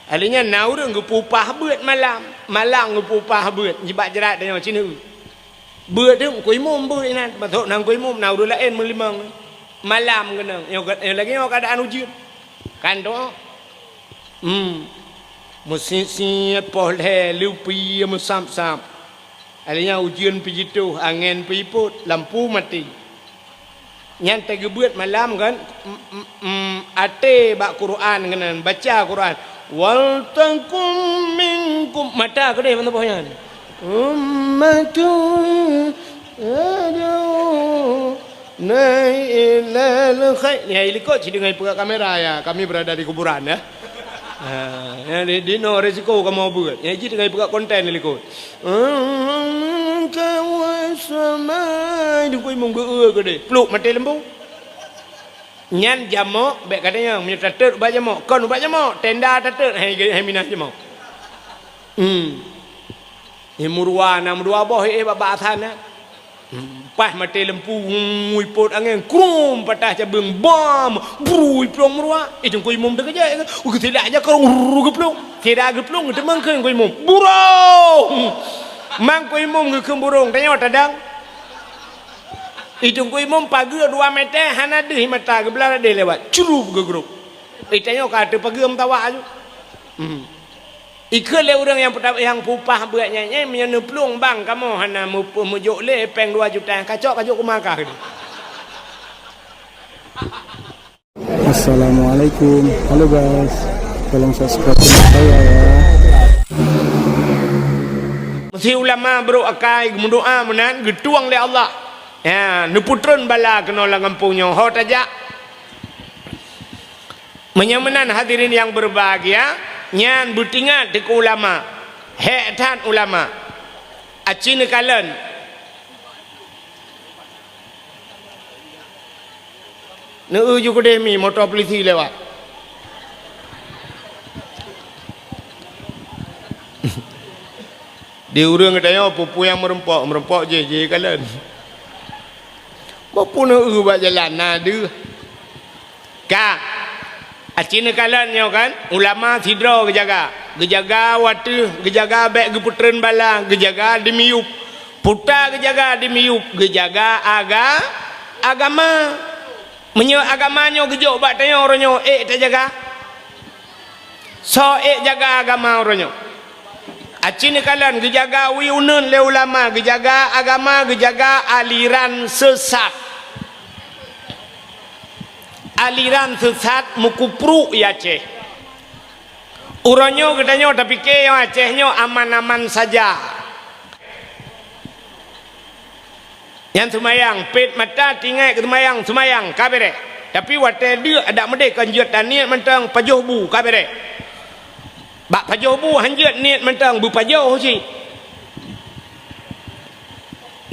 Alinya naurang gupupah beut malam gupupah beut jibat jerat tanya cina beut tu kuih mum beut nan batok nang kuih mum nau dua lain melimang malam kena yang lagi yang keadaan ujian kan tu musisiat polhe lupi musam-sam alinya ujian pijitu angin piput lampu mati yang tergebuat malam kan ate bak Quran kena baca Quran wal takum minkum mata ke dia mana pohon ummatun adu nailal khair ya ilikot si dengan pegang kamera ya kami berada di kuburan ya di no resiko kamu buat ya jadi dengan pegang konten ilikot kawasamai di kuih munggu ke dia peluk mati lembu nyan jamok baik katanya menyerta ter ubah jamok kon ubah jamok tenda ter hai minah jamok murwa nam dua boh baba athana pas mati lempu ngui angin krum patah cabeng bom brui plong murwa itu kuih mum dekat je tidak aja kau geplong tidak geplong demang ke kuih mum burung mang kuih mum ke burung tanya tadang itu kuih mum pagi 2 meter hana deh mata ke belah dia lewat curup ke grup tanya kata pagi tawa aja ikut le orang yang pupah buatnya menyana pelung bang kamu hana mujuk le peng 2 juta kacok ku makah ni. Assalamualaikum. Halo guys. Tolong subscribe channel saya ya. Mesti ulama bro akai mendoa menan getuang le Allah. Ya, nu putron bala kena lang kampungnya ho tajak. Menyamanan hadirin yang berbahagia, nyan butingat di ulama, hektan ulama, acin kalen. Nu uju kudemi motor polisi lewat. Di urang katanya pupu yang merempok je kalen. Pupu nu buat jalan nadu. Ka acina kalan nyo kan ulama sidro gejaga watu gejaga bek geputren bala gejaga demiup puta gejaga demiup gejaga agama menyo agamanya gejok bak tanya oronyo tak jaga so jaga agama oronyo acina kalan gejaga wiunun le ulama gejaga agama gejaga aliran sesat aliran sesat mukupru ya Aceh uronyo katanya tapi ke Acehnya aman-aman saja yang semayang pet mata tinggal ke semayang kabere tapi wate dia ada medek kanjut dan niat mentang pajoh bu kabere bak pajoh bu hanjut niat mentang bu pajoh si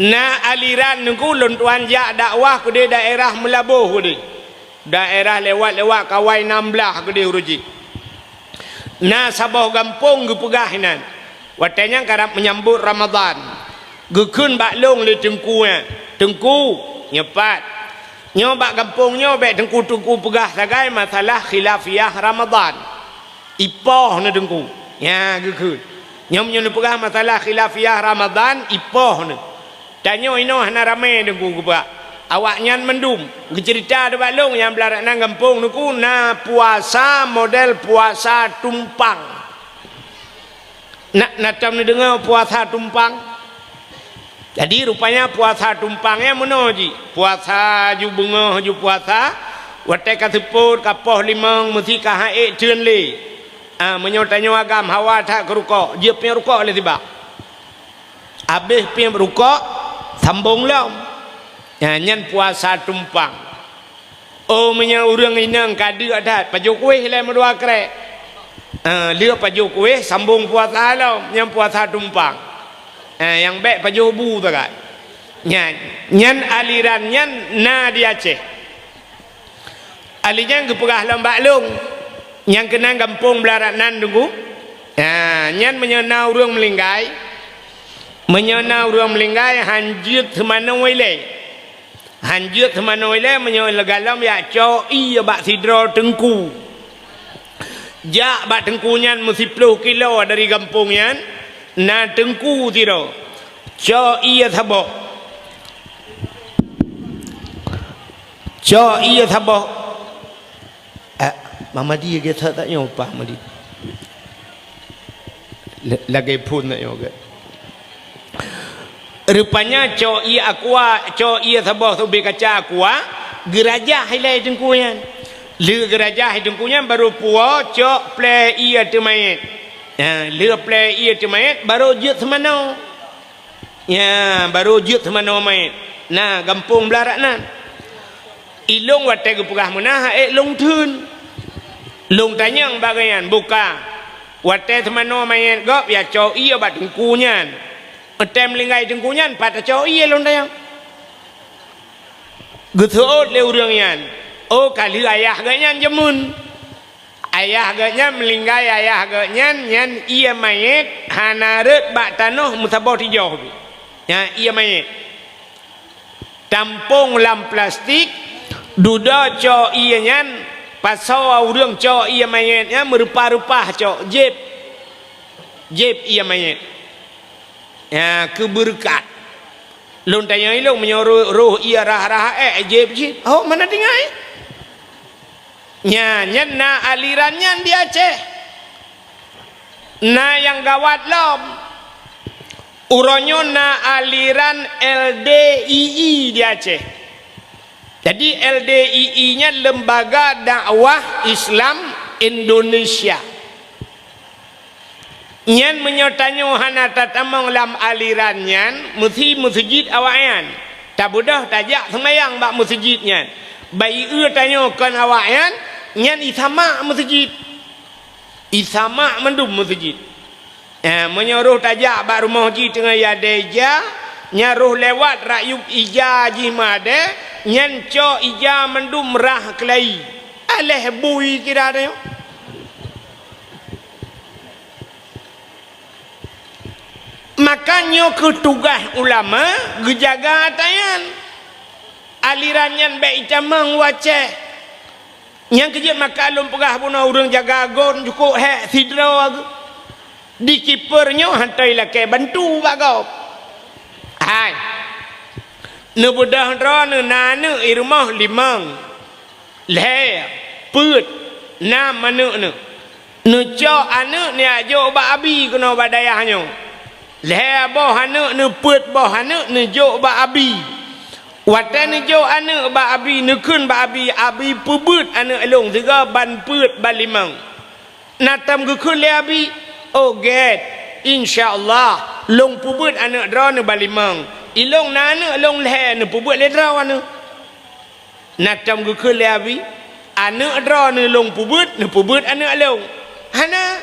na aliran nunggu lontuan jak dakwah ke dia daerah Melabuh ke dia daerah lewat kawai 16 gede uruji na sabah gampung gepegahinan watanya karap menyambut Ramadan gekun baklong le tengku nyepat nyobak gampungnya bek tengku pegah sagai masalah khilafiyah Ramadan ipoh na tengku ya gekun nyom pegah masalah khilafiyah Ramadan ipoh na tanya ino hana rame tengku gebak awak nyan mendum cerita de balong yang belarak nang kampung nuku na puasa model puasa tumpang nak tam ni dengar puasa tumpang jadi rupanya puasa tumpangnya menoji puasa ju bunga ju puasa wate ka tepur kapoh limang mesti ka hae ceun le menyotanya agam hawa tak kerukok dia punya rukok le tiba habis punya rukok sambung lah nyan puasa tumpang menya urang inang kadu adat pajuk kuih le medua krek lihat pajuk kuih sambung puasa lo nyan puasa tumpang yang baik pajuk bu tu kan nyan aliran nyan na di Aceh alinya kepegah lambak long yang kena kampung belarak nan tunggu nyan menyenau urang melinggai hanjut semana wile hanjut semana wile menyo legalam ya cho iya bak sidro tengku Jak bak tengkunyan mesti 10 kilo dari kampungnya. Na tengku tiro. Cho iya thabo. Cho iya thabo. Mama dia kata tak nyoba mama dia. Lagi pun tak nyoba. Rupanya cho iya aqua, cho iya thabo tu bekaca aqua, gerajah hilai tengkuyan. Lư gerajah tengkuyan baru puo cho play iya temait. Lư play iya temait baru jut semano. Ya, baru jut semano mai. Nah, kampung belarak nan. Ilung watai gepugah munah long thun. Long tanyang bagayan buka. Watai semano mai gop ya cho iya bat tengkunyan. Tem linggai tengkunyan pat cho iya long tanyang. Guthot le urang yan. Oh kali ayah ganyan jemun. Ayah ganyan melinggai ayah ganyan nyan iya mayet hanaret bak tanah mutabor hijau. Ya iya mayet. Tampung lam plastik duda cho iya nyan pasau urang cho iya mayetnya merupa-rupa cho jeb. Jeb iya mayet. Ya keberkat. Lun tanya ilung menyuruh roh iya rah-rah jeb jeb. Oh mana tinggal? Nya na alirannya di Aceh. Na yang gawat lom. Uronyo na aliran LDII di Aceh. Jadi LDII-nya Lembaga Dakwah Islam Indonesia. Nyan menyotanyo hana tatamong lam alirannya mesti masjid awayan. Tak budah tajak semayang bak masjidnya. Bayi tanyo kan awayan nyan isama masjid. Isama mendum masjid. Menyuruh tajak bak rumah haji tengah yadeja, nyaruh lewat rakyub ija jimade, nyan co ija mendum rah kelai. Aleh bui kira ada yo. Makanya ketugas ulama gejaga tayan alirannya baik camang waceh yang kerja maka alum pegah pun orang jaga gon cukup hek sidra di kipernya hantai lah ke bantu bagau hai nebudah ro ne nane irmah limang le put na manu ne cho ane ni ajo ba abi kena badayahnya le boh ane ne put boh ane ne jo ba abi watan ne jo ane ba abi ne kun ba abi abi pubut ane along tiga ban put ban limang natam ke kun le abi oh get insyaallah long pubut ane dra ne ban limang ilong nane long le ne pubut le dra ane natam ke kun le abi ane dra ne long pubut ne pubut ane along hana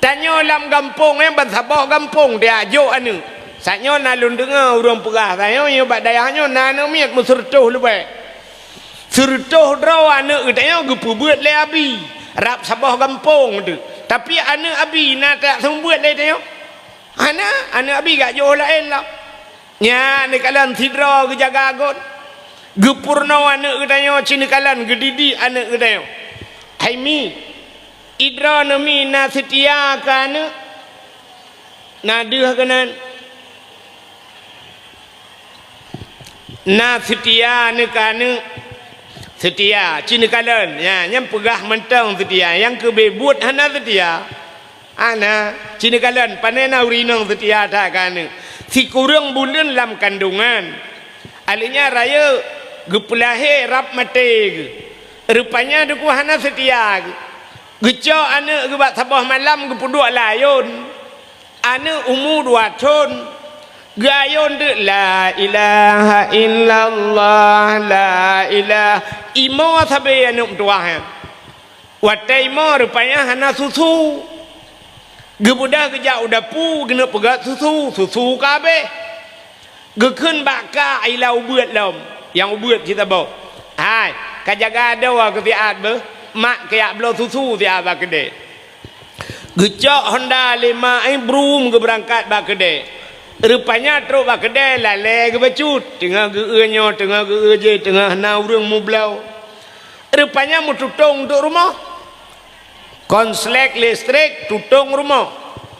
tanyo lam kampung ban sabah kampung dia jo ane saknyo na lun dengar urang pegah sayo yo bak dayahnyo na no miat musurtuh lubai surtuh dra ane utanyo gepubut le abi rap sabah kampung tu tapi ane abi na tak sembut le tanyo ane abi gak jo lain lah nya ne kalan sidra ke jaga gon gepurno ane utanyo cini kalan gedidi ane utanyo haimi idra nami na setia kana na deh kanan na setia ne kana setia cini kalan ya yang pegah mentang setia yang kebebut hana setia ana cini kalan panena urinong setia tak kana si kurang bulan lam kandungan alinya raya gepulahe rap mate rupanya duku hana setia geco ane gebat sabah malam gepuduk layun ane umur 2 tahun gayun de la ilaha illallah la ilaha imo sabe ane tuah watai imo rupanya hana susu gebuda geja udah pu gena pegat susu kabe gekun baka ilau buat lom yang buat kita bawa hai kajaga ada wa kefiat be mak kayak belum susu dia bak gede gecok Honda 5 brum ke berangkat bak gede rupanya teruk bak gede lale ke becut tengah geunyo tengah geuje tengah na urang mublau rupanya mu tutong untuk rumah Konslek listrik tutung rumah.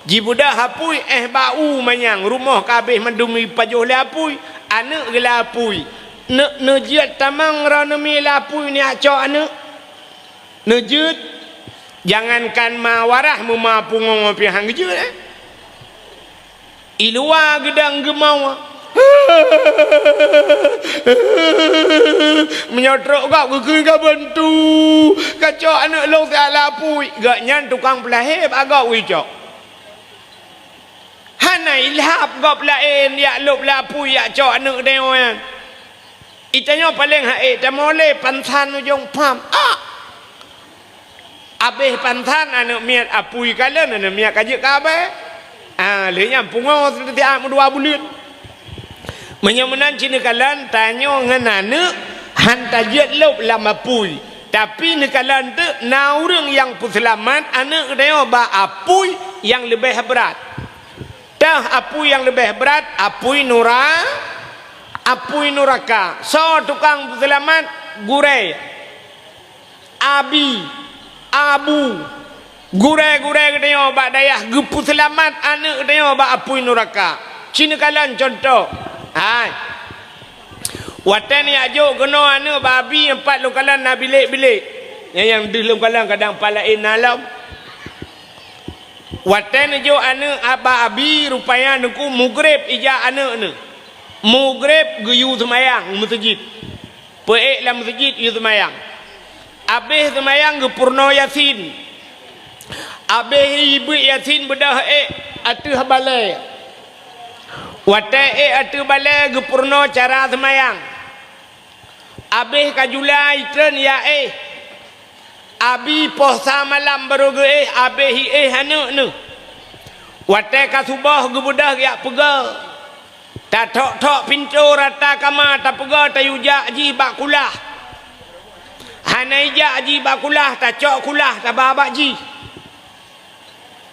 Jibuda hapui bau manyang rumah kabeh mendumi pajuh lapui anak gelapui. Nejut tamang rana mi lapui ni acok anak. Nejut jangankan mawarah memapu ngopi hang jut Ilua gedang gemau. Menyotrok kau ke bantu kacau anak long tak lapui gak nyan tukang pelahir agak wicok hana ilhap gak pelain ya lop lapui ya cok anak dewan itanya paling hae tamole pantan ujung pam abeh pantan anak miat apui kalen anak miat kajik kabe lehnya pungo setiap 2 bulan menyemenan cina kalan tanya ngan anak hantar jet lop lama pui tapi nekalan tu naurang yang puselamat anak dia ba apui yang lebih berat dah apui yang lebih berat apui nuraka so tukang puselamat gurai abu gurai dia ba dayah puselamat anak dia ba apui nuraka cina kalan contoh watan ni ajuk kena anu babi 4 longkalan na bilik-bilik yang di longkalan kadang palain alam watan ajuk anu abi rupanya nuku mugrib ija anu ni mugrib geyu semayang masjid peik lah masjid yu semayang abih semayang ge purno yasin abih ibu yasin bedah atuh balai watai atu balai gepurno cara semayang abih kajula itren ya abi posa malam baru ge abih hanu nu watai kasubah gebudah ya pega ta tok pintu rata kama ta pega ta yuja ji bakulah hanaija ji bakulah ta cok kulah ta babak ji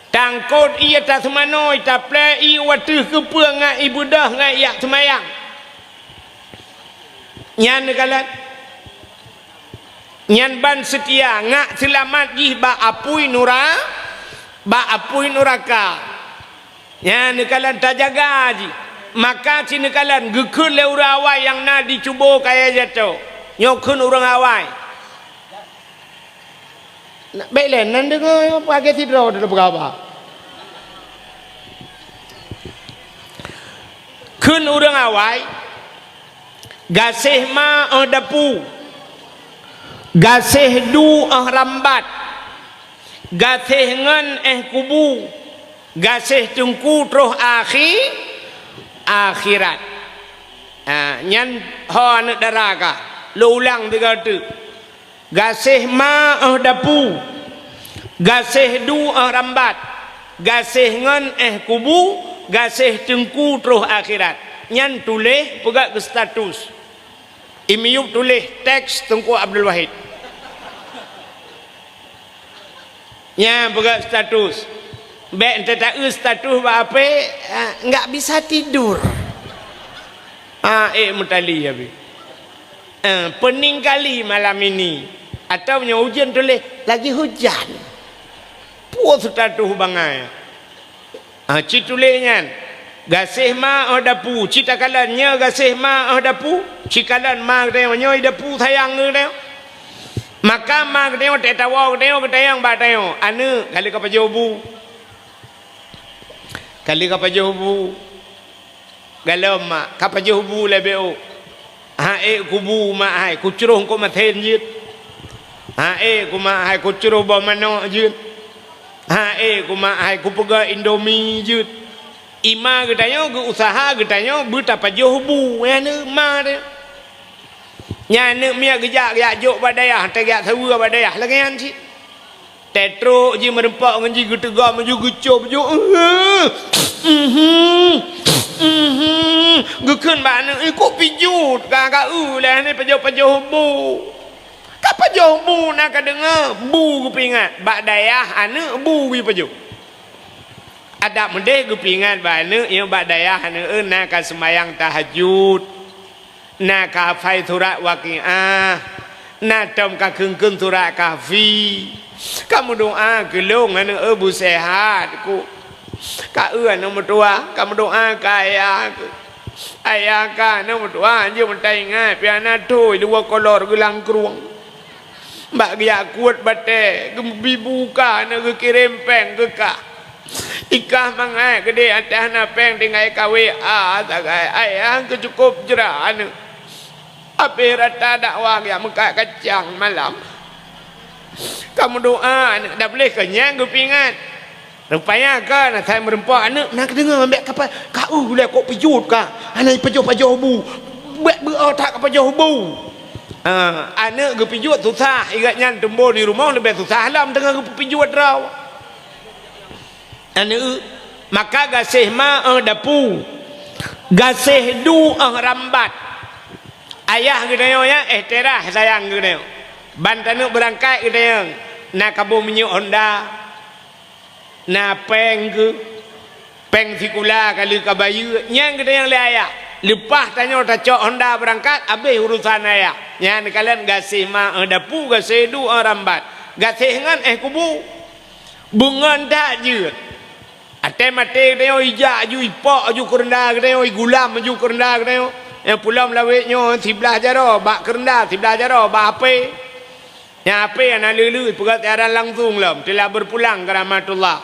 tangkot ia tak semanoi tak play i watu kepa ngai ibu dah ngai yak semayang nyan kalat nyan ban setia ngak selamat ji ba apui nuraka nyan kalat tak jaga ji maka cina kalat gekun le urang awai yang nak dicuba kaya jatuh nyokun urang awai nak belen nan dengar pakai tidur dah berapa kun urang awai gasih ma dapu gasih du rambat gasih ngan kubu gasih tungku terus akhirat nyan ho anak daraka lo ulang 3 tu gasih ma dapu gasih du rambat gasih ngan kubu gasih tengku terus akhirat nyan tulis pegak ke status imiup tulis teks Tengku Abdul Wahid nyan pegak status baik ente tak status apa enggak bisa tidur mutali habis pening kali malam ini atau punya hujan tulis lagi hujan puas status bangai cik tulisnya gasih ma dapu cita kalannya gasih ma dapu cikalan ma dia nyoy dapu sayang dia maka ma dia tak tahu dia ketayang ba dia anu kali kapajobu galam ma kapajobu lebeu kubu ma hai kucruh ko mathen jit ku ma hai kucruh ba mano jit kuma ai ku pega Indomie jut ima gedanyo ge usaha gedanyo betapa jobu ane ma de nyane mia gejak ya jok badayah tegak sewa badayah lagian si tetro ji merempak nganji getega maju gecop jo gekun ba ne ko pijut ka lah ni pajo-pajobu apa jauh bu nak dengar bu kepingat bak dayah ane bu bi paju ada mendeh kepingat ba ane yang bak dayah ane nak semayang tahajud nak hafai surat waqiah Natam ka keung surat kahfi. Kamu doa gelung anu abu sehat ku. Ka nombor tua, kamu doa ka ayah ku. Ayah ka nombor tua je mentai ngai piana tu dua kolor gelang keruang. Mbak dia kuat bate, gembi buka na ke kirim peng ke ka. Ikah mangai gede atas na peng dengan KWA tagai ayah ke cukup jerah anu. Api rata dakwah yang muka kacang malam. Kamu doa anak dah boleh kenyang kepingat. Rupanya kan saya merempak anak nak dengar ambek kapal kau boleh kok pejut ka. Anak pejut bu. Buat berotak ke pejut bu. Anak ke pejut susah igatnya tumbuh di rumah lebih susah alam tengah ke pejut raw. Anak maka gasih ma dapu. Gasih du rambat. Ayah gedeo ya terah sayang gedeo. Bantanu berangkat gedeo. Na kabu minyak Honda. Na peng ke. Peng sikula kali kabayu. Yang gedeo le ayah. Lepas tanya cok Honda berangkat habis urusan ayah. Yang kalian gasih ma dapu gasih du rambat. Gasih ngan kubu. Bungan tak je. Ate mate gedeo ijak ju ipok ju kerenda gedeo gulam ju kerenda gedeo. Yang pulau melawetnya sebelah jaro bak kerenda sebelah jaro bak ape yang ape yang lalu pegat tiaran langsung lah telah berpulang ke rahmatullah.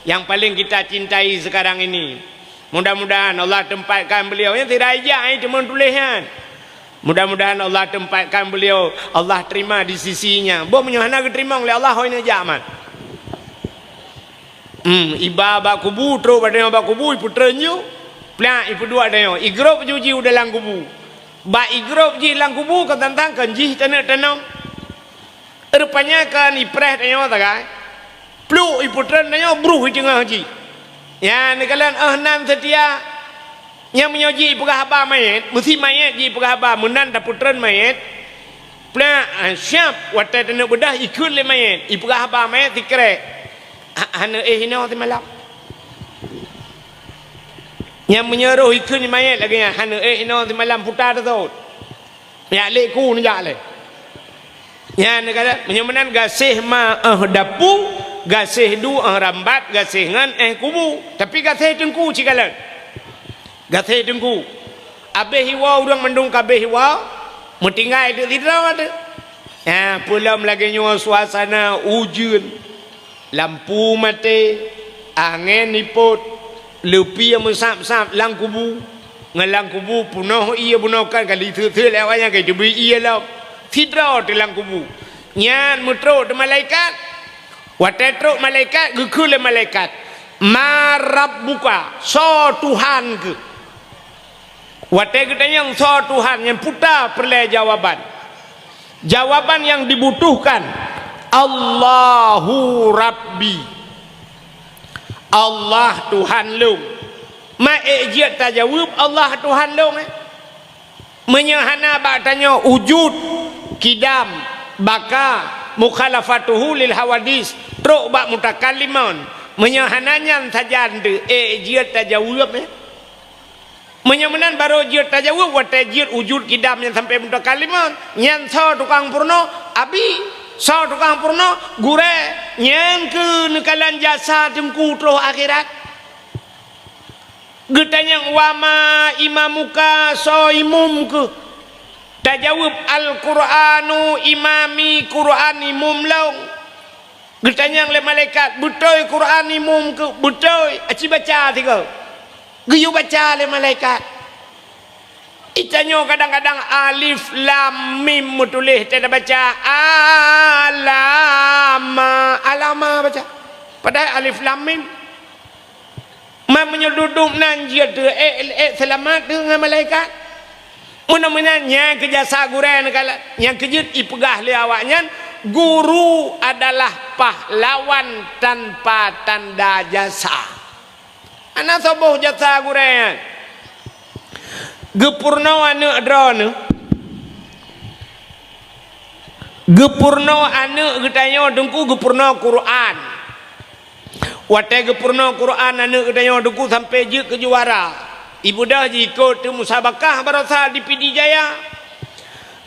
Yang paling kita cintai sekarang ini mudah-mudahan Allah tempatkan beliau yang tidak ajak cuma tulisan mudah-mudahan Allah tempatkan beliau Allah terima di sisinya bo menyahana keterima oleh Allah ini jaman iba bak kubu terus pada bak kubu putranya Plah ibu dua dah yo. Igrop juji udah lang kubu. Ba igrop ji lang kubu kan tantang kan ji tanam. Rupanya kan ipreh dah yo tagai. Plu ibu tren dah yo bruh jengah ji. Ya ni kalian nan setia. Yang menyoji pegah haba mayat, mesti mayat ji pegah haba menan dah putren mayat. Plah siap watai tanam bedah ikut le mayat. Ipegah haba mayat dikrek. Hana hina ti malam. Yang menyeruh ikut mayat lagi yang hana ino di malam putar tu. Ya leku ni jak le. Ya ni kata menyemenan gasih ma dapu, gasih du rambat, gasih ngan kubu. Tapi gasih tengku cikalan. Gasih tengku. Abeh hiwa urang mendung kabeh hiwa, metinggai di tidak ada. Ya pulam lagi nyawa suasana hujan. Lampu mati, angin niput. Lepi yang mesap-sap lang kubu ngalang kubu punah ia bunakan kali thil awaknya ke debi ia lah tidra di lang kubu nyan mutro de malaikat watetro malaikat gukule malaikat marab buka so Tuhan ke wate kita yang so Tuhan yang putar perle jawaban yang dibutuhkan Allahu Rabbi Allah Tuhan lu. Ma'ijat tajawub Allah Tuhan lu. Menyahana ba'tanya wujud, kidam, baka, mukhalafatuhu lil hawadis, truk bak mutakalliman. Menyahananya saja ande ijat tajawub. Menyamanan baru ijat tajawub watajir wujud kidam yang sampai mutakalliman. Yang so tukang purno abi so tukang purno gure nyen ke nekalan jasa tengku terus akhirat getanya wama imamuka so imum ke tajawab al-Quranu imami Quran imum laung getanya oleh malaikat betul Quran imum ke betul aci baca tiga geyu baca oleh malaikat Itanyo kadang-kadang alif lam mim tulis tidak baca alama baca padahal alif lam mim menyeluduk nanjia tu selamat dengan malaikat mudah-mudahan kejasa guren yang kejut ipegah li awaknya guru adalah pahlawan tanpa tanda jasa anak soboh jasa guren gepurno anu drone gepurno anu getanyo dengku gepurno Quran wate gepurno Quran anu getanyo dengku sampai je ke juara ibu dah ikut musabakah barasa di PD Jaya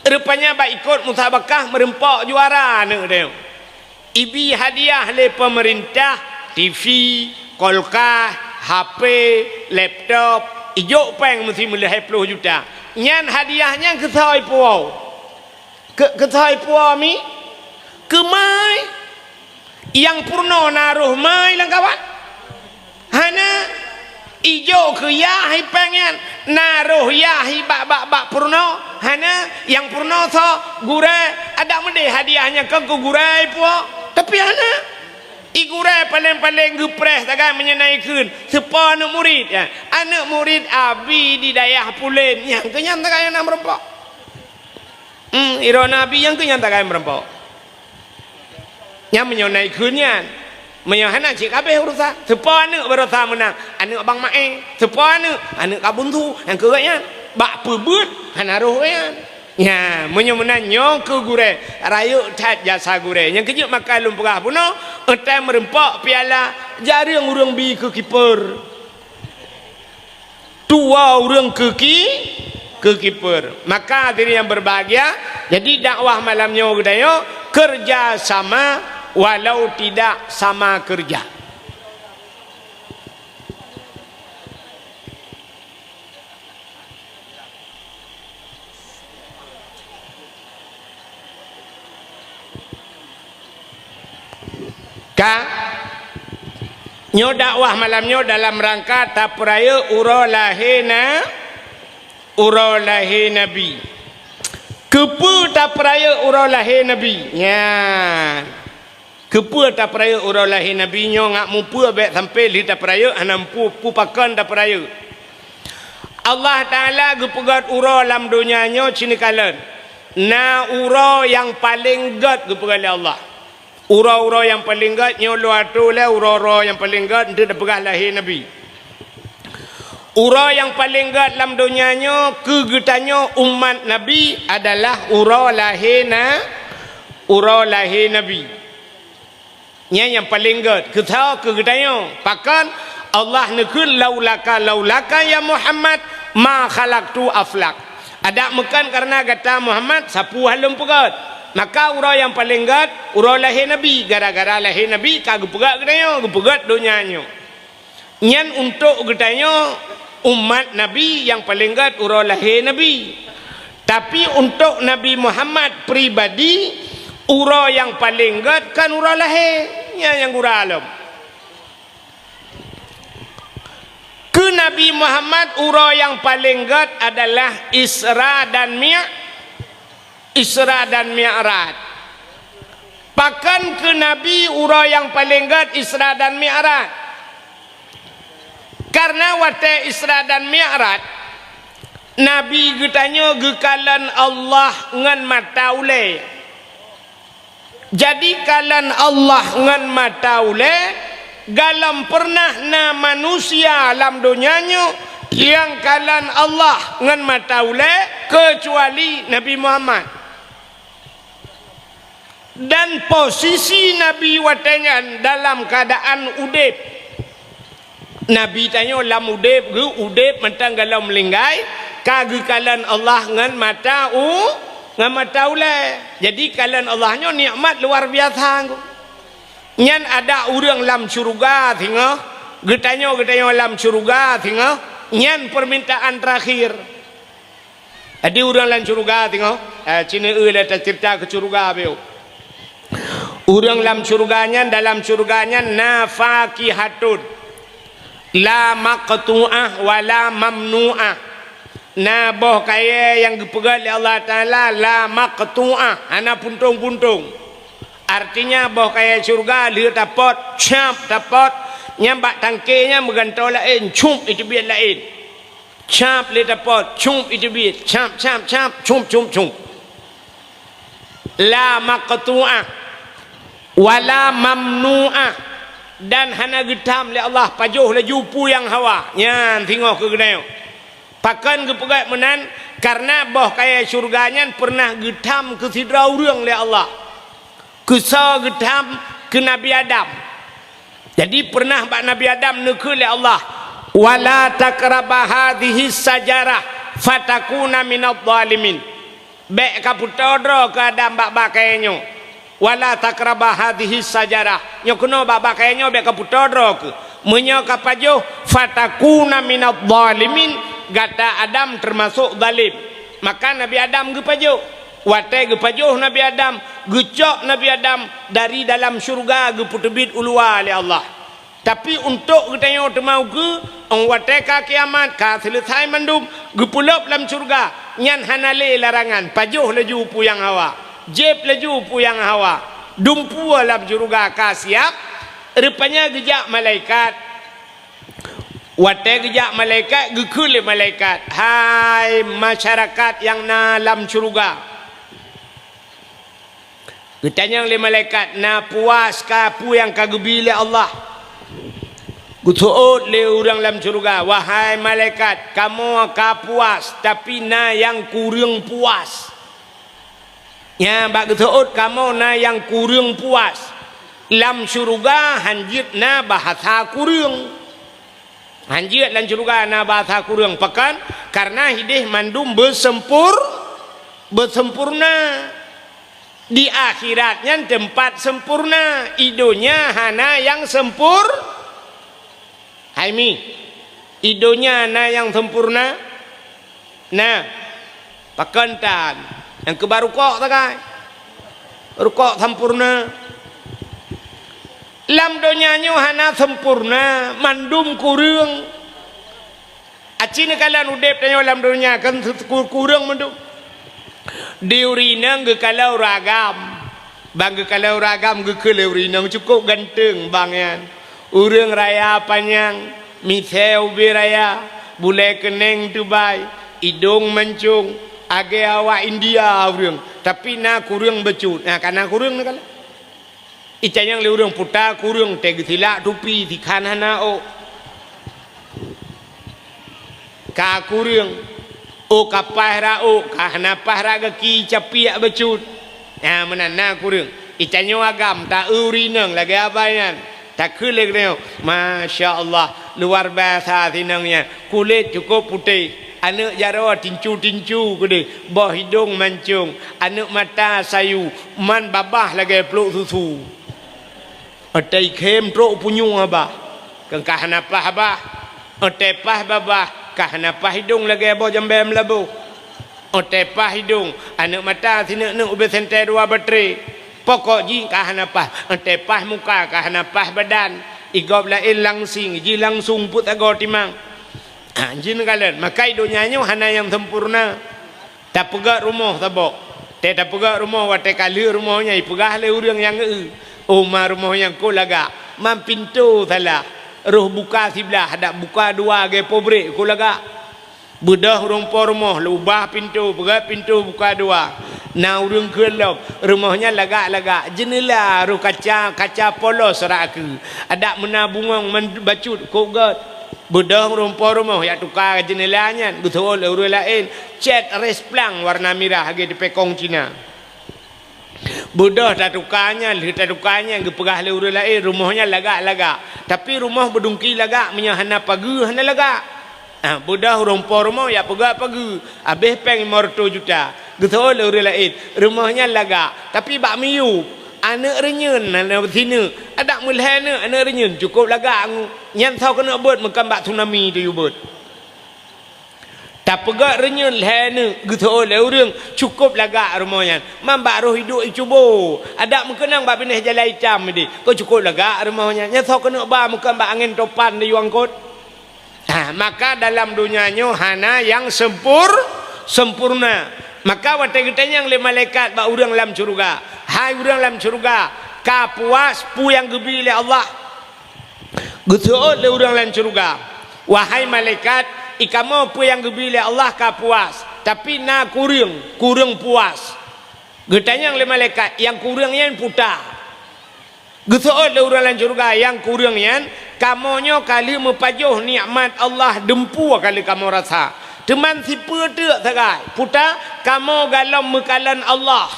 Rupanya bak ikut musabakah merempak juara nak dia. Ibi hadiah le pemerintah TV, kolkah, HP, laptop, ijuk peng mesti mula 20 juta. Nyan hadiahnya ke thoi puau. Ke thoi puau mi. Ke mai. Yang purno naruh mai lang kawan. Hana ijo ke yahi pengen naruh yahi bak purno. Hana yang purno so gurai ada mende hadiahnya ke gurai puau. Tapi hana i gurai paling-paling gepres tagai menyenaikan sepa anak murid ya. Anak murid abi di daerah Pulen yang kenyan tagai nak merempok. Iro nabi yang kenyan tagai merempok. Yang menyenaikannya menyahana cik kabeh urusan sepa anak berusaha menang anak abang mae sepa anak kabuntu yang keraknya bak pebut hana rohyan ya menyemenannya ke gure rayu tat jasa gure yang kejut makan lumpurah puno entai merempak piala jarang orang bi ke kiper dua orang ke kiper maka diri yang berbahagia jadi dakwah malamnya gedayo kerja sama walau tidak sama kerja. Nyo dakwah malamnya dalam rangka tapraya uro lahina nabi. Kepu tapraya uro lahir nabi. Ya. Kepu tapraya uro lahir nabi nyo ngak mumpu abek sampai li tapraya anam pu pakan tapraya. Allah Taala gepegat uro dalam dunia nyo cini kalan. Na uro yang paling gat gepegat Allah. Uro-uro yang paling gat nyo luar tu lah uro-uro yang paling gat itu dapegah lahir nabi. Uro yang paling gat dalam dunianya kegetannya umat Nabi adalah uro lahir Nabi. Yang paling gat kita kegetannya. Pakan Allah nekul laulaka ya Muhammad ma khalaqtu aflak. Ada mekan karena kata Muhammad sapu halum pegat. Maka uro yang paling gat uro lahir Nabi. Gara-gara lahir Nabi kagak pegat ketannya, gepegat dunianya. Nyan untuk ketannya umat Nabi yang paling gat uro lahir Nabi. Tapi untuk Nabi Muhammad pribadi uro yang paling gat kan uro lahirnya yang uro alam. Ke Nabi Muhammad uro yang paling gat adalah Isra dan Mi'raj. Pakan ke Nabi uro yang paling gat Isra dan Mi'raj. Karena wate Isra dan Mi'raj Nabi getanya gekalan Allah ngan mata ule. Jadi kalan Allah ngan mata ule galam pernah na manusia alam dunianya yang kalan Allah ngan mata ule kecuali Nabi Muhammad. Dan posisi Nabi watenya dalam keadaan udip. Nabi tanya lam udip mentang galau melinggai kagekalan Allah ngan mata ule. Jadi kalan Allahnya nikmat luar biasa. Nyan ada orang lam syurga tengah getanya lam syurga tengah nyan permintaan terakhir. Ada orang lam syurga tengah Cina ada cerita ke syurga beo. Orang lam syurganya dalam syurganya nafakihatun la maqtu'ah wala mamnu'ah. Na boh kaya yang dipegat oleh Allah Ta'ala la maqtu'ah, ana puntung-puntung. Artinya boh kaya syurga dia dapat cap dapat nyambak tangkenya megantau lain cum itu biar lain. Cap dia dapat cum itu biar cap cum. La maqtu'ah wala mamnu'ah. Dan hana getam le Allah pajuh le jupu yang hawa nyan tengok ke gedayo pakan ke pegat menan karena boh kaya syurganya pernah getam ke sidra urang le Allah kesa getam ke Nabi Adam. Jadi pernah bak Nabi Adam nekul le Allah wala takraba hadhihi sajarah fatakuna minadh dhalimin. Bek ka putodro ke adam bak kainyo. Wala takrabah hadhihi sajarah. Nyo kena bak kainyo bek ka putodro ke. Menyo ka pajo fatakuna minadh dhalimin. Gata Adam termasuk zalim. Maka Nabi Adam ge pajo. Wate ge pajo Nabi Adam, gecok Nabi Adam dari dalam syurga ge putebit ulua oleh Allah. Tapi untuk kita yang mau ke wate ka kiamat ka selesai mandum ge pulop dalam syurga nyan hanale larangan pajo laju puyang hawa. Jeb laju puyang hawa. Dumpu dalam syurga ka siap. Rupanya gejak malaikat. Wate gejak malaikat gekule malaikat. Hai masyarakat yang dalam syurga. Getanya oleh malaikat, na puas ka pu yang kagebile Allah. Gutuut le orang dalam syurga, wahai malaikat, kamu ka puas tapi na yang kurang puas. Ya bak gutuut kamu na yang kurang puas. Dalam syurga hanjit na bahasa kurang. Hanjit lan syurga na bahasa kurang pekan karena hidih mandum bersempurna. Di akhiratnya tempat sempurna, idonya hana yang Haimi, idonya hana yang sempurna. Nah, pakantan yang ke barukok takai, barukok sempurna. Lam donyanya hana sempurna, mandum kurang. Acina kalian udep tanya lam donya kan kurang mandum. Diurinang ge kalau ragam. Bang ge kalau ragam ge keleurinang cukup ganteng bangyan. Urang raya panjang, miseu biraya, bule keneng Dubai, hidung mancung, age awak India urang. Tapi na kurang becut. Nah karena kurang na kala. Icanyang le urang puta kurang teg silak tupi di kanana o. Ka kurang o kapah ra o kahna pahra gaki capiak becut. Ya menana kurang. Icanyo agam tak urinang lagi abayan. Tak kulit dia. Masya Allah luar biasa tinangnya. Kulit cukup putih. Anak jarawa tincu-tincu gede. Bawah hidung mancung. Anak mata sayu. Man babah lagi peluk susu. Atai kem trok punyung abah. Kahna pah abah. Atai pah babah. Kahna pah hidung lagi abah jambe melabu. Otepah hidung, anak mata sini nak ubah sentai dua bateri. Pokok ji kahana pah, otepah muka kahana pah badan. Igop lain langsing, ji langsung put agor timang. Jin kalian, maka hidungnya hana yang sempurna. Tak pegak rumah tabok. Tak pegak rumah wate kali rumahnya ipegah le urang yang Umar rumah yang ko laga. Man pintu salah. Roh buka sebelah, ada buka dua ge pobre ko laga. Budah rumpor rumah, lubah pintu, pegat pintu buka dua. Nah urung kelok, rumahnya lagak-lagak. Jendela ru kaca polos rak. Ada menabungang bacut kogat. Budah rumpor rumah ya tukar jendelanya, betul urang lain. Cat resplang warna merah ge di pekong Cina. Budah tak tukarnya gepegah le urang lain, rumahnya lagak-lagak. Tapi rumah berdungki lagak menyahana pagi hana lagak. Budah rumpor rumah ya pagi. Habis peng 500 juta. Betul orang lain. Rumahnya lagak. Tapi bak miu. Anak renyun. Anak sini. Ada mulai anak renyun. Cukup lagak. Yang tahu kena buat. Makan bak tsunami tu you buat. Tak pegak renyun. Betul orang. Cukup lagak rumahnya. Mambak roh hidup cuba. Ada mengenang bak pindah jalan hitam ni. Kau cukup lagak rumahnya. Yang tahu kena bak. Makan bak angin topan di yuangkot. Maka dalam dunianya hana yang sempurna. Maka waktu kita yang le malaikat ba urang dalam syurga. Hai urang dalam syurga, ka puas pu yang gebi oleh Allah. Getuot le urang dalam syurga. Wahai malaikat, ikamu pu yang gebi oleh Allah ka puas. Tapi na kurang puas. Getanya yang le malaikat, yang kurangnya puta. Getuot le urang dalam syurga yang kurangnya kamonyo kali mepajuh nikmat Allah dempu kali kamu rasa. Teman si pedek sagai. Puta kamu galam mekalan Allah.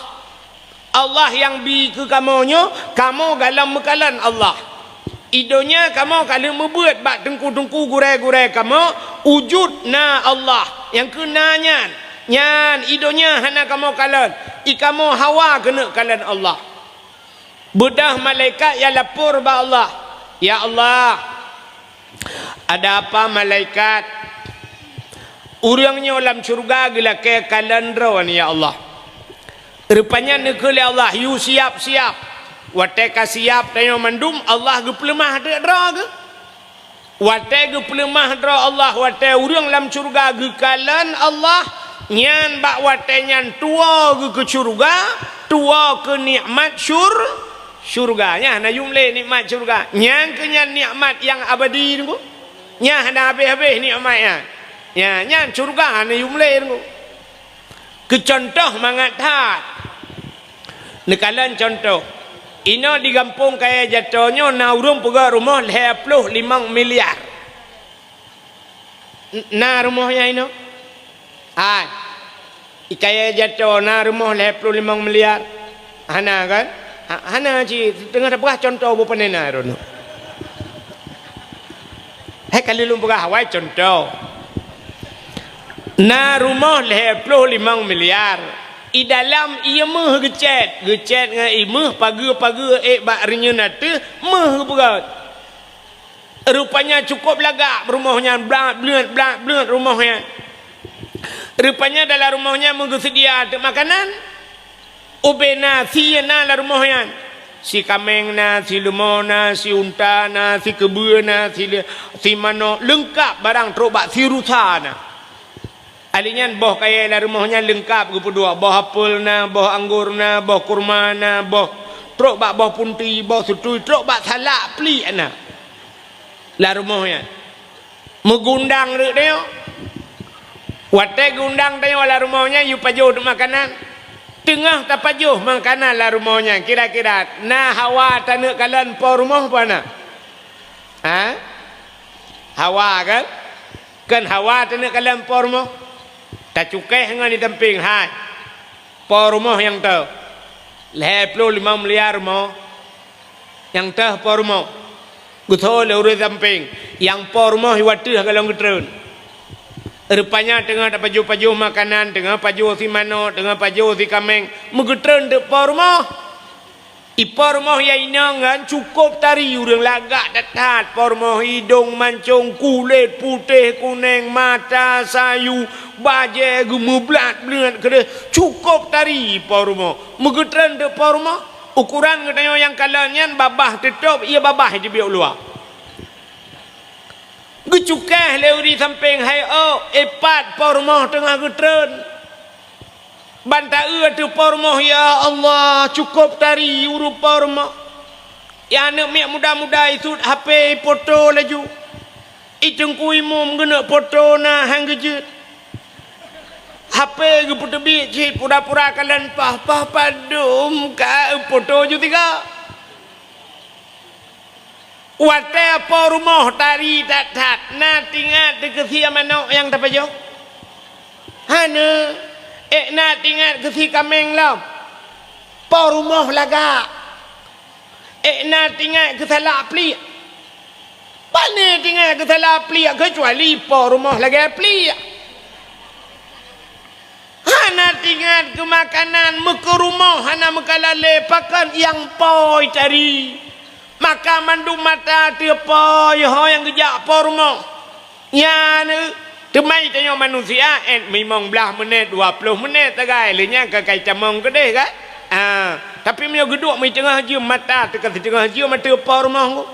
Allah yang bi ke kamonyo, kamu galam mekalan Allah. Idonya kamu kali membuat bak tengku-tengku gurai-gurai kamu wujud na Allah. Yang kenanya Nyan idonya hana kamu kalan. Ikamu Hawa kena kalan Allah. Budah malaikat yang lapor ba Allah. Ya Allah, ada apa malaikat? Urangnya dalam syurga gila ke kalan rawan ya Allah. Rupanya negeri Allah, you siap-siap. Wateka siap tayo mandum Allah ge pelemah de dra ge. Wate ge pelemah dra Allah, wate urang dalam syurga ge kalan Allah. Nyan bak wate nyan tua ge ke syurga, tua ke nikmat syurga. Nya jumlah nikmat syurga. Nyan ke nyan nikmat yang abadi tu. Nya hana habis-habis nikmatnya. Ya, nyan syurga hana jumlah tu. Kecontoh mangat hat. Nekalan contoh. Ino di kampung kaya jatuhnya na urung pega rumah 25 miliar. Na rumahnya ino. Hai. Kaya jatuh na rumah 25 miliar. Hana kan? Hana ji tengah berah contoh bukan nena rono. Hei kali lu berah awai contoh. Na rumah 25 miliar. I dalam ia meh gecet dengan imeh pagi-pagi bak renyuna tu meh berat. Rupanya cukup lagak rumahnya blak rumahnya. Rupanya dalam rumahnya mengsedia ada makanan. Ubena si na dalam rumahnya. Si kameng na, si lemau na, si unta na, si kebun na, si mano lengkap barang teruk bak si rusa na. Alinya boh kaya dalam rumahnya lengkap ke kedua, boh apel na, boh anggur na, boh kurma na, boh truk bak boh punti, boh sutui, truk bak salak peli na. Dalam rumahnya megundang dek dia. Wate gundang dia dalam rumahnya you pajuh makanan. Tengah tak pajuh makanan dalam rumahnya. Kira-kira na Hawa tanah kalian po rumah apa na? Ha? Hawa kan? Kan Hawa tanah kalian po rumah? Tak cukai dengan di temping hai. Po rumah yang tu 25 miliar rumah. Yang tu po rumah. Guthol urus temping. Yang po rumah iwatu kalau ngetren. Rupanya tengah tak paju-paju makanan, tengah paju si mano, tengah paju si kameng. Megetren de po rumah. Ipo rumah yang inangan cukup tari urang lagak datat. Po rumah hidung mancung, kulit putih kuning, mata sayu, baje gemeblat belat kena cukup tari po rumah. Megetren de po rumah. Ukuran katanya yang kalanya babah tutup, ia babah di biok luar. Gecukah leu di samping hai epat po rumah tengah getren. Banta tu po rumah ya Allah cukup tari urut po rumah. Ya anak mek muda-muda itu HP foto laju. Itengku imum gena foto na hang gejet. HP ge foto bi cik pura-pura kalian pah padum ka foto ju tiga. Wate po rumah tari tat na tinggal dekat sia manok yang dapat jo. Hana nak tinggal ke si kameng lam. Po rumah lagak. Nak tinggal ke salah peli. Mana tinggal ke salah peli kecuali po rumah lagak peli. Hana tinggal ke makanan muka rumah hana mekalale pakan yang poi cari. Maka mandu mata tiapa yang gejak po rumah. Ya ne temai tanya manusia memang belah menit 20 menit tagai lenya ke kai camong gede kan. Tapi dia geduk mai tengah je mata tekan tengah je mata po rumah.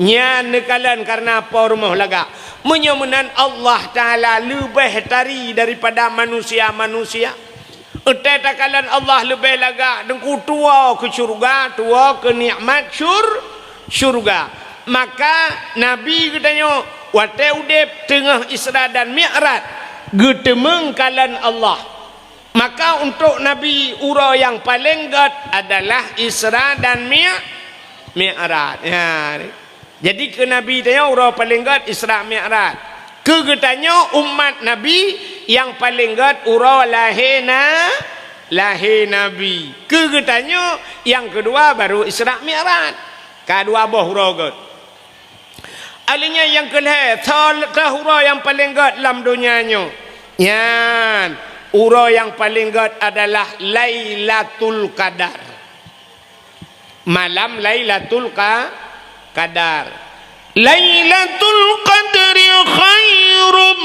Nya nekalan karena po rumah laga. Menyemenan Allah Taala lebih tari daripada manusia-manusia. Utai takalan Allah lebih laga dengku tua ke syurga, tua ke nikmat syurga. Maka Nabi katanya wate udep tengah Isra dan Mi'raj getemeng kalan Allah. Maka untuk Nabi ura yang paling gat adalah Isra dan Mi'raj. Ya. Jadi ke Nabi tanya ura paling gat Isra Mi'raj. Kegetanya umat Nabi yang paling gat ura lahir Nabi. Kegetanya yang kedua baru Isra Mi'raj. Kedua boh rogot. Alinya yang kelih tahura yang paling gat dalam dunianya. Yan Ura yang paling god adalah Lailatul Qadar. Malam Lailatul Qadar. Lailatul Qadri khairum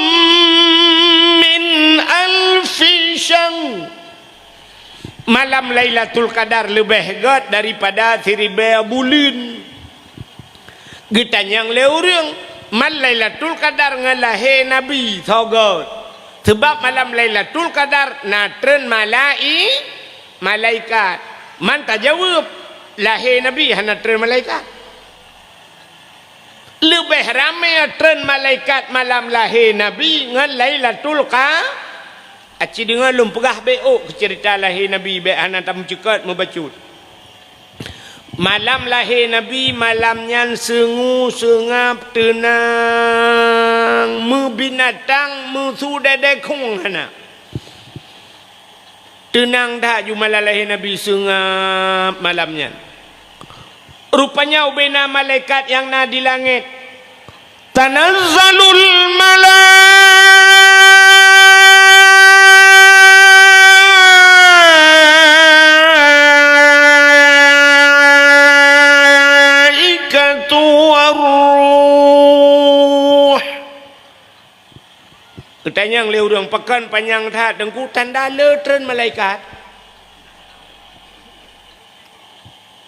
min alfi syahr. Malam Lailatul Qadar lebih god daripada 1000 bulan. Getanyang le urang, mal Lailatul Qadar ngalahe Nabi thogot. Sebab malam Lailatul Qadar natren malaikat. Man tak jawab lahir Nabi hana tren malaikat. Lebih ramai tren malaikat malam lahir Nabi ngan Lailatul Qadar. Aci dengar lum pegah beok cerita lahir Nabi be hana tamu cekat membacut. Malam lahir Nabi malamnya sengu sengap tenang binatang sudada kong hana tenang dah ju malam lahir Nabi sengap malamnya. Rupanya ubena malaikat yang na di langit tanazzalul Ketanya le urang pekan panjang tha dengku tanda le tren malaikat.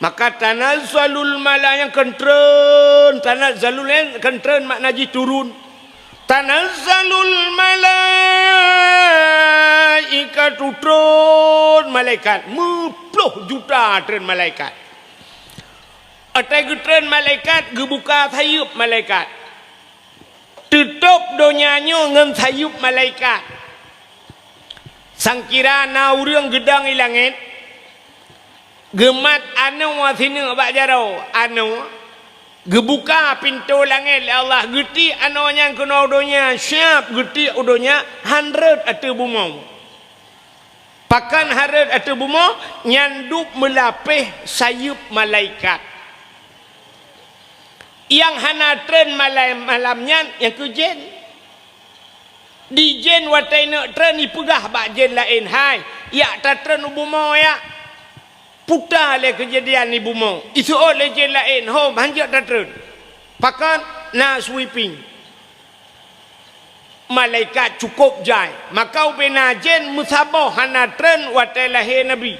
Maka tanazzalul malaikatu kentren, tanazzalul kentren makna ji turun. Tanazzalul malaikatu turun malaikat 10 juta tren malaikat. Atai tren malaikat gebuka thayup malaikat. Tutup donyanya ngan sayup malaikat. Sangkira na urang gedang ilangit. Gemat anu sini bak jarau. Anu gebuka pintu langit Allah geti anu yang kena udonya siap geti udonya 100 atau bumau. Pakan 100 atau bumau nyanduk melapih sayup malaikat. Yang hana tren malamnya yang ke jen di jen watai nak tren ipegah bak jen lain hai ya ta tren ubumo ya putar le kejadian ni bumo itu oleh jen lain hom hanjak ta tren pakan na sweeping malaikat cukup jai maka ubena jen musabah hana tren watai lahir Nabi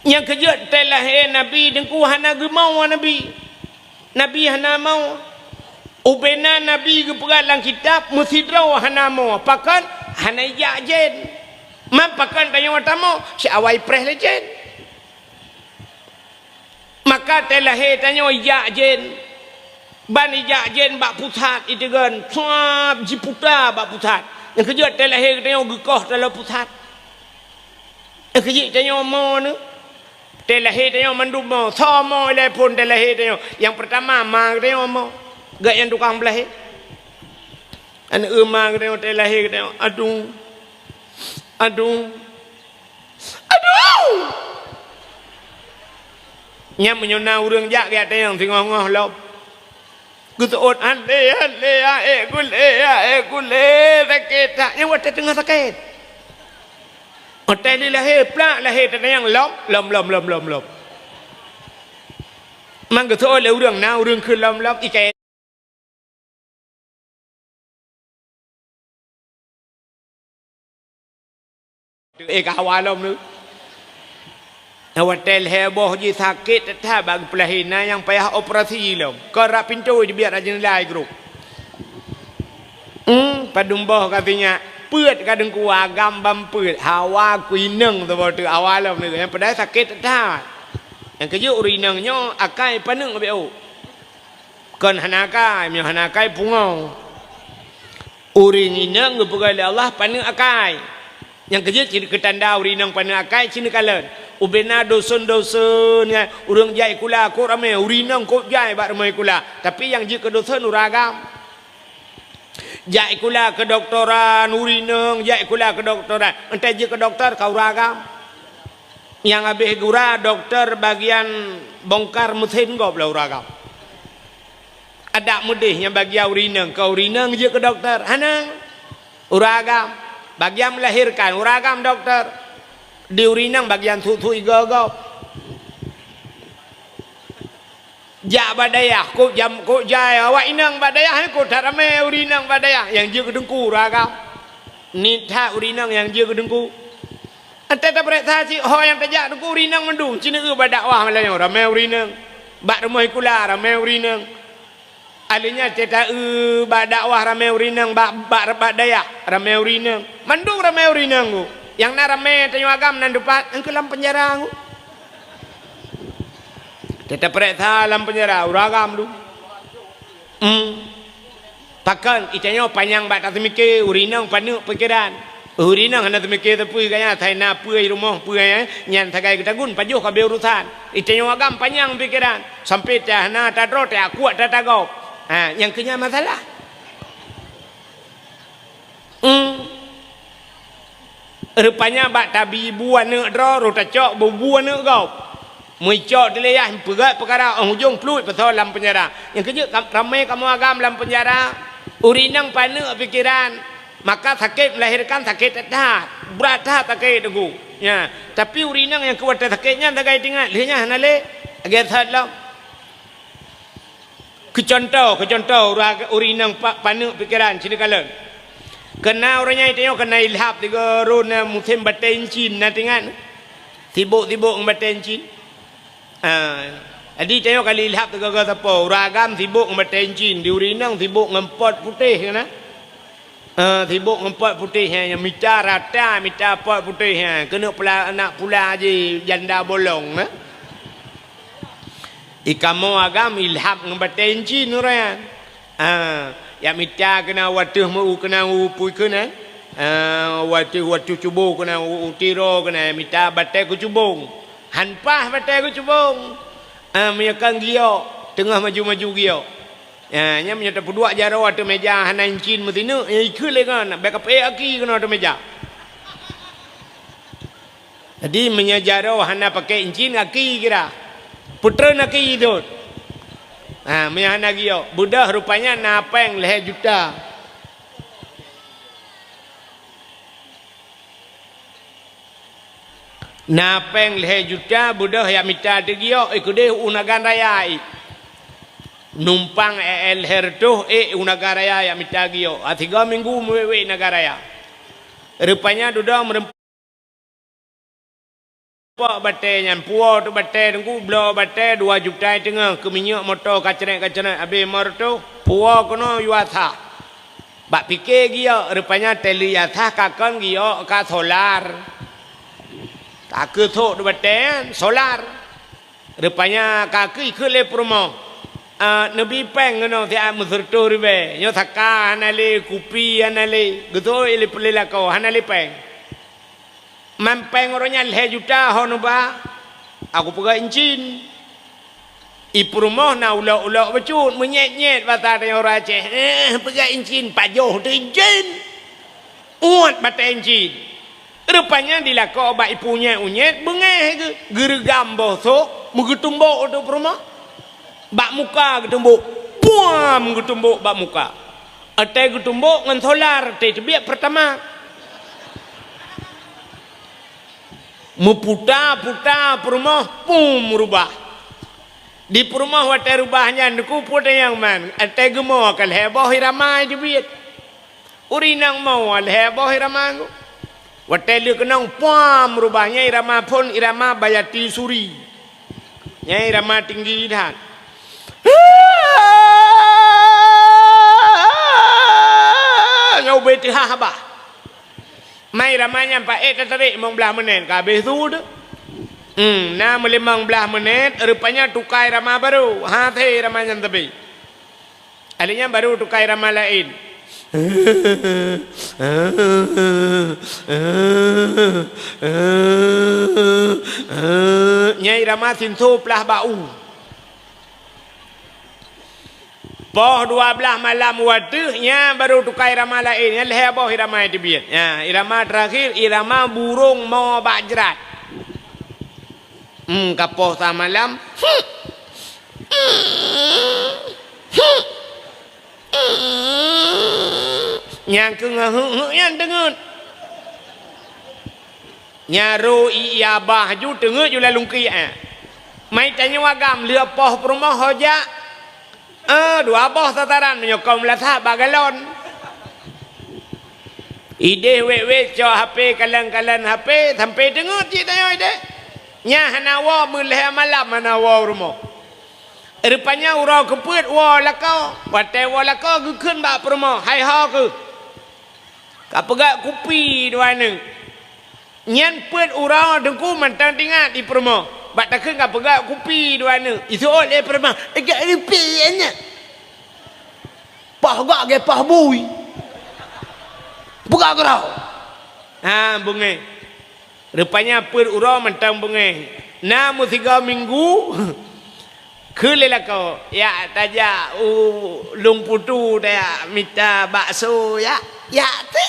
yang kerja tai lahir Nabi dengku hana gemau Nabi Nabi hana mau ubena Nabi ke peralang kitab musidraw hana mau pakan hana ya jen man pakan tanya watamo si awai preh le jen maka telah he tanya ya jen ban ya jen bak pusat itu kan suap jiputa bak pusat yang kerja telah he tanya gekoh dalam pusat yang kerja tanya mau ni telahir tanya mandumo sama le pun telahir tanya yang pertama ma tanya mo gak yang tukang belah an ma tanya telahir tanya aduh nya menyona urang jak ya tanya singoh-ngoh lop gutot ande kule sakit tak nya wat tengah sakit hotel ni lahir plak lahir tanya yang lom. Mang ke thôi le urang na urang khun lom ikai. Kawan lom nu. Hotel heboh ji sakit tha bagi pelahina yang payah operasi lom. Kerak pintu dia biar aja nilai grup. Padumbah katanya เปื้อนกันดึงกูว่ากำบำเปื้อนหาว่ากุยนึ่งตัวถือเอาว่าเราเนี่ยยังไปได้สักเกตท่าอย่างก็ยุรีนึ่งย่ออาไก่ปนึ่งก็ไปเอาก่อนหนาไก่มีหนาไก่พุงเอาอุรินีนึ่งก็พูดกันเลยAllah ปนึ่งอาไก่yang kerja ciri ketanda urinang pada akai cini kalen ubena dosun nya urang jai kula ko rame urinang ko jai bak ramai kula tapi yang je ke dosun uragam jai kula ke doktoran urinang jai kula ke doktoran entai je ke doktor kau uragam yang habis gura dokter bagian bongkar mesin kau belah uragam ada mudih yang bagian urinang kau urinang je ke dokter hanang uragam bagian melahirkan uragam doktor di urinang bagian tu igagau ja badayah ko jam ko jaya wa inang badayah ko tarame urinang badayah yang je kedengku uragam nitha urinang yang je kedengku ante ta preta si ho yang tajak dengku urinang mendung cina badakwah malanya rame urinang bak rumah kula rame urinang alinya ceta badakwah rame urinang bak badayah rame urinang mendung rame urinang ku yang na rame tanyo agam nan depan engke lam penjara ku ceta preta lam penjara uragam lu takkan itanyo panjang bak tak mikir urinang panu pikiran urinang hana mikir tapi kaya thai na puai rumah puai nyan thagai ketagun pajuh ka urusan itanyo agam panjang pikiran sampai tah na ta tro ta kuat ta tagau yang kenya masalah rupanya bak tabi buan ne dro ro ta cok buan ne gau mui cok dileyah pegat perkara hujung fluid pasal dalam penjara yang kerja ramai kamu agam dalam penjara urinang pane pikiran maka sakit melahirkan sakit dah berat dah sakit tu ya tapi urinang yang kuat sakitnya tagai tinggal lehnya hanale agak sadlam kecontoh urinang pane pikiran sini kala kena orangnya itu kena ilhap tiga rona musim batencin nanti kan sibuk batencin jadi tengok kali ilhap tiga kata apa ragam sibuk batencin di urinang sibuk ngempot putih kan sibuk ngempot putih yang mita rata mita pot putih kena pula anak pula je janda bolong ikamu agam ilhap batencin orang ya mita kena watuh mu kena upui kena watu cubung kena utiro kena mita batai ku cubung hanpah batai ku cubung menyakang gio tengah maju gio nya menyata pudua jaro atu meja hanan cin mutinu ikut le kan backup aki kena atu meja jadi menyajaro hana pakai incin aki kira putra naki itu menyana gio budak rupanya napeng leher juta napeng leher juta budak yang minta gio ikut unagan raya numpang leher tu unagan raya yang minta gio 3 minggu mewe negara raya rupanya duda merempak batai yang puas tu batai tunggu bela batai 2 juta tengah ke minyak motor kacerai habis motor tu puas kena yuatha bak fikir dia rupanya teli yatha kakon dia ka solar tak ke thok tu batai solar rupanya kaki ke le promo nabi peng kena dia muserto ribe nyo thaka hanale kupi hanale gitu ile pelela kau hanale peng mampeng orangnya leher juta honoba aku pegang incin ipu rumah na ulak-ulak becut menyet-nyet bata dengan orang Aceh pegang incin pajuh tu incin uat bata incin rupanya dilakau obat ipunya unyet bengeh ke gergam bosok menggetumbuk tu rumah bak muka getumbuk puam getumbuk bak muka atai getumbuk ngan solar teh biak pertama meputar perumah pum rubah di perumah watai rubahnya nuku putar yang man atai gemau kal heboh hiramai jebit urinang mau al heboh hiramai watai lu kenang pum rubahnya irama pun irama bayati suri nya irama tinggi dah ngau beti habah mai ramanya Pak tertarik mong belah menit ke habis tu tu na melimang belah menit rupanya tukai ramah baru hati ramanya tepi alinya baru tukai ramah lain nyai ramah sintu pelah bau Poh 12 malam waktunya baru tukar irama lain. Yang leher boh irama itu biar. Ya, irama terakhir irama burung mau bajrat. Kapoh sama malam. Yang kengah yang dengut. nyaru iya bah ju tengah ju lalu ki mai tanya wagam lia poh perumah hoja dua boh tataran menyokong latah bagalon ide we cho HP kalan HP sampai dengar cik tanya ide nya hanawa mulai malam hanawa rumah rupanya urau keput wa lakau patai wa lakau gukun bak perumah hai ha ke kapegak kupi dua neng nyan put urau dengku mantang tinggal di perumah bak takkan kapegak kupi dua neng itu oleh perumah agak ripiannya pah gak ke pah bui buka kerau bungai rupanya put urau mantang bungai namu 3 minggu Kulilah kau, ya taja lung putu dia minta bakso ya te.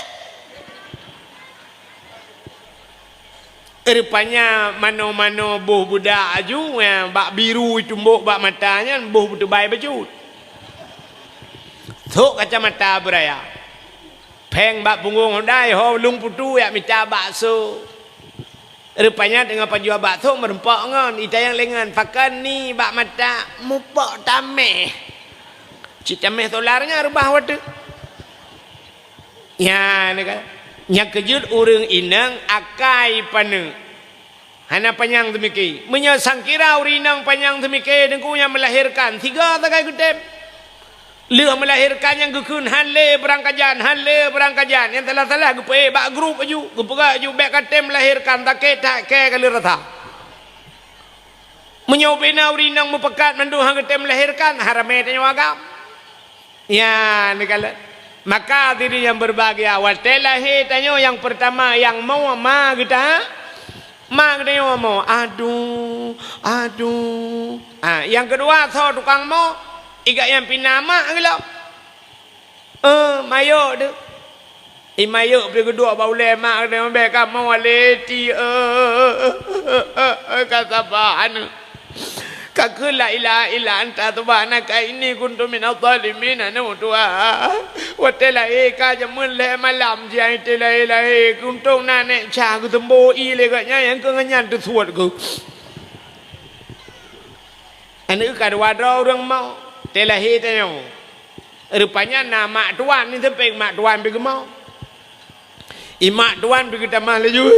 Rupanya mano buh budak aju yang bak biru tumbuk bak matanya buh butu bayi baju. Tok kacamata beraya. Peng bak punggung dai ho lung putu ya minta bakso. Rupanya dengan penjual bakso merempak ngon ita yang lengan pakan ni bak mata mupok tameh cik tameh tolarnya rubah wadu ya kan nya kejut urang inang akai paneng hana panjang demiki menyang kira urinang panjang demiki dengkunya melahirkan 3 tagai gudem leh melahirkan yang gukun hanle berangkajan yang telah gupe bak grup aju gupega aju bek katem melahirkan tak ke kali rata menyobena urinang mepekat mandu hang katem melahirkan harame tanya wagam ya nikala maka diri yang berbahagia watelah tanya yang pertama yang mau ma kita ma kita mau aduh yang kedua so tukang mau iga yang pinama gelo mayo de mayo pergi kedua baule mak de ambe kamu waleti kata bahan kakek la ilaha illa anta subhanaka inni kuntu minadh dhalimin anu tua watela ka jamun le malam jai tela ilahi kuntu nane cha ku tembo i le ga nya yang kengan tu suat ku anu ka wadro orang mau telahi tanya rupanya nama tuan ni sampai mak tuan pergi mau imak tuan pergi tamah laju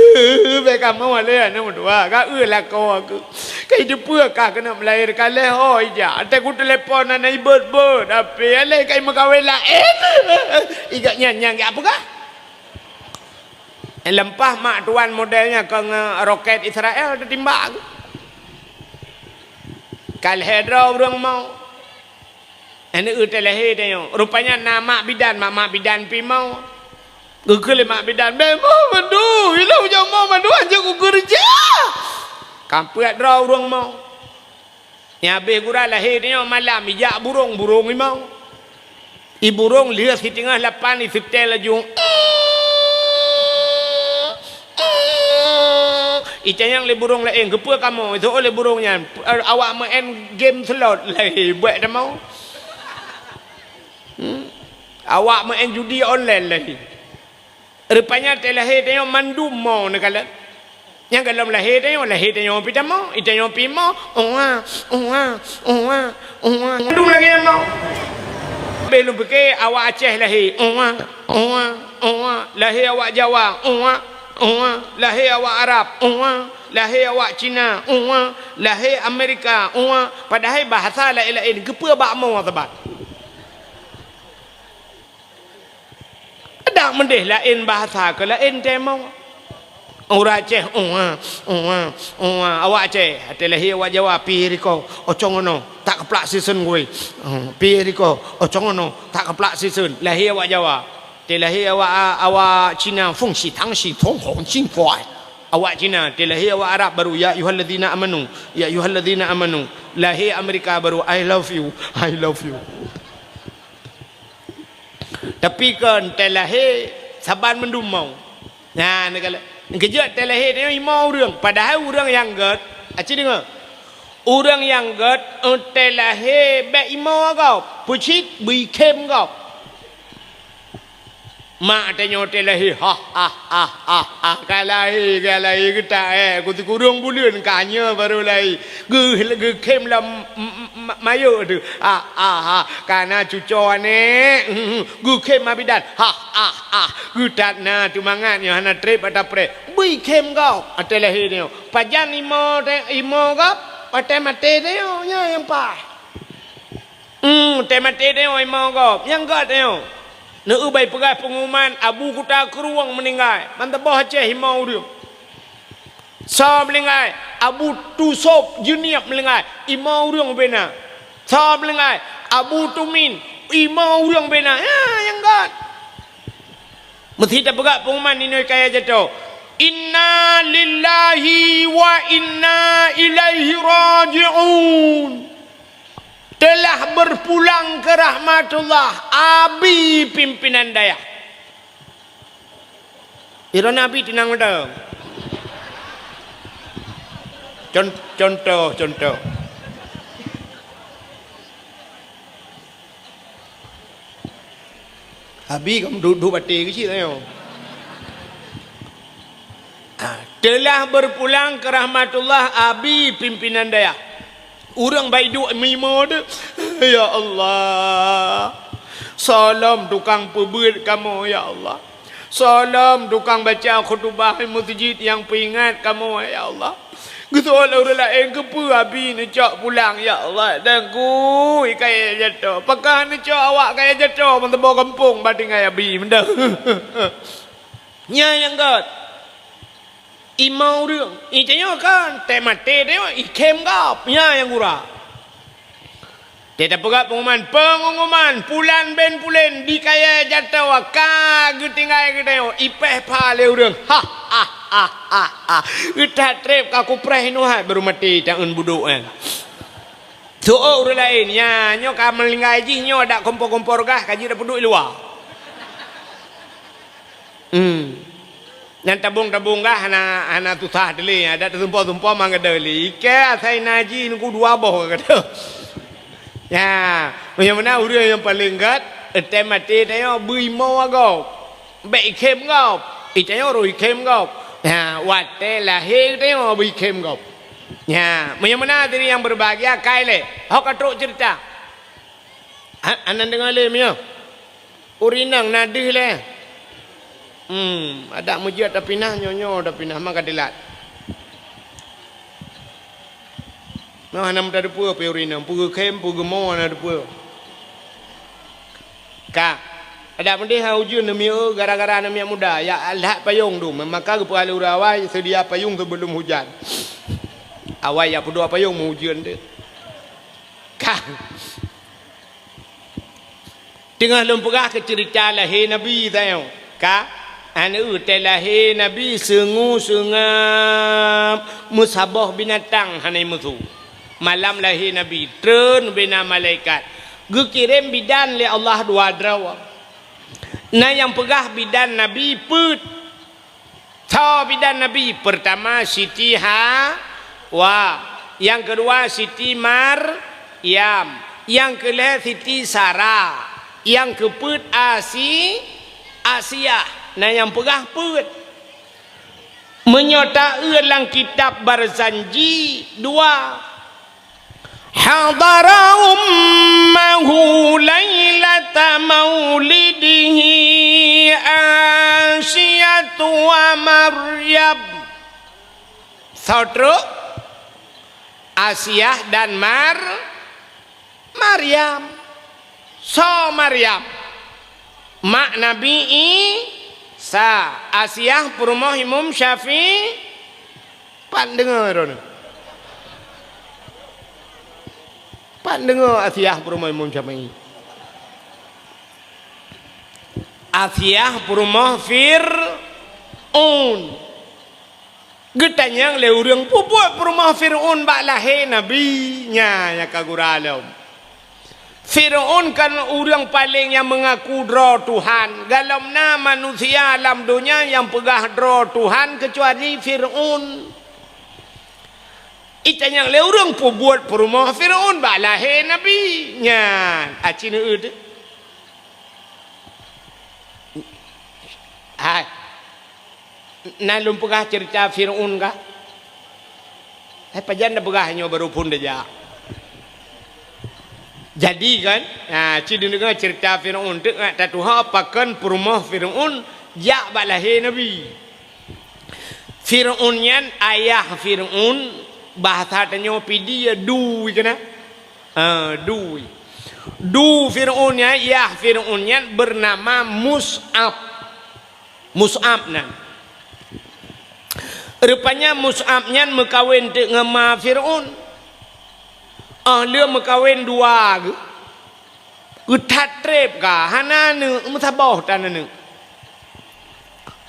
mereka mau le nama tua ka lah kau aku kai depa ka kena melahirkan le hoi ja ate ku telefon ana ibet tapi le kai makawin lain iga nyang ya apa ka lempah mak tuan modelnya ke roket Israel ditimbak kal hedra orang mau ini utelah dia. Rupanya nama bidan, mama bidan pi mau. Gugul mak bidan, mau mandu, hilang jauh mau mandu aja ku kerja. Kampung ada orang mau. Yang begura lahir dia malam bijak burung ni mau. Burung lihat di tengah lapan di setel laju. Ita yang le burung lain, kepa kamu itu oleh burungnya. Awak main game slot lagi buat dah mau. Awak main judi online lagi. Rupanya telahir dia mandu mau nakala. Yang kalau lahir dia pita mau, ita yang pi mau. Mandu lagi mau. Belum pakai awak Aceh lahir. Lahir awak Jawa. Lahir awak Arab. Lahir awak Cina. Lahir Amerika. Padahal bahasa lain-lain kepa bak mau tebat. Ada mendeh lain bahasa ke lain tema orang Aceh awak Aceh hati lahir awak Jawa pi riko ocongono tak keplak season gue pi riko ocongono tak keplak season lahir awak Jawa ti lahir awak Cina feng shi tang shi tong hong jing fuai awak Cina ti lahir awak Arab baru ya ayyuhalladzina amanu lahir Amerika baru I love you. Tapi kan telahir saban mendumau. Nah, negala. Kejut telahir dia mau orang. Padahal orang yang gad, aci dengar. Orang yang gad telahir be imau kau, pucit bikem kau. mak tanya hotel lahir kalai kita aku tu kurung bulan kanya baru lai ge kem lah mayo tu karena cucu ni ge kem abidan gutat na tu mangan yo hana trip ata pre bui kem kau hotel lahir ni pajan imo kau hotel mate dia nya yang pa hotel mate dia imo kau yang kau dia na ubay pegai pengumuman abu kuta keruang meninggal mantap Aceh himau dia sa meninggal abu tusop juniap meninggal imau riang bena sa meninggal abu tumin imau riang bena yang gat mesti tak pegai pengumuman ini kaya jatuh inna lillahi wa inna ilaihi raji'un telah berpulang ke rahmatullah abi pimpinan Dayak. Ira Nabi tinang dah. Contoh. Abi kamu duduk bati ke sini tengok. Telah berpulang ke rahmatullah abi pimpinan Dayak. Orang baik duk mimo tu. Ya Allah. Salam tukang pebuat kamu ya Allah. Salam tukang baca khutbah masjid yang peringat kamu ya Allah. Gitu Allah lain ke pu abi ni cak pulang ya Allah. Dan ku kaya jatuh. Pakah ni cak awak kaya jatuh mentebo kampung bating kaya abi benda. Nya yang gat. Imau dia, itanya kan tema teh dia ikem gap, nya yang gura. Tidak pegat pengumuman pulan ben pulen di kaya jatuh ka getinggai gedeo ipeh pale urang. Kita trip ka kupreh nu hai baru mati tangan buduk kan. So urang lain nya nyo ka melinggai ji nyo dak kompor-kompor gah kaji dak penduk luar. Yang tabung gah hana tusah deli ada tumpah mangga deli ke asai naji nunggu dua boh kata ya macam mana urang yang paling gat mati tayo bui mau agau baik kem gau itayo roi kem gau ya wate lahir tayo bui kem gau ya macam mana diri yang berbahagia kai le hok atruk cerita anan dengar le mio urinang nadih le ada mujiat dah pinah nyonyo dah pinah maka dilat. Nah hanam dah depu pe urina, pugu kem pugu mo na depu. Ka ada mendih hujun demi gara-gara namanya muda ya Allah payung tu maka ke palu rawai sedia payung sebelum hujan. Awai ya pedua payung mau hujan tu. Ka tengah lempegah ke cerita lahir Nabi tayo. Ka anu telahi Nabi sengam musabah binatang hanai musuh malam lahir Nabi tren bina malaikat gekirim bidan le Allah dua drawa na yang pegah bidan Nabi put tha bidan Nabi pertama Siti Hawa yang kedua Siti Maryam yang ketiga Siti Sarah yang keput Asia. Nah yang pegah put menyota dalam kitab Barzanji 2 hadara ummahu lailata maulidihi Asyatu wa Maryam saudara Asyah dan Maryam Maryam mak Nabi Asyah perumah Imam Syafi'i pandengar Asyah perumah Imam Syafi'i Asyah perumah Fir'aun getanya le urang pupuat perumah Fir'aun bak lahir Nabi nya ya kaguralam Fir'aun kan orang paling yang mengaku dra Tuhan. Dalam nama manusia alam dunia yang pegah dra Tuhan kecuali Fir'aun. Itanya le orang pun buat perumah Fir'aun bak lahir Nabi nya acina ud Hai. Nan lum pegah cerita Fir'aun kah? Hai pajan dah pegahnya baru pun dah. Jadi kan, cik dengar cerita Fir'aun tu tak Tuhan apakan perumah Fir'aun jak bak lahir Nabi. Fir'aun yan ayah Fir'aun bahasa tanya pidi ya du kena. Du Fir'aun ya ayah Fir'aun yan bernama Mus'ab. Mus'ab nan. Rupanya Mus'ab nyan mekawin dengan ma Fir'aun. Dia mekawin dua ke. Tatrep ka hana ne musabah tanane.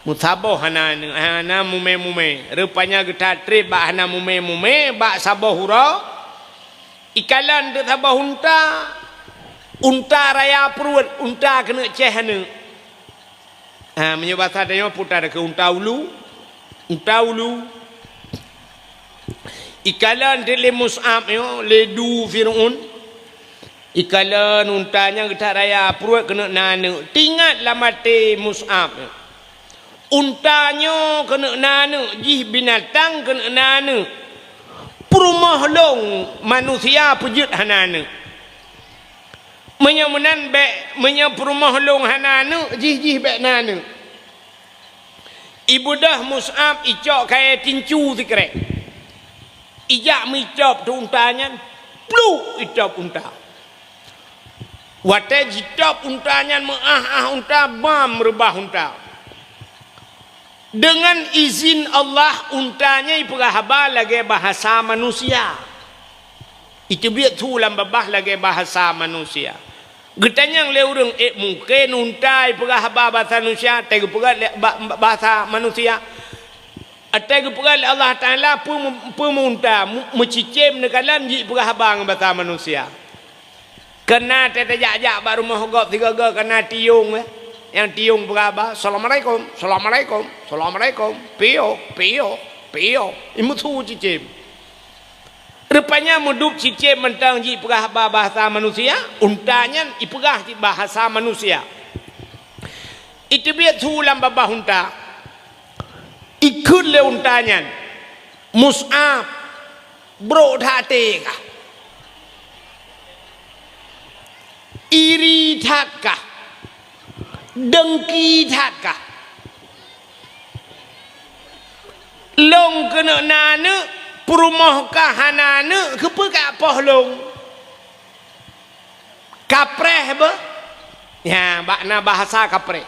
Musabah hana mume. Rupanya tatrep ba hana mume ba sabah hura. Ikalan de sabah unta raya perut, unta kena ceh hana. Menyebab tanya putar ke unta ulu. Ikalan de le Mus'ab yo le du Fir'aun. Ikalan untanya getak raya perut kena nana. Tinggatlah mati Mus'ab. Untanya kena nana, jih binatang kena nana. Perumah long manusia pujut hanana. Menyamunan bek perumah long hanana, jih bek nana. Ibu dah Mus'ab icok kaya tincu sikrek. Ijak micop tu untanya, pluk icop unta. Watai jitop untanya unta bam rebah unta. Dengan izin Allah untanya iperahaba lagi bahasa manusia. Itu biar tu lambah lagi bahasa manusia. Getanya le urang mungkin unta iperahaba bahasa manusia, tegu bahasa manusia. Atai kepegal Allah Ta'ala pemunta mencicim nekalan ji perhabang bahasa manusia. Kena tetajak baru mahogop 3 kena tiung yang tiung beraba Assalamualaikum. Pio. Imu tu cicim. Rupanya mudup cicim mentang ji perhabang bahasa manusia, untanya iperah bahasa manusia. Itu biar tu lambah unta. Ikut le untanya Mus'ab bro tate kah, iri tat kah, dengki tat kah, long kena nana perumah kah hanana kepekak poh long kapreh be ya makna bahasa kapreh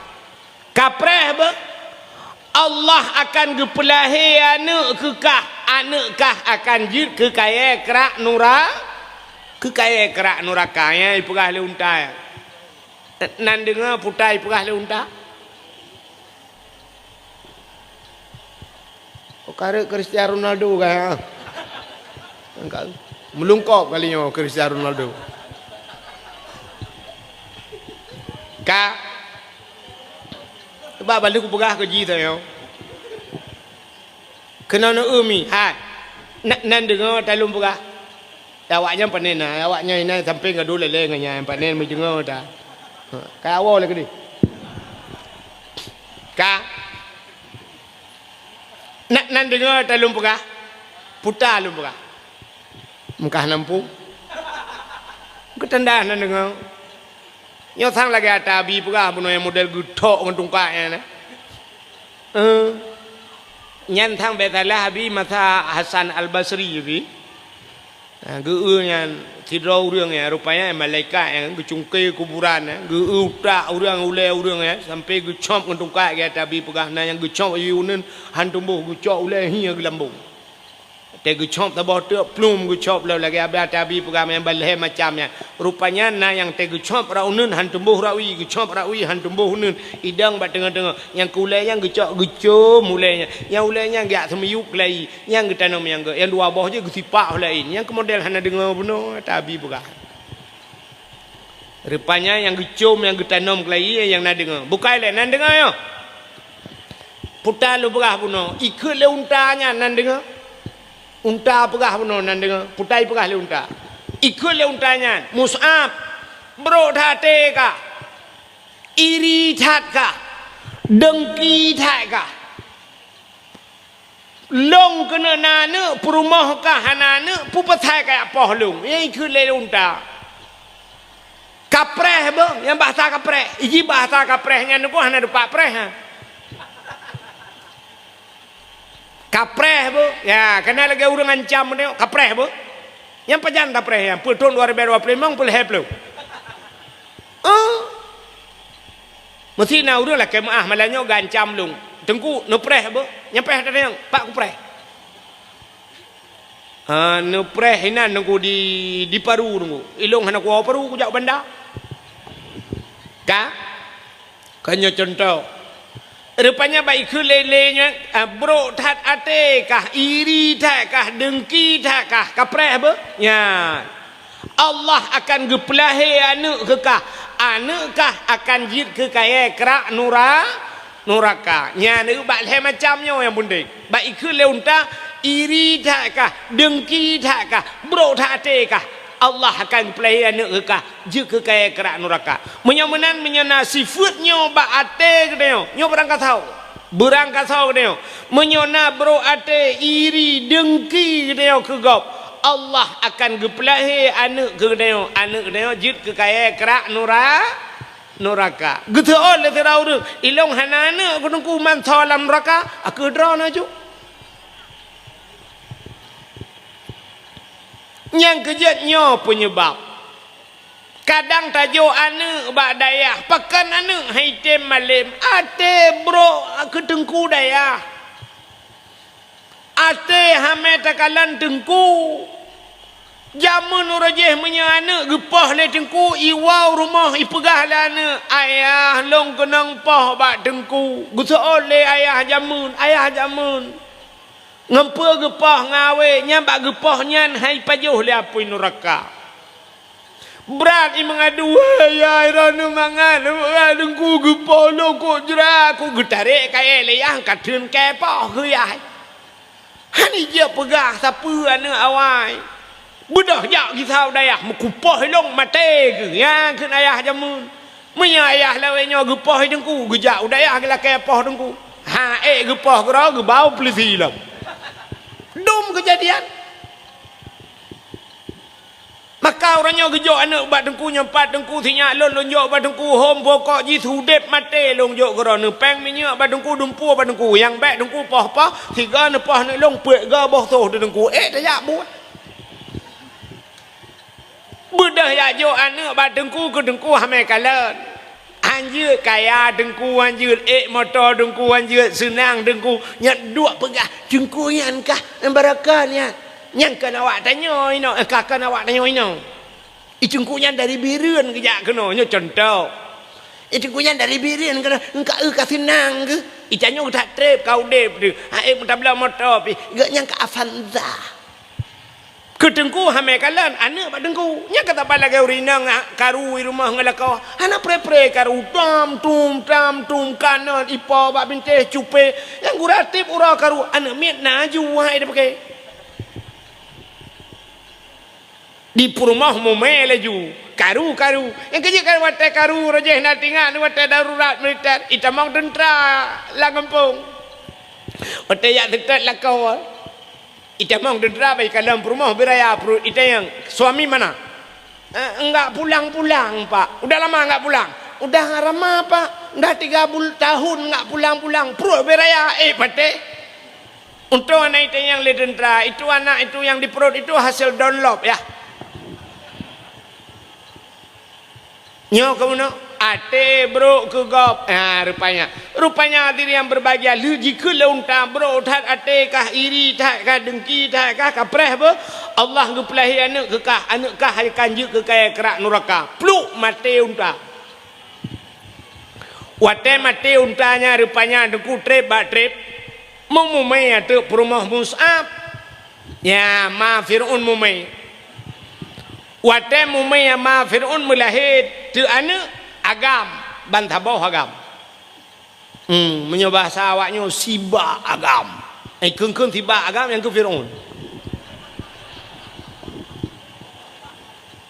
be. Allah akan gepelahi anak kah akan jid ke kaya kerak nuraka ya iperah le unta. Nan dengar putai iperah le unta. Kare Cristiano Ronaldo kah? Melungkop kalinya Cristiano Ronaldo. Sebab balik pegah ke ji tayo. Kena na umi, hai. Nan dengar talum pegah. Awaknya panen awaknya ini sampai ngadu lele nganya panen mi dengar ta. Ka awal lagi ni. Nan dengar talum pegah. Puta lum pegah. Mengkah nampung. Ketanda nan dengar. Nyo sang lagi ada abi pegah puno yang model gutok ngantung paknya na. Nyan thang betalah abi masa Hasan Al-Basri abi. Geunya tidau urang ya rupanya malaikat yang gecungke kuburan geu tak urang ule ya sampai gecom ngantung pak ya abi pegah na yang gecom yunen hantumbuh gecok ule hia gelambung. Te gecop tabah tu plum gecop lalu lagi abi pegam yang baleh macamnya. Rupanya na yang te gecop raunun hantumbuh rawi gecop rawi hantumbuh nun idang bat tengah-tengah yang kulai yang gecop mulainya yang ulainya gak semiyuk lai yang getanam yang dua bawah je gesipak lain yang kemodel hana dengar beno abi pegam. Rupanya yang gecom yang getanam lai yang na dengar bukai le nan dengar yo. Putar lu berah beno ikut le untanya nan dengar. Unta pegah benar nan dengar putai pegah le unta ikut le untanya Mus'ab bro tate ka iri tat ka dengki tak kah long kena nana perumah kah hanana pupatai kayak poh long yang ikut lelung ta kapreh bang yang bahasa kapreh iji bahasa kaprehnya nuku hana depak preh ha kapreh bu ya kena lagi orang ancam ni kapreh bu yang pajan kapreh yang putun 2020 memang boleh help lu mesti na urang lah kemaah malanya gancam lung tengku no preh bu yang preh tadi yang pak ku preh no preh hinan nunggu di paru nunggu ilung hana ku paru ku jak banda ka kanya contoh rupanya baik ke lelenya bro tat ate kah iri tak kah dengki tak kah kapreh apa ya Allah akan gepelahi anak ke kah anak kah akan jid ke kaya kerak nuraka nya ni bak le macamnya yang bunding baik ke leunta iri tak kah dengki tak kah bro tat ate kah Allah akan pelai anak kekah je kaya kerak neraka menyamenan menyana sifatnya ba ate kedeo nyo berangkat tahu kedeo menyana bro ate iri dengki kedeo kegop Allah akan gepelahi anak kedeo je kaya kerak neraka gitu oleh terau ilong hanana gunungku man salam neraka aku drona ju yang kejatnya penyebab kadang tajuk anak bak dayah pakan anak haitem malim ate bro ketengku dayah ate hamet takalan tengku jamun urajih menya anak gepah le tengku iwau rumah ipegah le anak ayah long kenang pah bak tengku gusa oleh ayah jamun ngempa gepah ngawe nyambak gepah nyan hai pajuh le apui neraka berat i mengadu ya iranu mangan dengku gepah lo ko jera ku getarik kaya le yang kadun kepah ke ya hani dia pegah siapa anak awai budah jak kisau dayah mekupah long mate ke ya ke ayah jamun menya ayah lawenya gepah dengku gejak udayah ke kepah dengku ha gepah gera gebau pelisi lah dum kejadian maka orangnya gejok anak bat dengku nyempat dengku sinyak lon lonjok bat dengku hom pokok ji sudep mate lonjok kerana peng minyak bat dengku dumpu bat dengku yang baik dengku pah tiga nepah ni long pek ga boh toh dengku tak buat budah ya jo anak bat dengku ke dengku hamai kalan anjir kaya dengku anjir motor dengku anjir senang dengku nyak dua pegah dengku yan kah barakah yang kan awak tanya ino kakak awak tanya ino dengku yan dari biren kejak kena nya contoh dengku yan dari biren kena engka ka senang ke itanya tak trip kau dep tu mentabla motor pi gak yang ka Avanza kedengku hamai kalan anak pak dengku nya kata bala gau rinang karu rumah ngalakau anak pre karu tam tum kanan ipa bak binteh cupe yang guratip ura karu anak miat naju hai dah pakai di rumah momel laju karu yang kerja kan wate karu rajeh nak tinggal wate darurat militer itamang tentera la kampung wate yak dekat lakau ita mau dendera baik dalam rumah beraya ita yang suami mana enggak pulang pak udah lama enggak pulang udah ngarama pak udah 3 tahun enggak pulang perut beraya pate untuk anak ita yang le dendera itu anak itu yang di perut itu hasil download ya nyo kamu no ate bro ke gop rupanya diri yang berbahagia lu jika leunta bro tat ate kah iri tak kah dengki tak kah kapreh apa Allah ngepelahi anak kah akan je ke kaya kerak neraka pluk mate unta wate mate untanya rupanya dengku trip memumai atu perumah Mus'ab ya ma Fir'un mumai wate mumai ma Fir'un melahir tu anak agam bantabau agam menyebah sawaknya siba agam kengkeng tiba agam yang ke Fir'un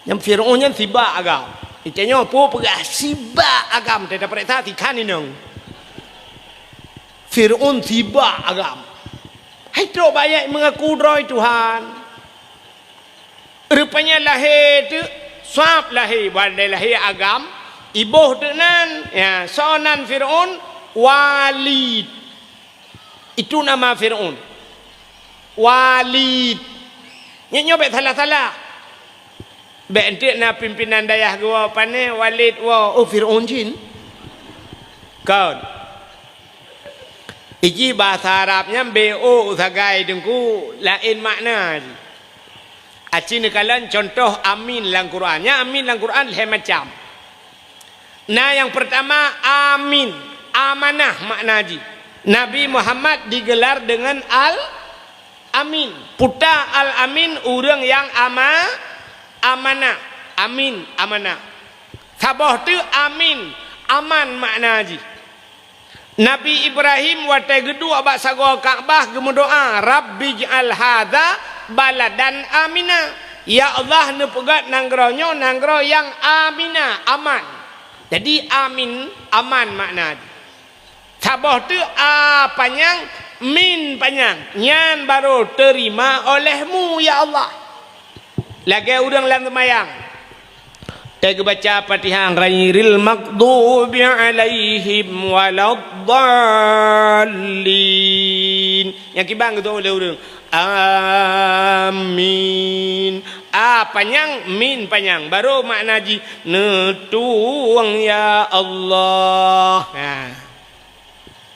yang Fir'un yang tiba agam itanya apa pegah siba agam tidak dapat tadi kan ini Fir'aun tiba agam. Hai tu banyak mengaku roy Tuhan. Rupanya lahir tu swab lahir badai lahir agam. Ibuh tu nan ya sonan Fir'aun Walid. Itu nama Fir'aun. Walid. Nyobek salah-salah. Bek entik na pimpinan dayah gua pane Walid wa Fir'aun jin. Kau Iji bahasa Arabnya BO sagai dengku lain makna. Aci ni kalian contoh amin dalam Quran. Ya amin dalam Quran lain macam. Nah yang pertama amin, amanah makna ji. Nabi Muhammad digelar dengan al-amin. Puta al-amin orang yang amanah. Amin, amanah. Sabah tu amin, aman makna ji. Nabi Ibrahim waktu kedua bak sago Kaabah gemu doa Rabbi j'al hadza baladan amina. Ya Allah ne pegat nanggronya nanggro yang amina, aman. Jadi amin, aman makna. Sabah tu panjang, min panjang. Nyan baru terima olehmu ya Allah. Lagi udang lang semayang. Saya baca Fatihah ghairil maghdubi alaihim waladdallin. Yang kibang tu oleh orang. Amin. Panjang, min panjang. Baru makna ji netuang ya Allah.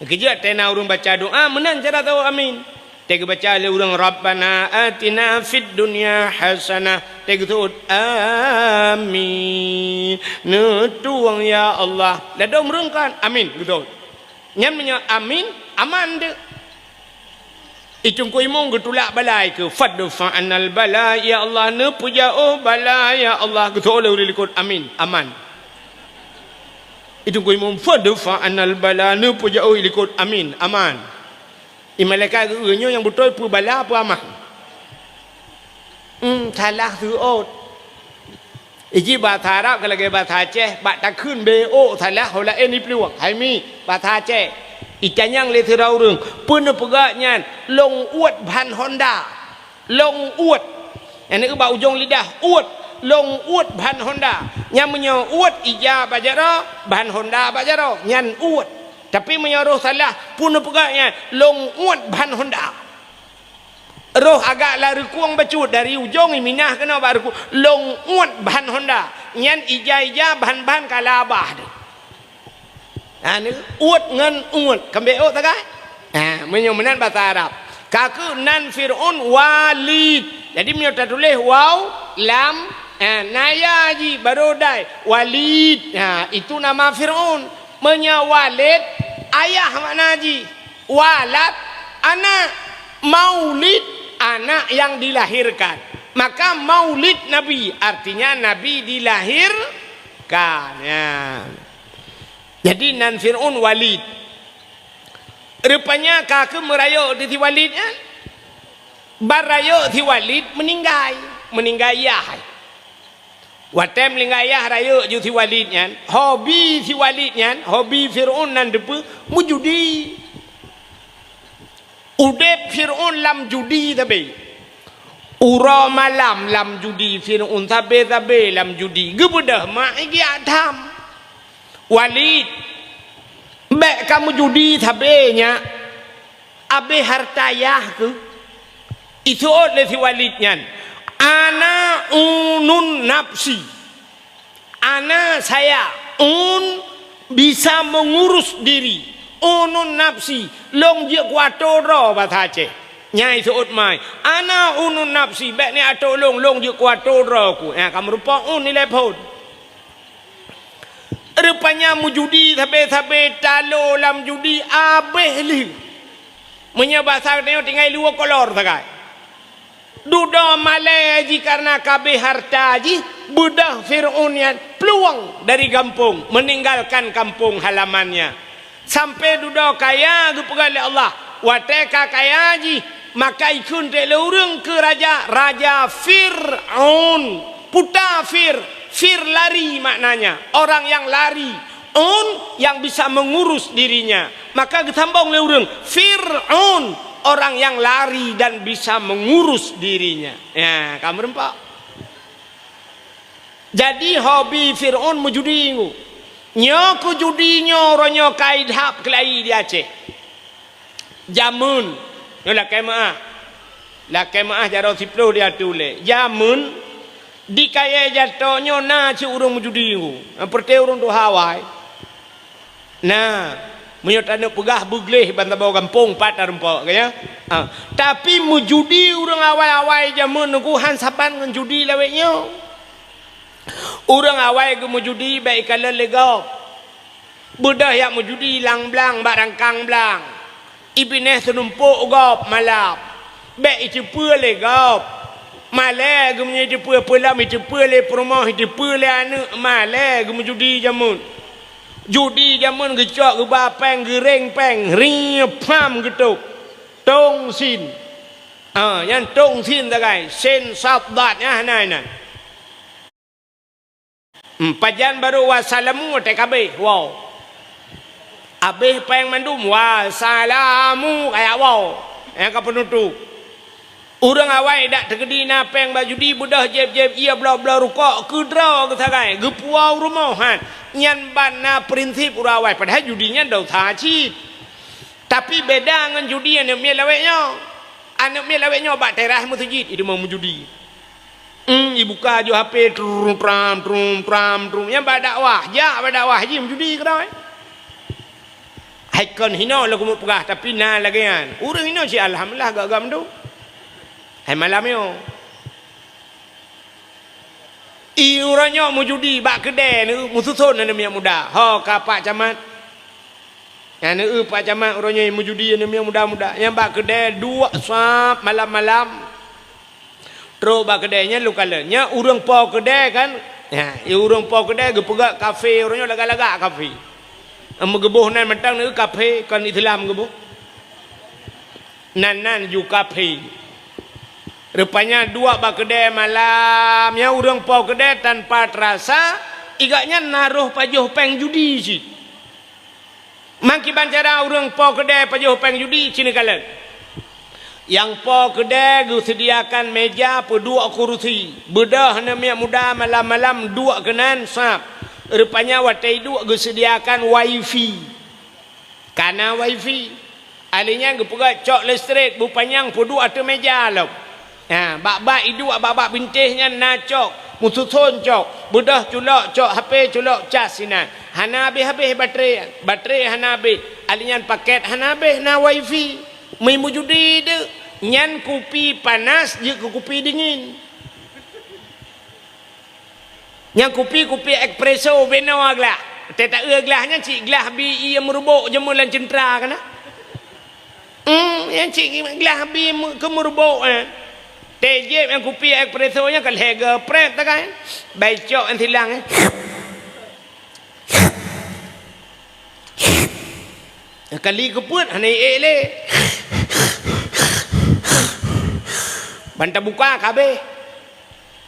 Kejap tena orang baca doa menang cara tahu amin. Tega baca le urang Rabbana atina fid dunya hasanah. Tega tu amin. Netuang ya Allah. Dah merungkan amin gitu. Nyam nya amin aman de. Itu ko imong getulak balai ke fadfa anal bala ya Allah ne puja bala ya Allah gitu oleh likut amin aman. Itu ko imong fadfa anal bala ne puja likut amin aman. Malaikat geunyo yang betul pu bala pu amah. Salah tu ot. Iji bahasa Arab kalau ke bahasa Aceh bak tak kun BO salah hola ni pluang. Hai mi bahasa Aceh. Itanyang le thira urang pun pegaknya long uat ban Honda. Long uat. Yang ni bak ujung lidah uat. Long uat ban Honda. Yang menyo uat ija bajaro ban Honda bajaro nyan uat. Tapi menyuruh salah pun pegaknya long uat ban Honda. Roh agak lari kuang bacut dari ujung minah kena baru long uat ban Honda. Nyan ija ban kalabah. Ni uat ngan uat kambeo takai. Menyomenan bahasa Arab. Kaku nan Fir'aun Walid. Jadi menyuruh tulis waw lam naya ji baru dai Walid. Itu nama Fir'aun. Menyawalid ayah makna ji. Walad anak, maulid anak yang dilahirkan. Maka maulid Nabi artinya Nabi dilahirkan ya. Jadi nan Fir'aun Walid. Rupanya kakek merayu di Walid kan. Barayu di Walid meninggal ayah. Watem lingayah rayu ju si Walid nyan, hobi si Walid nyan, hobi Fir'aun nan depu mujudi. Udep Fir'aun lam judi tabe. Ura malam lam judi Fir'aun tabe lam judi. Gebudah mak iki adam. Walid bek kamu judi tabe nya. Abe hartayah ke. Itu oleh si Walid nyan. Ana unun nafsi. Ana saya bisa mengurus diri. Unun nafsi. Long je kuatoro bahasa Aceh. Nyai seut mai. Ana unun nafsi. Bek ni ato long je kuatoro ku. Kamu rupa nilai pun. Rupanya mujudi sabe talo lam judi abeh li. Menyabasa tengok tinggal dua kolor sagai. Duda malai ji karena kabeh harta ji budak Fir'aun yang peluang dari kampung meninggalkan kampung halamannya sampai duda kaya dipegali Allah wateka kaya ji maka ikun te lurung ke raja Fir'aun puta Fir lari maknanya orang yang lari Fir'aun yang bisa mengurus dirinya. Maka ditambung oleh orang Fir'aun, orang yang lari dan bisa mengurus dirinya. Ya, kamu rempak. Jadi hobi Fir'aun menjudi ngu. Nyo judinya orangnya kaid hap kelai di Aceh. Jamun. Nyo lah kemaah. Lah kemaah jaro siplo dia tulis. Jamun di kaya jatuhnya na ci urang menjudi ngu. Perti urang tu Hawaii. Nah, menyotana pegah bugleh bantau kampung patar empok kaya. Tapi menjudi urang awai-awai jamun nunggu han saban ngan judi laweknya. Orang awal ke menjudi baik kalau legap. Budak yang menjudi lang belang barangkang belang. Ibineh senumpuk gap malap. Baik itu pula legap. Malah ke menjadi pula pelam itu pula perumah itu pula anak malah ke menjudi jamun. Judi jamun gecok ke bapeng gereng peng riapam gitu. Tong sin. Yang tong sin tak kai. Sen sabdatnya nah. Pajan baru wassalamu TKB. Wow. Habis payang mandum wassalamu kayak wow. Yang ke penutup. Orang awal dak tergedi napeng baju di budah jeb-jeb ia bla-bla rukuk kedra ke sagai. Gepuau rumahan. Nyan bana prinsip orang awal. Padahal judinya dah tajid. Tapi beda dengan judi anak mia laweknya. Anak mia laweknya bak terah masjid. Itu mau judi. Ibuka jo HP trum yang pada dakwah ja pada dakwah ji menjudi kerana haikon hino lagu mu pegah tapi na lagian urang hino si alhamdulillah gagam tu hai malam yo urangnya menjudi bak kedai ni mususun na miak muda ho ka pak camat yang ni pak camat urangnya menjudi na miak muda-muda yang bak kedai dua sap malam-malam. Terus bak kedainya lu kalanya urang po kedai kan. Ya, urang po kedai ge pegak kafe orangnya lagak-lagak kafe. Megebuh nan mentang ni kafe kan Islam gebuh. Nan ju kafe. Rupanya dua bak kedai malamnya urang po kedai tanpa terasa igaknya naruh pajuh peng judi si. Mangki bancara urang po kedai pajuh peng judi sini kalen. Yang po kedai sediakan meja per dua kursi. Bedah namanya muda malam-malam dua kenan sap. Rupanya watai dua sediakan wifi. Karena wifi. Alinya gepega cok listrik bupanyang per dua atau meja lo. Ha, bak-bak itu bak-bak bintihnya nacok. Mususun cok. Bedah culok cok HP culok cas sinan. Hana habis baterai. Baterai hana habis. Alinya paket hana habis na wifi. Memu judi dia. Nyan kopi panas je ke kopi dingin. Yang kopi espresso beno aglah. Tak gelasnya cik gelah bi ia merubuk je mulan centra kana. Yang cik gelah bi ke merubuk tejep yang kopi espresso nya kal hega pret tak kan. Baicok an tilang kali keput hanai ele. Banta buka kabeh.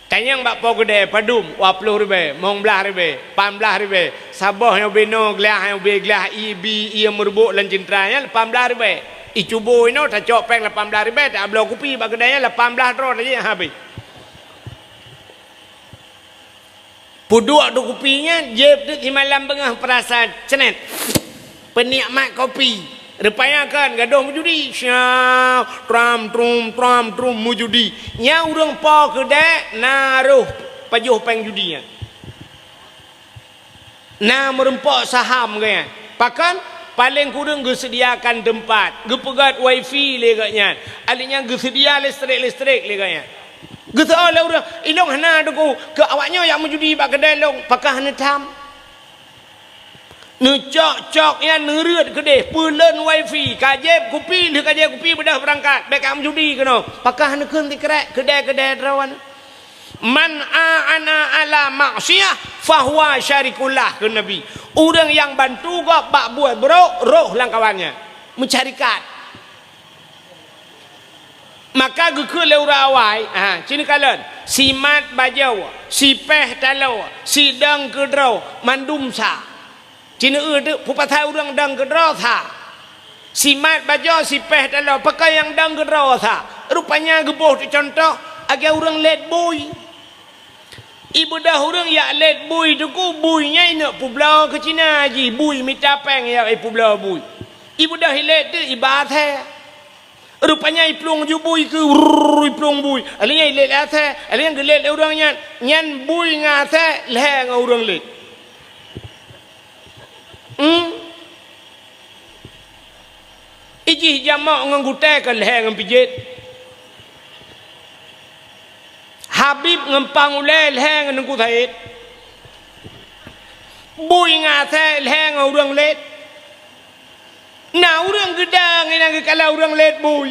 Tanyang bak po gede padum 20 ribu, mong belah ribu, 18 ribu. Sabah yang beno gelah yang gelah ibi ia merbuk lan cintranya 18 ribu. Icubo ino tak cok peng 18 ribu tak belau kopi bak gedenya 18 ron aja habis. Puduk tu kopinya jeb tu di malam tengah perasa cenet. Penikmat kopi. Rupanya kan gaduh mujudi. Tram mujudi. Yang urang po kedai naruh pajuh peng judinya. Nah merempok saham kaya. Pakan paling kurang gesediakan tempat. Gepegat wifi leganya. Alinya gesedia listrik leganya. Gesa oleh urang ilong hana deku ke awaknya yang mujudi bak kedai long pakah hana tam. Cok yang nerut kedai pulen wifi kajep kopi bedah berangkat baik am judi kena pakah nekun tikrek kedai rawan man ana ala maksiyah fahuwa syarikullah ke nabi orang yang bantu kau bak buat bro roh langkawannya mencarikat maka gekul leurawai sini kalian simat bajau si peh talau si dang kedrau mandum sa Cina tu pupatai orang dang gedra tha. Si mat bajo si peh dalam pakai yang dang gedra tha. Rupanya geboh tu contoh agar orang let boy. Ibu dah orang ya let boy tu ku boynya nak publa ke Cina haji. Boy minta peng ya publa boy. Ibu dah let tu ibarat hai. Rupanya iplong ju boy ke iplong boy. Alanya let athe, alanya gelet orang nyan boy ngathe leh ngau orang let. Iji jamak nganggutai ke leh ngam pijit. Habib ngempang ulai leh nganggu thait. Boy ngathe leh ngau orang let. Nah orang gedang ini kalau orang let boy.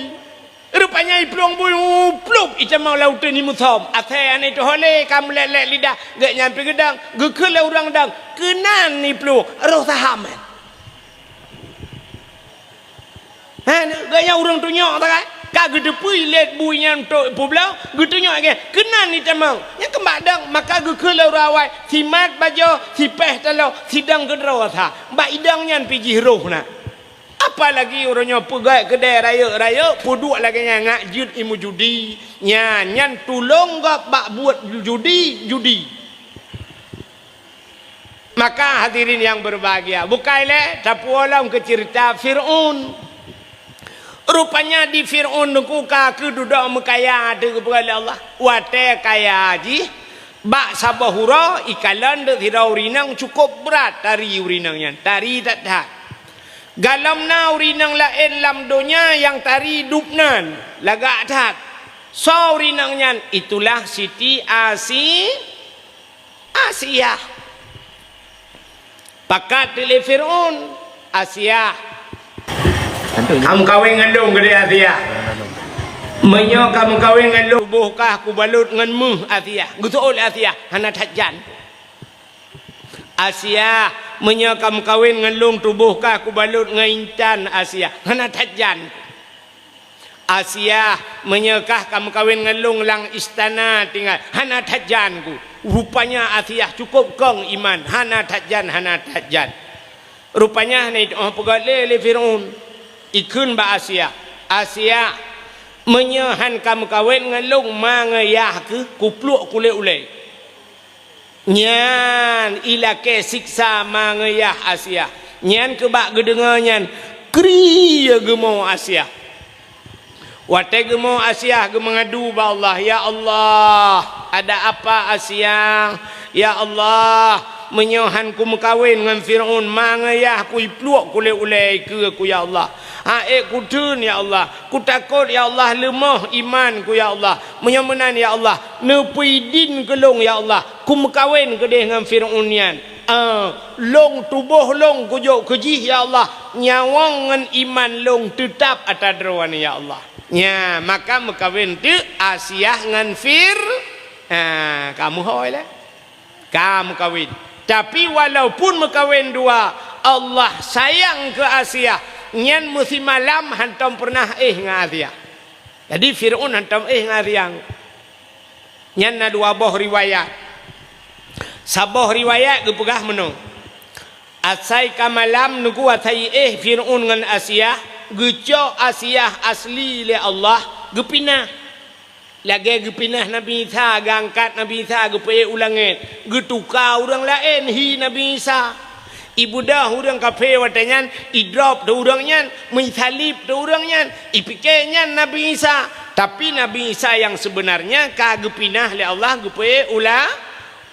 Rupanya iplong boy plup ita mau lautan ni muthom. Athe ane to hole kamu let lidah gak nyampe gedang. Gekele orang dang kenan ni plup roh sahaman. Gaya orang tu nyok tak kan? Kak gede pui let buinya untuk pulau, gede nyok ke? Kenan ni temang. Yang kembadang maka gekele rawai, si mat bajo, si peh talo, si dang gedro tha. Ba idangnya piji roh na. Apalagi orangnya pegai kedai raya, puduk lagi ngak jud imu judi. Nyan tulung gak bak buat judi. Maka hadirin yang berbahagia, bukaile tapualam ke cerita Fir'aun. Rupanya di Fir'aun nuku kaki duduk mekaya ada kepada Allah. Wate kaya haji. Bak sabahura ikalan de thirau rinang cukup berat tari urinangnya. Tari tak dah. Galam na urinang lain lam dunia yang tari dupnan. Lagak tak. So urinangnya itulah Siti Asia. Pakat di Fir'aun Asia. Kamu kawin ngendung ke dia Asia. Menyo kamu kawin ngendung buhkah ku balut ngan mu Asia. Gutul Asia hana tajan. Asia menyo kamu kawin ngelung tubuhkah ku balut ngan intan Asia. Hana tajan. Asia menyekah kamu kawin ngelung lang istana tinggal. Hana tajan ku. Rupanya Asia cukup kong iman. Hana tajan. Rupanya ni pegale le Fir'aun. Ikun ba Asia menyahan kamu kawin ngelung mangayah ke kupluk kulit ulai nyan ilake siksa mangayah Asia nyan kebak gedengannya kriya gemau Asia wate gemau Asia gemengadu ba Allah ya Allah ada apa Asia ya Allah menyohan ku mekawin dengan Fir'aun mangayah ku ipluk kulit ulai ke ku ya Allah ku tun ya Allah ku takut ya Allah lemah iman ku ya Allah menyomenan ya Allah nepui din kelong ya Allah ku mekawin ke dengan Fir'aun nian long tubuh long kujok kejih ya Allah nyawang ngan iman long tetap atas derwan ya Allah nya maka mekawin tu Asia ngan kamu hoi lah kamu kawin. Tapi walaupun mekawin dua, Allah sayang ke Asia. Nyan musim malam hantam pernah dengan Asia. Jadi Fir'aun hantam dengan Asia. Nyan na dua boh riwayat. Saboh riwayat gepegah meno. Asai ka malam nuku atai Fir'aun dengan Asia, geco Asia asli le Allah gepinah. Lagi gepinah Nabi Isa gangkat Nabi Isa gepe ulangin getuka orang lain hi Nabi Isa ibu dah orang kafe watanyan idrop tu orangnya mensalib tu orangnya ipikenya Nabi Isa tapi Nabi Isa yang sebenarnya kagepinah le Allah gepe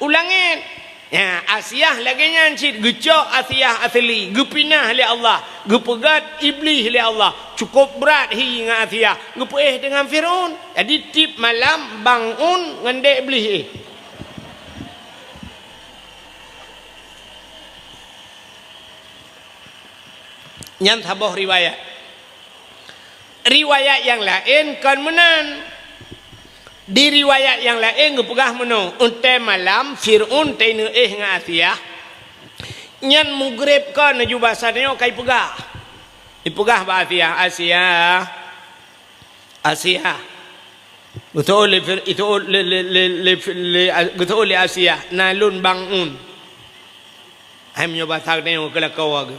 ulangin ya Asia lagi nyancit gecok Asia asli gepinah le Allah gepegat iblis le Allah cukup berat hingga Asia gepe dengan Fir'aun jadi tip malam bangun ngende iblis nyan taboh riwayat yang lain kan menan di riwayat yang lain gepegah meno unte malam Fir'aun tene dengan Asia nyan mugrib kan ju bahasanya kai pegah ipegah ba Asia betul itu le Asia nalun bangun Hai menyoba tak tengok ke lakau ke.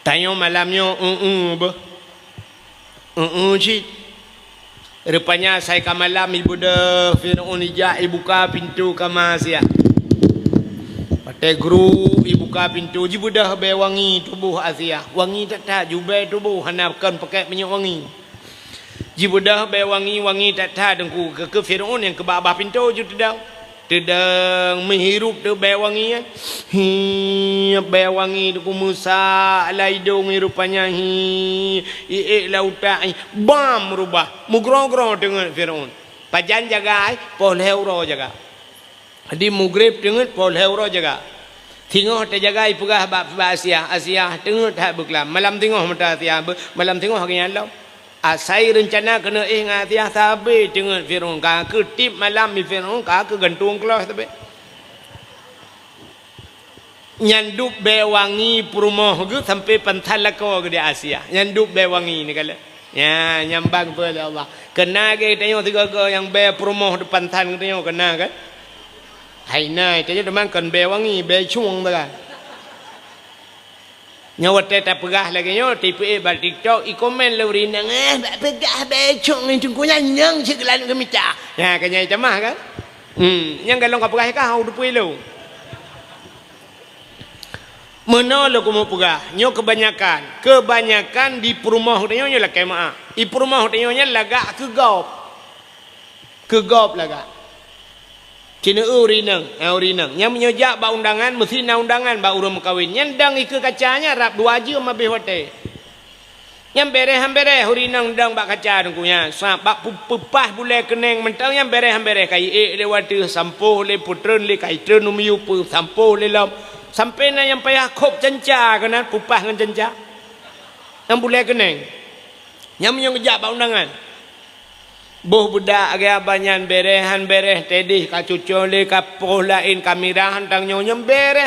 Tanya malamnya bah. Cik. Rupanya saya ke malam ibu dah Firaun ijak buka pintu kamar saya. Pakai grup buka pintu ibu dah wangi tubuh Asia. Wangi tak jubai tubuh hanapkan pakai minyak wangi. Ibu dah wangi tak dengku ke Firaun yang ke bawah pintu je Tedang menghirup tu wangi kan. Wangi tu Musa ala hidung rupanya lautan bam rubah mugrong-grong dengan Firaun. Pajan jaga pol heuro jaga. Di mugrib dengan pol heuro jaga. Tengok tak jaga pegah bab Asia tengok tak berkelam. Malam tengok mata Asia malam tengok hari Allah. Saya rencana kena ingat yang sabi dengan Firaun ke tip malam di Firaun ke gantung kelas tapi nyanduk bewangi perumah ke sampai pantal lako ke di Asia nyanduk bewangi ni kala ya nyambang pada Allah kena ke tengok tiga ke yang be perumah depan tan tengok kena kan hai nai tanya teman kan bewangi be chung tu kan nyawa tak pegah lagi nyawa tipu bal TikTok komen leurinang pegah becong cungku nyang segelan ke mita ya kanya camah kan yang galong ka pegah ka hau dupui lu mana lu ku mau pegah nyo kebanyakan di perumah tanya nya lah kemaah di perumah tanya nya lagak ke gop lagak Cina urinang yang menyojak ba undangan mesti na undangan ba urang kawin nyandang ike kacanya rap dua je mabeh hote yang bereh urinang dang ba kaca dengkunya sabak pupah bule keneng mentang yang bereh kai lewat sampo le putren le kaitren umiu pu sampo le lam sampai na yang payah kop cenca kana pupah ngan cenca yang bule keneng yang menyojak ba undangan boh budak agak banyak bereh tedih ka cucole ka polain kamera hantang nyonyem bereh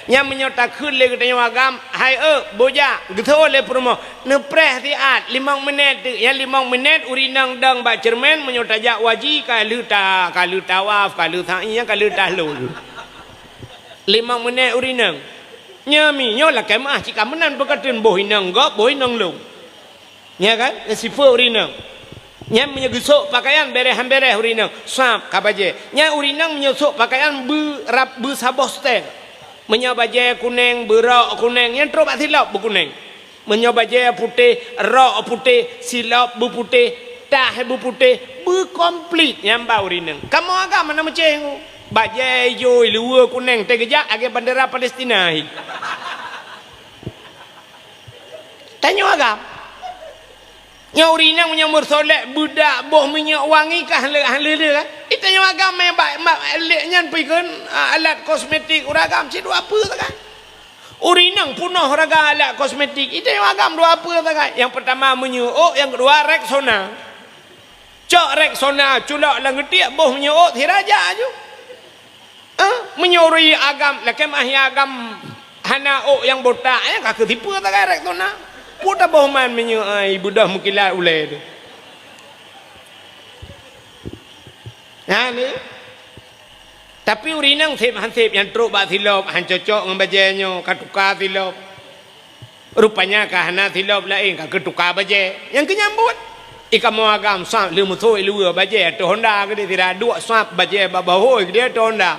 nya menyotak khun le katanya agam hai boja getho le promo nepreh tiat 5 minit ya 5 minit urinang dang ba cermen menyotajak waji ka lu tawaf ka lu sa'i ka lu tahlul 5 minit urinang nya mi nyola kemah cik kamenan berkatun boh inang gop boh inang lu nya kan sifu urinang nya menyegusuk pakaian bereh urinang sap kabaje nya urinang menyusuk pakaian bu saboh stel menyobaje kuning berok kuning yang teruk silap bu kuning menyobaje putih rok putih silap bu putih tah bu putih bu komplit nyamba urinang kamu agak mana meceng baje hijau luar kuning tegejak age bandera Palestina tanya agak nyaurina menyamur solek budak boh minyak wangi kah le kan itanya agama yang leknya pikeun alat kosmetik uragam si dua apa kan urinang punah raga alat kosmetik itanya agam dua apa kan yang pertama menyuuk yang kedua Rexona cok Rexona culak lang getiak boh menyuuk tiraja aju menyuri agam lakem ahya agam hana yang botak ya kah ketipu tak Rexona puta bohman menyu ibu dah mukilat ulai tu. Nah ni. Tapi urinang hansip yang teruk bak silop han cocok dengan bajanya katukar silop. Rupanya kahana silop lain ka ketukar baje. Yang kenyambut ika mau agam sap le musoi luar baje tu Honda ke dia tidak dua sap baje babahoi dia tu Honda.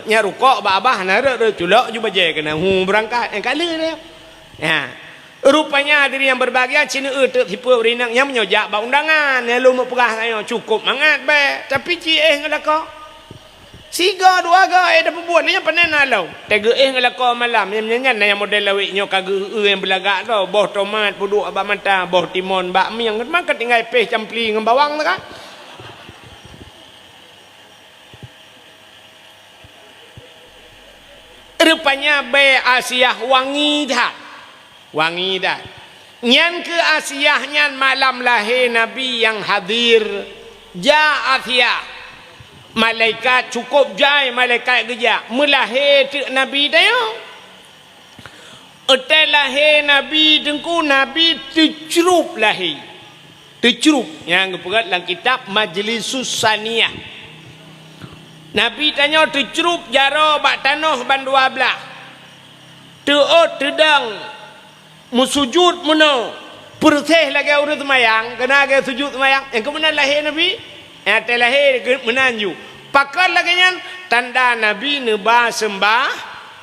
Nya rukok ba abah na re culok ju baje kena berangkat yang kali dia. Ya. Rupanya diri yang berbahagia Cina tipu urinang yang menyojak ba undangan ya lu mau pegah saya cukup mangat be tapi ngelako siga dua ga dah berbuat nya panen alau tega ngelako malam yang nyanyan yang model lawik nyo kage yang belagak tu boh tomat puduk ba mata boh timun bakmi yang makan tinggal peh campli dengan bawang tu kan rupanya be Asia wangi dah nyan ke Asia nyan malam lahir Nabi yang hadir Asia malaikat cukup jai malaikat geja melahir Nabi dayo otai lahir Nabi dengku Nabi tercerup lahir tercerup yang pegat dalam kitab Majlisus Saniyah Nabi tanya tercerup jaro bak tanah ban dua belah Teot tedang musujud muno perteh lagi urut mayang kena ke sujud mayang yang kemudian lahir Nabi te lahir menanju pakar lagi nyan tanda Nabi neba sembah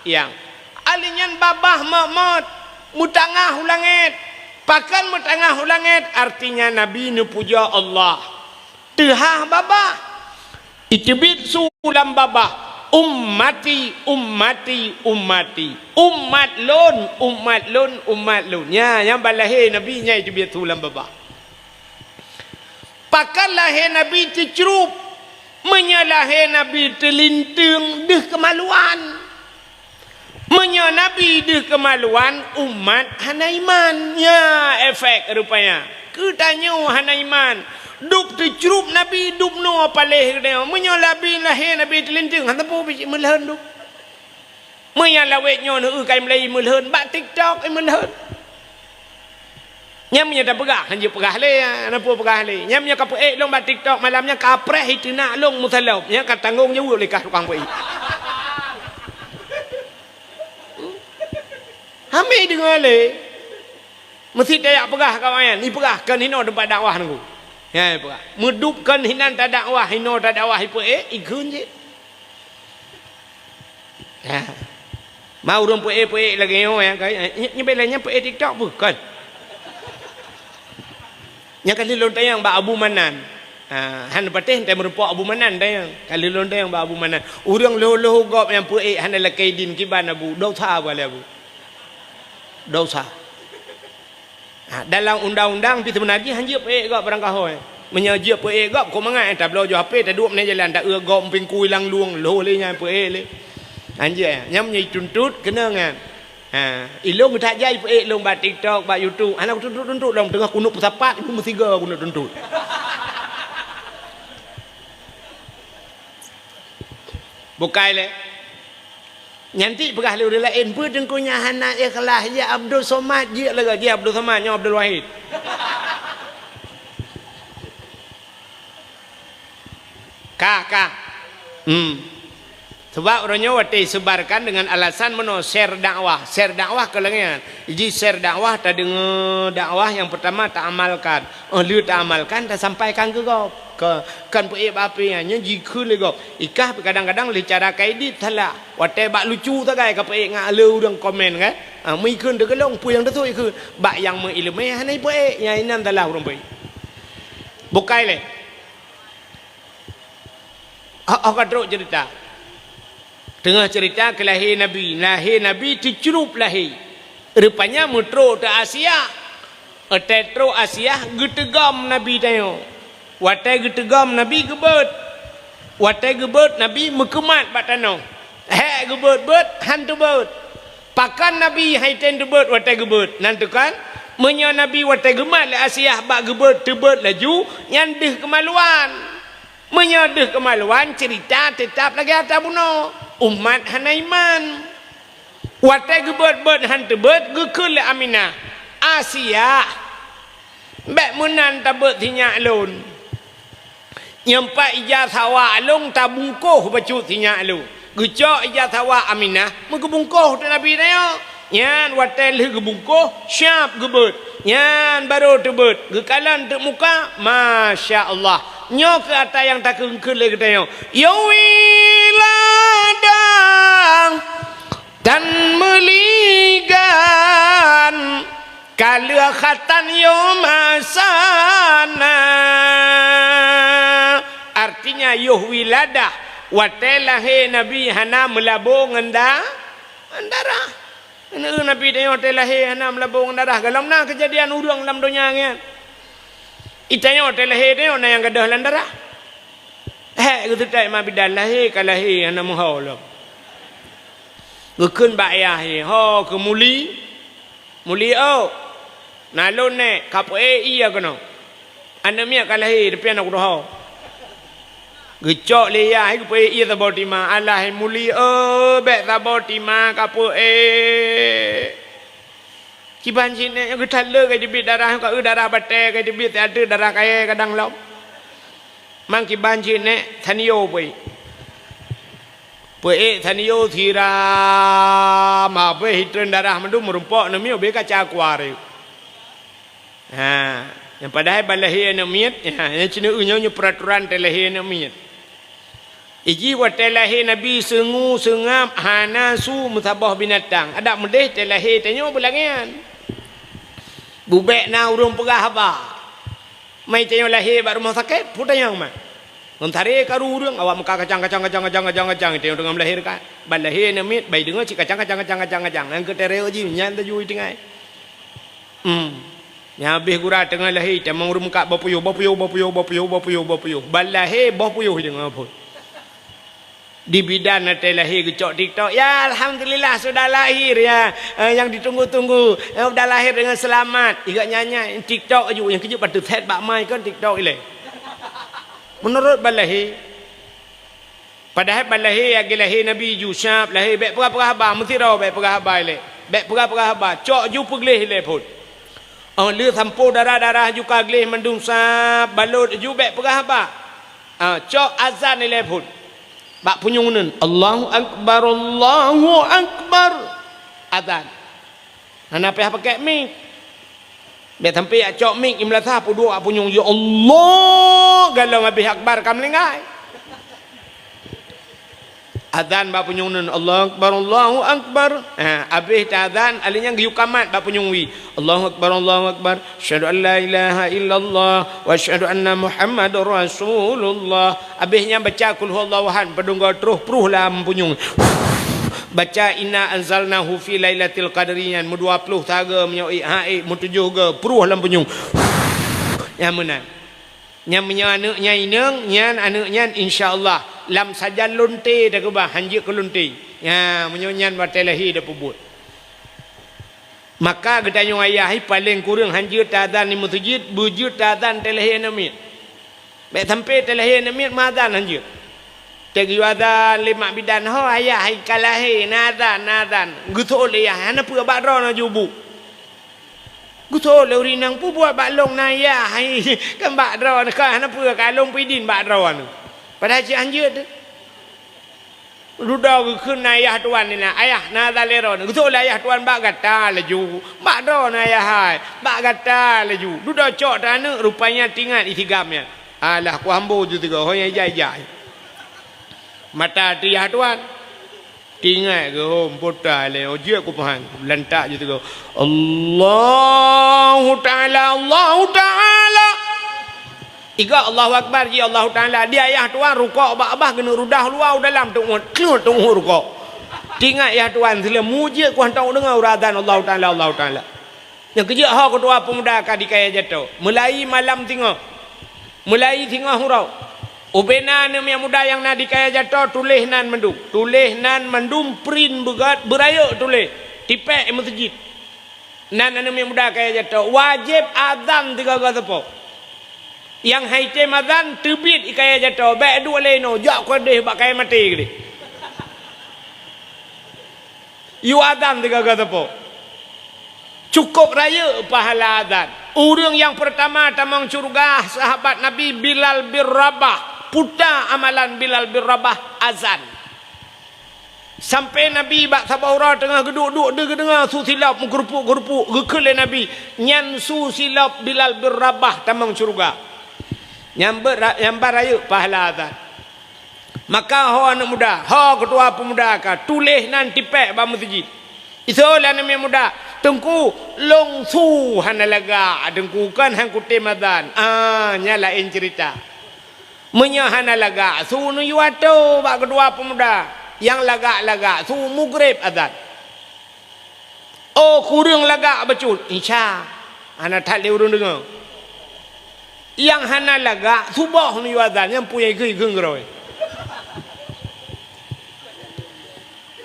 yang alinyan babah mamot mutangah ulangit pakan mutangah ulangit artinya Nabi nu puja Allah tehah babah itibit sulam babah ummati ummati ummati umat lun umat lun umat lun ya yang balahir Nabi nya itu biar tulang babah pakan lahir Nabi tercerup menyalahir Nabi terlintung deh kemaluan menya Nabi deh kemaluan umat hanaiman ya efek rupanya ketanya hanaiman duk tercerup Nabi duk no apa leh dia menya Nabi lahir Nabi terlintung hantar pun biji melhen duk menya lawet nyo nu kai Melayu melhen bak TikTok melhen nyamnya dah pegah hanya pegah le ana pun pegah le nyamnya ka puek long bak TikTok malamnya kapreh itu nak long musalab nya ka tanggung jawab lekah tukang puek hame dengar le mesti dayak pegah kawan ni pegah kan hino tempat dakwah nunggu ya pegah medupkan hinan tak dakwah hino tak dakwah puek ikun je ya mau orang puek lagi yo ya nya belanya puek TikTok bukan nya kali lontai yang ba Abu Manan han patih tai merupa Abu Manan tayang kali lontai yang ba Abu Manan urang loh gop yang puek han lakai din kiban abu dosa bale abu dosa dalam undang-undang pi sebenarnya hanjia puek gop barang kahoi menyajia puek gop ko mangai tak belo jo HP tak duk ne jalan tak gop ping kui lang luang lo le nya puek le hanjia nyam nyai tuntut kena ngan ilung tak jai puek long ba TikTok ba YouTube anak tuntut long tengah kunuk pesapat ibu mesti ga kunuk tuntut bukai le nyanti pegah le lain pu dengkunya anak ikhlas ya Abdul Somad je lega dia Abdul Somad nya Abdul Wahid ka sebab orangnya waktu sebarkan dengan alasan meno share dakwah ke lengan jadi share dakwah tak dengar dakwah yang pertama tak amalkan lu tak amalkan tak sampaikan ke kau kan puik api nya jikun le gop ikah kadang-kadang le cara kaidit thala waktu bak lucu tak gai ka puik ngak le urang komen kan mai kun de kelong pu yang tu ikut bak yang mengilmu hanai puik nya inam thala urang puik bukai le aku terus cerita tengah cerita ke lahir Nabi tercerup lahir rupanya metro ke Asia tetro Asia getegam Nabi tayo watai getegam Nabi gebet Nabi mekemat batano gebet hantu bet pakan Nabi haiten gebet watai gebet nantukan menya Nabi watai gemat le Asia bak gebet tebet laju nyandeh kemaluan menyadeh kemaluan cerita tetap lagi atas buno umat hanaiman watai gebet hantu bet gekul le Aminah Asia bek menan tabet tinyak lun nyampai ijazah alung tabungkuh bacut tinyak lu gecok ijazah Aminah mengebungkuh tu Nabi tayo nyan watai le gebungkuh syap gebet nyan baru tebet gekalan te muka Masya Allah nyok ke atas yang tak kengkul lagi tayo yawiladang dan meligan kalia khatan yomasana artinya yuh wiladah watelah Nabi hana melabung darah Nabi dia watelah hana melabung darah galam na kejadian urang dalam dunia ngan itanya watelah dia na yang gadah darah gitu tak ma bidalah kalah hana muhaulah gekun bayah ho ke muli nalon ne kapo iya kono anda mia kalah depi anak doh gecok le ya ku iya tabotima Allah muli be tabotima kapo kiban sini yang gedale ke debit darah ka darah bate ke debit ada darah kaya kadang lau mang kiban sini thanio boy Pe thaniyo thira ma pe hitren darah mendu merumpok nami obe kaca akuari. Ha, yang padahal balahi namiat, yang cina unyo peraturan telahi namiat. Iji wa telahi nabi sengu sengam hana su musabah binatang. Ada medeh telahi tanyo belangian. Bubek na urung pegah ba. Mai tanyo lahir ba rumah sakit, putanya mah. Mentari karu urang awak muka kacang itu yang tengah melahirkan. Balahir namit bayi dengar cik kacang. Nang ketere uji nyan tu jui tengah. Yang habis gura tengah lahir temang urang muka bapuyuh. Balahir bapuyuh dengan apa? Di bidan nanti lahir kecok TikTok. Ya alhamdulillah sudah lahir ya. Yang ditunggu-tunggu sudah lahir dengan selamat. Ikat nyanyi TikTok aja yang kejut patut set bak mai kan TikTok ile. Menurut balahi, padahal balahi yang lahir Nabi Yusuf lahir baik perah haba mesti raw baik perah haba ile baik perah haba cok ju pegleh ile pun lu sampo darah juga gleh mendung sap balut ju baik perah haba cok azan ile pun bak punyung nun Allahu akbar azan ana pakai mic biar sampai cok mik imla sah pu dua punyung ya Allah galau habis akbar kam lengai adzan ba punyung nun Allahu akbar habis adzan alinya giu kamat ba punyung wi Allahu akbar syahadu an la ilaha illallah wa syahadu anna muhammadar rasulullah habisnya baca kul huwallahu ahad pedunggo terus pruh lah punyung baca inna anzalnahu fi lailatul qadriyan mu 20 taga menyoi mu 7 ge peruh lam penyung yang mana yang menyanaknya ineng nyan anaknya insyaallah lam saja lonte dak ba hanji ke lonte ya menyonyan watelahi dak pubut maka gedanyo ayah paling kurang hanji tadan ni masjid bujud tadan telahi namit baik sampai telahi namit madan hanji tegi wadan lima bidan ho ayah kalahi nadan gutol ya hana pu bakro na jubu gutol urinang pu buat baklong na ya kan bakro ka hana pu kalong pidin bakro anu padahal ci anjeut ruda keun ayah tuan ni na ayah nadan lero gutol ayah tuan bak gata laju bakro na ayah hai bak gata laju ruda cok tanu rupanya tinggal itigamnya alah ku hambo ju tiga ho jai mata dia tuan tinggal ke hom putar le oje aku pahan lantak je tu Allah taala iga Allahu akbar ji Allah taala dia ayah tuan rukuk abah kena rudah luar dalam tu rukuk tinggal ya tuan sila muji ku hantar dengar uradan Allah taala yang kerja ha ketua pemuda ka di kaya jatuh mulai malam tengok hurau ubena nem yang muda yang nak dikaya jatuh tulis nan mendum print begat berayuk tulis tipek masjid nan nem yang muda kaya jatuh wajib azan 3 tepo yang haitem azan terbit ikaya jatuh baik dua leno jak kodeh bak kaya mati gede you azan 3 tepo cukup raya pahala azan orang yang pertama tamang surga sahabat Nabi Bilal bin Rabah putar amalan Bilal bin Rabah azan sampai Nabi bak sabaura tengah geduk-duk dia dengar su silap gerupuk gekele Nabi nyan su silap Bilal bin Rabah tamang surga nyambar raya pahala azan maka ho anak muda ho ketua pemuda ka tulis nan tipek ba masjid isolah nama muda tengku long su hanalaga tengku kan hang kutem azan nyala cerita menyahana laga su nu yuato bak kedua pemuda yang laga su mugrib azan oh kurang laga becut insya ana tak le urung dengar yang hana laga subuh nu azan yang punya geung geroi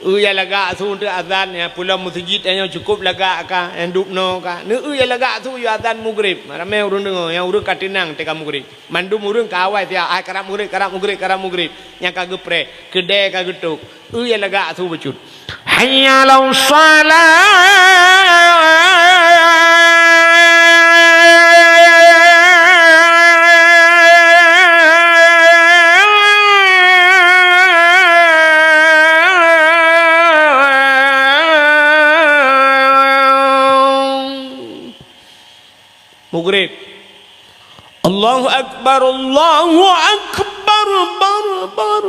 ya laga su untuk azan ya pulang masjid yang cukup laga ka yang dupno ka ya laga su ya azan mugrib ramai urun dengar yang urun katinang teka mugrib mandum urun kawai dia karam mugrib yang kagepre kedai kagetuk ya laga su becut hayya lau salat Maghrib. Allahu akbar, Allahu akbar, Allahu akbar,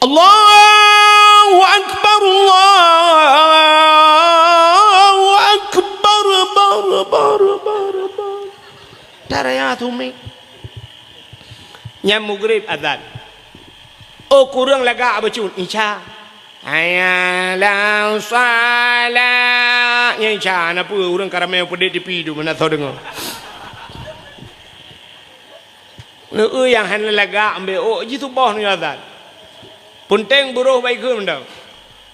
Allahu akbar. Daraya tumi. Nyam maghrib azan. Oh kurang lega abacun isya. Ayalah salat. Yang isya apa orang karamel pedih di pidu mana tahu dengar. Yang hendak lega ambil oh jitu bawah ni azan. Punteng buruh baik ke mana?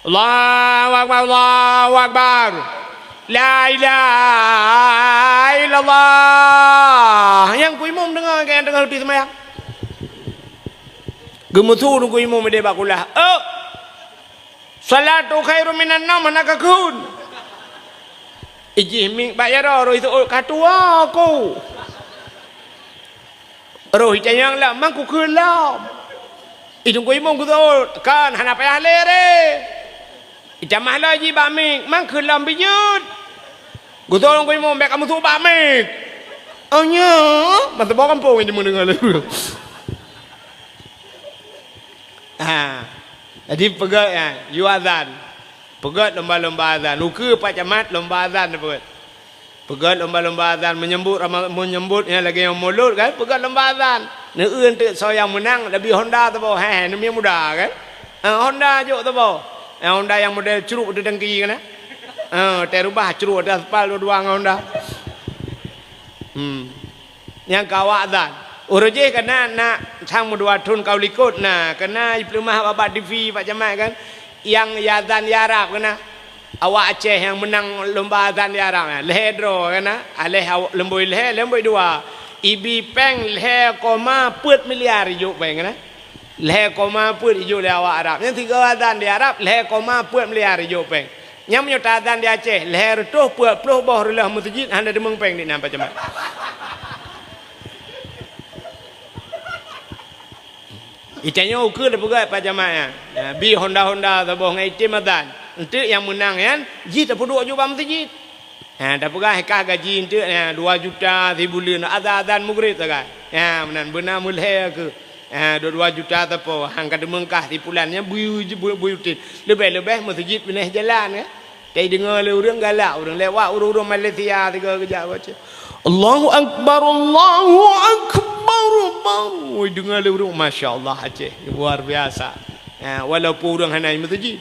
Allahu akbar, Allahu akbar. La ilaha illallah. Yang ku imam dengar kan dengar lebih semayang. Gemutu ku imam dia bakulah. Oh. Salatu khairu minan naum nakakun. Iji ming bayar roh itu katua aku. Roh yang lah mangku kelam. Itu ku imam ku tahu kan hana payah lere. Ijamah lagi bamik mang kelam bijut. Gutolong ku imam bek kamu tu bamik. Oh nya, mata bawa kampung ini mendengar lagu. Jadi pegat ya, you azan. Pegat lomba-lomba azan. Luka Pak Camat lomba azan pegat. Pegat lomba-lomba azan menyambut ya lagi yang mulut kan, pegat lomba azan. Neun tu so yang menang lebih Honda tu bawa. Ni muda kan. Honda juk tu bawa. Honda yang model curuk di dengki kan. Terubah curuk ada aspal dua Honda. Yang kawak azan. Urujih kena nak sang dua tun kau likut nah kena diplomah babat TV Pak Camat kan yang yazan yarab kena awak Aceh yang menang lomba azan yarab nah leh draw kena aleh lemboi dua ibi peng leh koma put miliar juk peng kena leh koma put juk le awak Arab yang tiga azan di Arab leh koma put miliar juk peng yang menyota azan di Aceh leh retuh put puluh boh relah masjid handa demeng peng di Pak Camat. Itanya ukur dah pegat Pak Camat ya. Bi Honda taboh ngai tim azan. Entu yang menang kan, ji tak duduk juga masjid. Dah pegat hekah gaji entu 2 juta sebulan azan maghrib tak. Ya benar mulai ke. 2 juta tapo hang kada mengkah di bulannya buyutin. Lebih masjid benih jalan kan. Kai dengar le orang galak, orang lewat orang Malaysia tiga kejap baca. Allahu akbar, Allahu akbar. Oi dengar le orang masya-Allah Aceh luar biasa. Walaupun orang hanai masjid.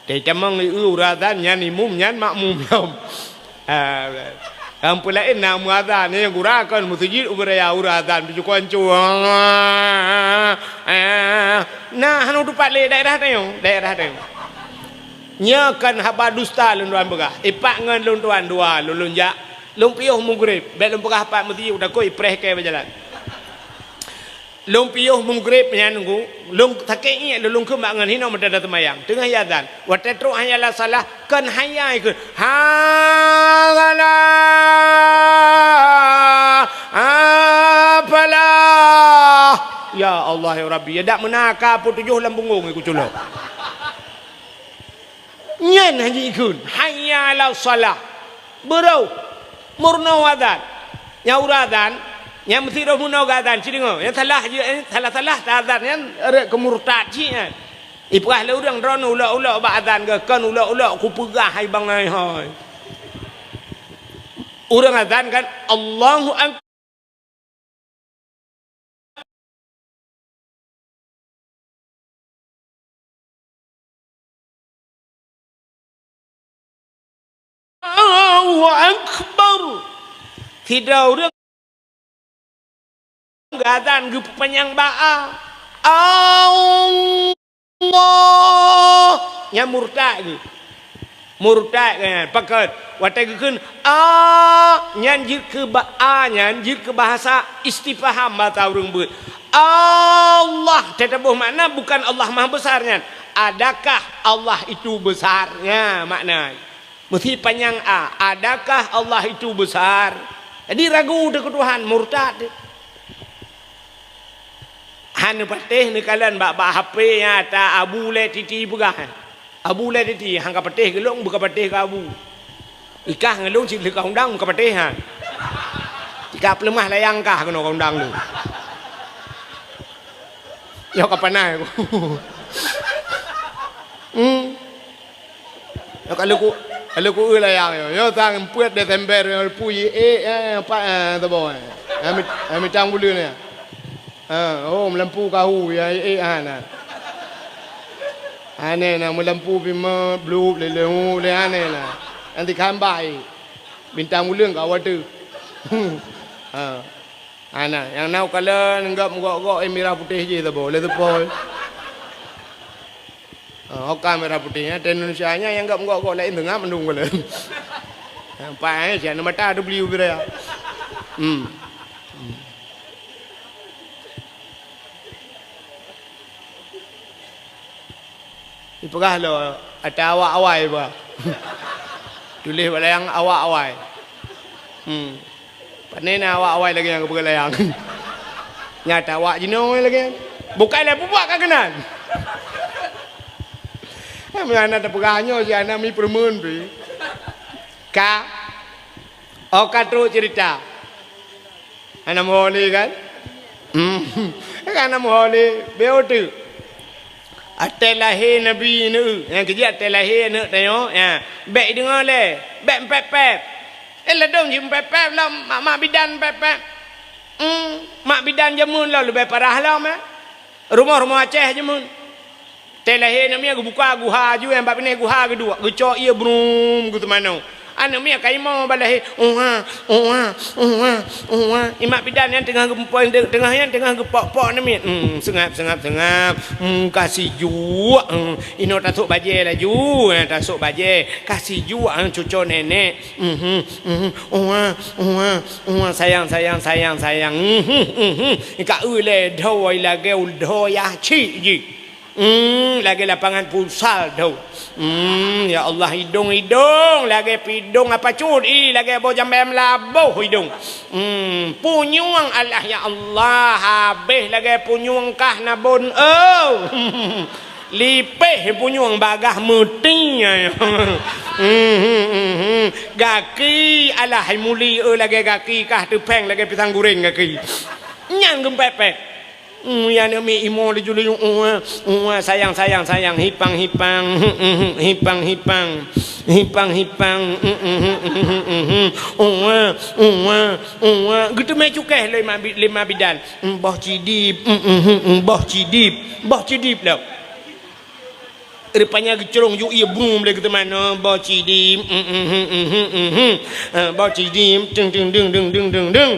Dai tamang urazan nyan imum nyan makmum lom. Kampung lain nak muazan yang gurakan masjid uberaya urazan bijukan cu. Nah hanu tupat le daerah tayong. Nyakan haba dusta lunduan begah. Ipak ngan lunduan dua lulunja. Lumpiuh maghrib, bek lumpah apa mesti udah koi preh ke berjalan. Lumpiuh maghrib nya nunggu, lung takei lung ke mak ngan hino meda temayang. Tengah yazan, watetru hayalah salah kan hayai ke. Apalah. Ya Allah ya Rabbi, ya dak menaka pun 7 lambunggung iku culo. Nyen haji ikun, hayalah salah. Berau murno wadan nya uradan nya mesti ro murno gadan cidingo yang salah salah azan yang re kemurtad ci ipah le urang ron ula ba azan ke kan ula ku pegah hai bang hai urang azan kan Allahu akbar Allahu akbar. Tidak orang gadan gu penyang ba'a. Allah. Nya murtad gu. Murtad kan pakat watai keun nyan jit ke nyan jit ke bahasa istifham bahasa urang beut. Allah tetapi makna bukan Allah Maha Besarnya. Adakah Allah itu besarnya makna? Mesti panjang adakah Allah itu besar? Jadi ragu dengan Tuhan murtad. Han patih ni kalian bak HP nya ta abu le titi pegah. Abu le titi hang ka patih gelong buka patih ka abu. Ikah ngelung cik lek undang ke patihan. Jika pelemah layang kah kena undang lu. Ya kapan aku. Ya kalau ku layang yo tang puet Desember puyi apa tu boy. Ami tang bulu ni. Oh melampu kau ya ana. Ane na melampu bima blue le ane na. Nanti kambai bintang mulia kau ada. Anak yang nak kalau enggak menggok merah putih je tu boleh tu pol. Hokam merah putihnya dan Indonesia nya yang enggak menggok lain tengah mendung boleh. Pai je nama tak ada beli ubira. Ipagah lo ada awak-awai ba. Tulis bala yang awak-awai. Panena awak-awai lagi yang berlayang. Nyata awak jino lagi. Bukanlah buat kan kenan. Kami anak terpeganyo si anak mi permun pi. Ka katru cerita. Anak moholi kan? Anak moholi beotu. Atelahi Nabi ni, yang kerja atelahi ni tengok, ya, baik dengar le, baik pep. Ladong jim pep lah, mak bidan pep. Mak bidan jamun lah lebih parah lah mah. Rumah Aceh jamun. Telahi Nabi aku buka guha ju yang bab ni guha kedua, gecok ia brum gitu mana. Anak mi kai mau balahi, imak bidan yang tengah gempoi tengah yang tengah gepok-pok ni mi. Sengap. Kasih ju. Ino tasuk baje lah ju, tasuk baje. Kasih ju cucu nenek. Sayang. Ika ule doi lagi ya cik ji. Lagi lapangan futsal tu. Ya Allah hidung lagi pidung apa curi lagi bau jambem labuh hidung. Punyuang Allah ya Allah habis lagi punyuang kah nabun lipeh punyuang bagah mutinya. Gaki Allah muli lagi gaki kah tepeng lagi pisang goreng gaki. Nyang gempepek. Yang ni imo di juli sayang hipang gitu me cukai lima bidan boh cidip lah rupanya gecorong ju ia boom lagi tu mana boh cidip deng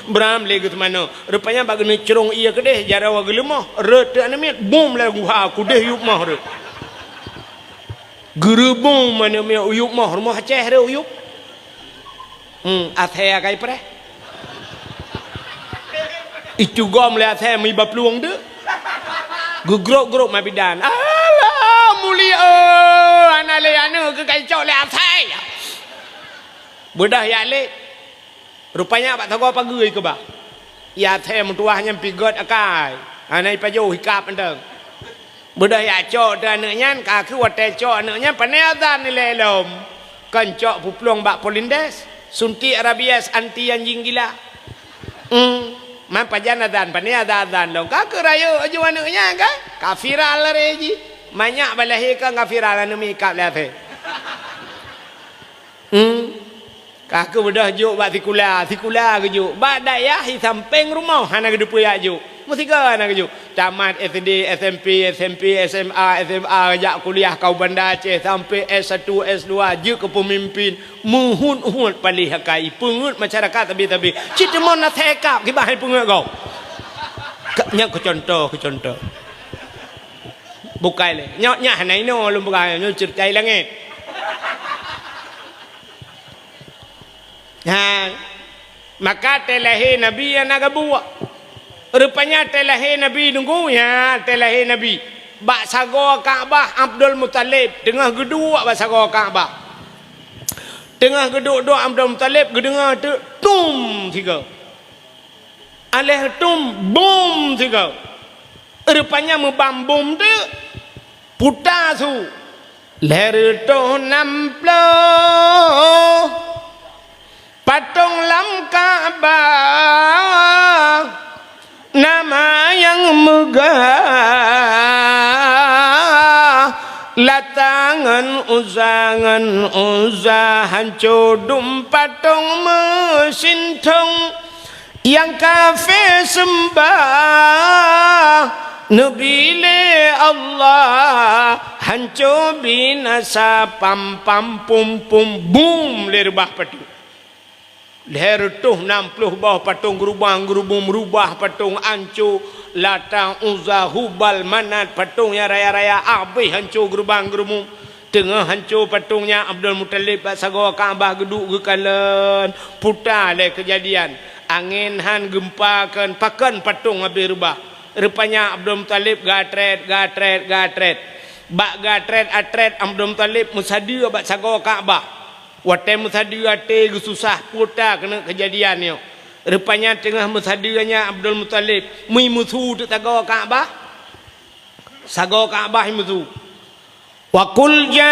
bram lagi tu mana rupanya bagi ni corong ia kedeh jarawa gelemah ret anamit boom lagi ha aku deh yuk mah ret gerebong mana me uyuk mah rumah Aceh re uyuk athea kai pre itu gom le athea mi bapluang de gugrok mabidan alah mulia anale anu ke kaicok le athai bedah ya le rupanya pak tago pagi ke ba ya athai mutuahnya pigot akai anai pajo hikap endeng bedah ya cok dan nyan ka ku wate cok nyan paneadan ni lelom kancok pupluang bak polindes sunti arabias anti anjing gila man pajan adan pani adan long ka kerayo ajuan nya kan kafiral reji banyak balahi kan kafiral anu mi kap le ka ke bedah juk bak tikula ke juk bak dayah hi samping rumah hana ke depu ya juk mesti kan ke juk tamat SD SMP SMA jak kuliah kau Bandar Aceh sampai S1 S2 je ke pemimpin muhun palih hakai pengut masyarakat tapi cita mon na thekap ki bahai pengut kau nyak ke contoh bukai le nyak hanai no lum bukai nyo cerita langit maka telahi nabi yang naga buat rupanya telahi Nabi nunggu ya telahi Nabi bak sago Kaabah Abdul Muttalib tengah geduk bak sago Kaabah tengah geduk Abdul Muttalib gedengar tu tum tiga aleh tum bom tiga rupanya membam bom tu putar tu Leher tu namplo patung lam Ka'bah, nama yang megah, latangan uzangan hancur patung mesin tong yang kafir sembah. Nabi le Allah hancur binasa pam pum boom lerbah patung. Leher tuh 60 bawah patung gerubang merubah patung hancur latang uzah hubal manat patungnya raya-raya abih hancur gerubang tengah hancur patungnya Abdul Muttalib sago Kaabah geduk gekalan putar le kejadian angin han gempakan pakan patung habis rubah. Rupanya Abdul Muttalib gatret bak gatret atret Abdul Muttalib musadia bak sago Kaabah. Watai musadia te susah putar kena kejadian ni. Rupanya tengah musadianya Abdul Muttalib mui musuh tu sago Kaabah. Sago Kaabah musuh. Wa qul ja'al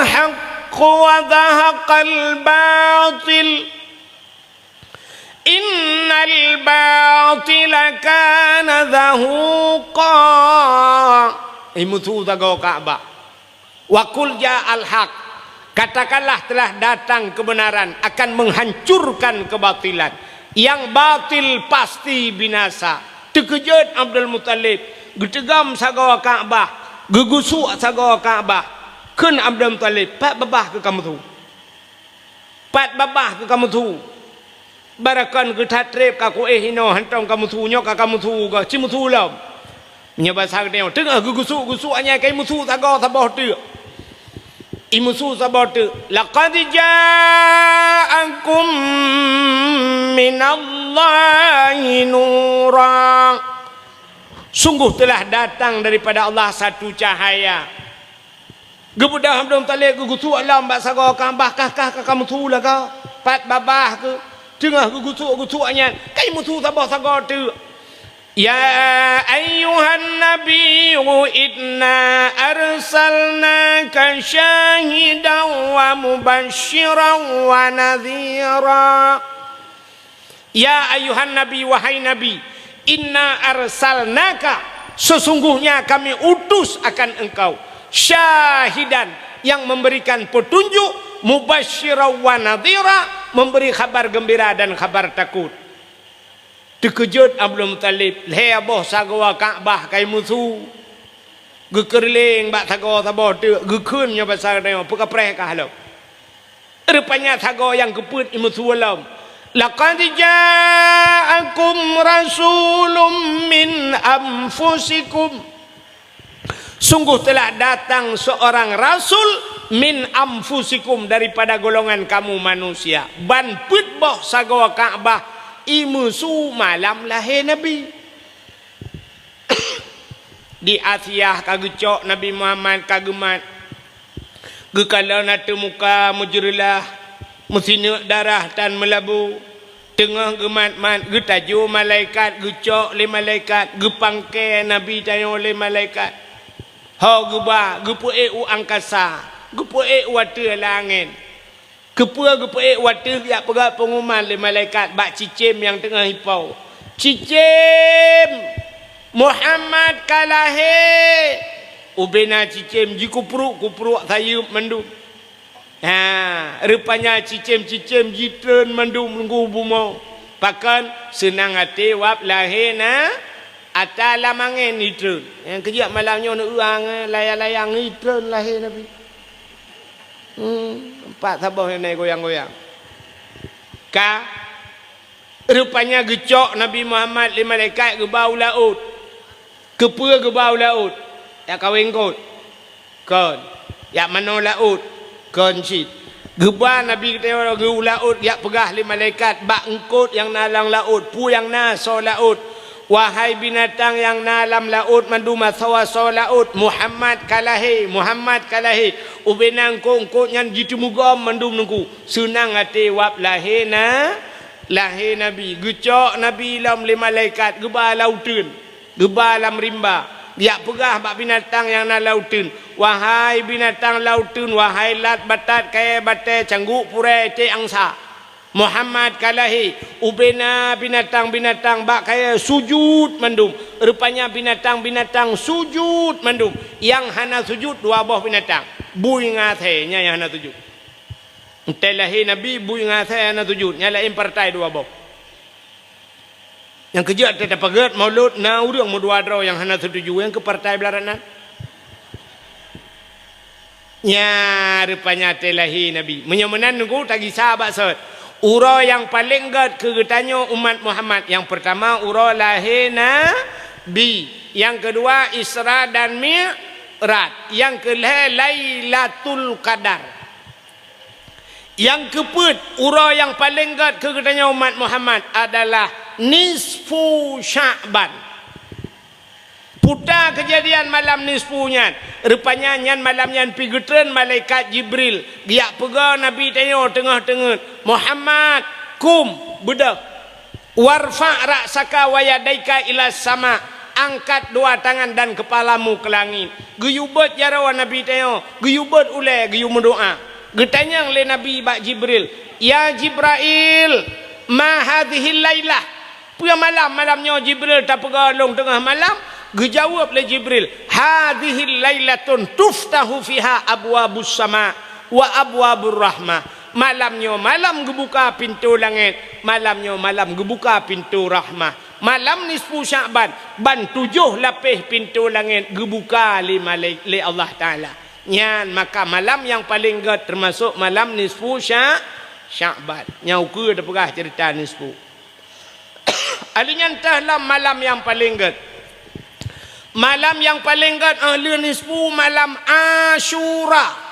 haqq wa dhahaqal batil. Innal batila kana zahuqa. Musuh sago Kaabah. Wa qul ja'al haq, katakanlah telah datang kebenaran akan menghancurkan kebatilan. Yang batil pasti binasa. Terkejut Abdul Muttalib, getegam sago Kaabah, gegusuk sago Kaabah. Kun Abdul Muttalib, pat babah ke kamu tu? Pat babah ke kamu tu? Barakan ke tatrip ka ku hino hantong kamu tu nyok ka kamu tu ka cimu tu lam. Nya bahasa dia tengah gegusuk anya kai musuh sago sabah tu. Imusu sabatu laqad ja'akum minallahi nura. Sungguh telah datang daripada Allah satu cahaya. Gebudah Abdul Muttalib gugusu alam bak sago Kaabah kah kamu tu lah ka pat babah ke tengah gugusu-gugusuannya kai mutu sabah sago tu. Ya ayyuhan nabiyyu inna arsalnaka syahidan wa mubasysyiran wa nadhira. Ya ayyuhan nabi, wahai nabi, inna arsalnaka, sesungguhnya kami utus akan engkau, syahidan, yang memberikan petunjuk, mubasysyiran wa nadhira, memberi kabar gembira dan kabar takut. Terkejut Abdul Muttalib, le aboh sago Kaabah kai musuh. Gekerling bak sago sabah tu, gekun nya pasal dia puka preh ka halau. Rupanya sago yang keput musuh alam. Laqad ja'akum rasulun min anfusikum. Sungguh telah datang seorang rasul min anfusikum, daripada golongan kamu manusia. Ban put boh sago Kaabah imusu malam lahir Nabi. Di Asia kagecok Nabi Muhammad kagemat. Gekala nata muka mujrilah musina darah tan melabu. Tengah gemat-mat getaju malaikat gecok le malaikat gepangke Nabi tayo le malaikat. Ha geba gepuek u angkasa, gepuek watu langit. Gepua-gepua waktu dia pegang pengumuman le malaikat bak cicim yang tengah hipau. Cicim Muhammad kalahe. Ubena cicim jikupruk sayup mendung. Rupanya cicim jitren mendung nunggu bumau. Pakan senang hati wap lahir na atas lamangin itren. Yang kejap malamnya nak urang layang-layang itren lahir Nabi. Empat sabah yang naik goyang-goyang. Rupanya gecok Nabi Muhammad le malaikat gebau laut. Kepua gebau laut. Ya kawin kot. Kon. Ya mano laut. Kon cit. Gebah Nabi kita gebau laut ya pegah le malaikat bak engkot yang nalang laut, pu yang naso laut. Wahai binatang yang nalam laut manduma sawa-sawa laut, Muhammad kalahi ubenang kongkot yang jitu mugam mandum nungku senang hati wap lahir Nabi gecok Nabi lam le malaikat geba lautun geba lam rimba Dia pegah bak binatang yang na lautun. Wahai binatang lautun, wahai lat batat kaya batai cangguk purai te angsa. Muhammad kalahi ubena binatang-binatang bak kaya sujud mandum. Rupanya binatang-binatang sujud mandum. Yang hana sujud dua buah binatang. Bui ngathe nya yang hana sujud. Entelahi Nabi bui ngathe hana sujud. Nyalain partai dua buah. Yang kerja tetap pagat maulud na urang modua draw yang hana setuju yang ke partai belaranan. Ya rupanya telahi Nabi. Menyemenan nunggu tagi sahabat sahut. Ura yang paling gad kegetanyo umat Muhammad. Yang pertama ura lahir Nabi. Yang kedua Isra dan Mi'raj. Yang kelima Lailatul Qadar. Yang keempat ura yang paling gad kegetanyo umat Muhammad adalah nisfu Sya'ban. Putar kejadian malam nisfunya. Rupanya nyan malam nyan pigetren malaikat Jibril. Dia pega Nabi tanya tengah-tengah. Muhammad kum budak. Warfa' ra'saka wa yadaika ila sama. Angkat dua tangan dan kepalamu ke langit. Geyubat jarawan Nabi tanya. Geyubat ulai geyu mendoa. Getanya oleh Nabi bak Jibril. Ya Jibril, ma hadhil lailah. Puya malamnya Jibril tak pegalong tengah malam. Gejawab oleh Jibril. Hadhil lailatun tuftahu fiha abwabus sama wa abwabur rahmah. Malamnya malam gebuka pintu langit. Malamnya malam gebuka pintu rahmah. Malam nisfu Sya'ban. Ban 7 lapis pintu langit gebuka li Allah Ta'ala. Nyan maka malam yang paling gad termasuk malam nisfu Sya'ban. Nyau ke ada pegah cerita nisfu. Alinya entahlah malam yang paling gad. Malam yang paling gad ahli nisfu malam Asyura.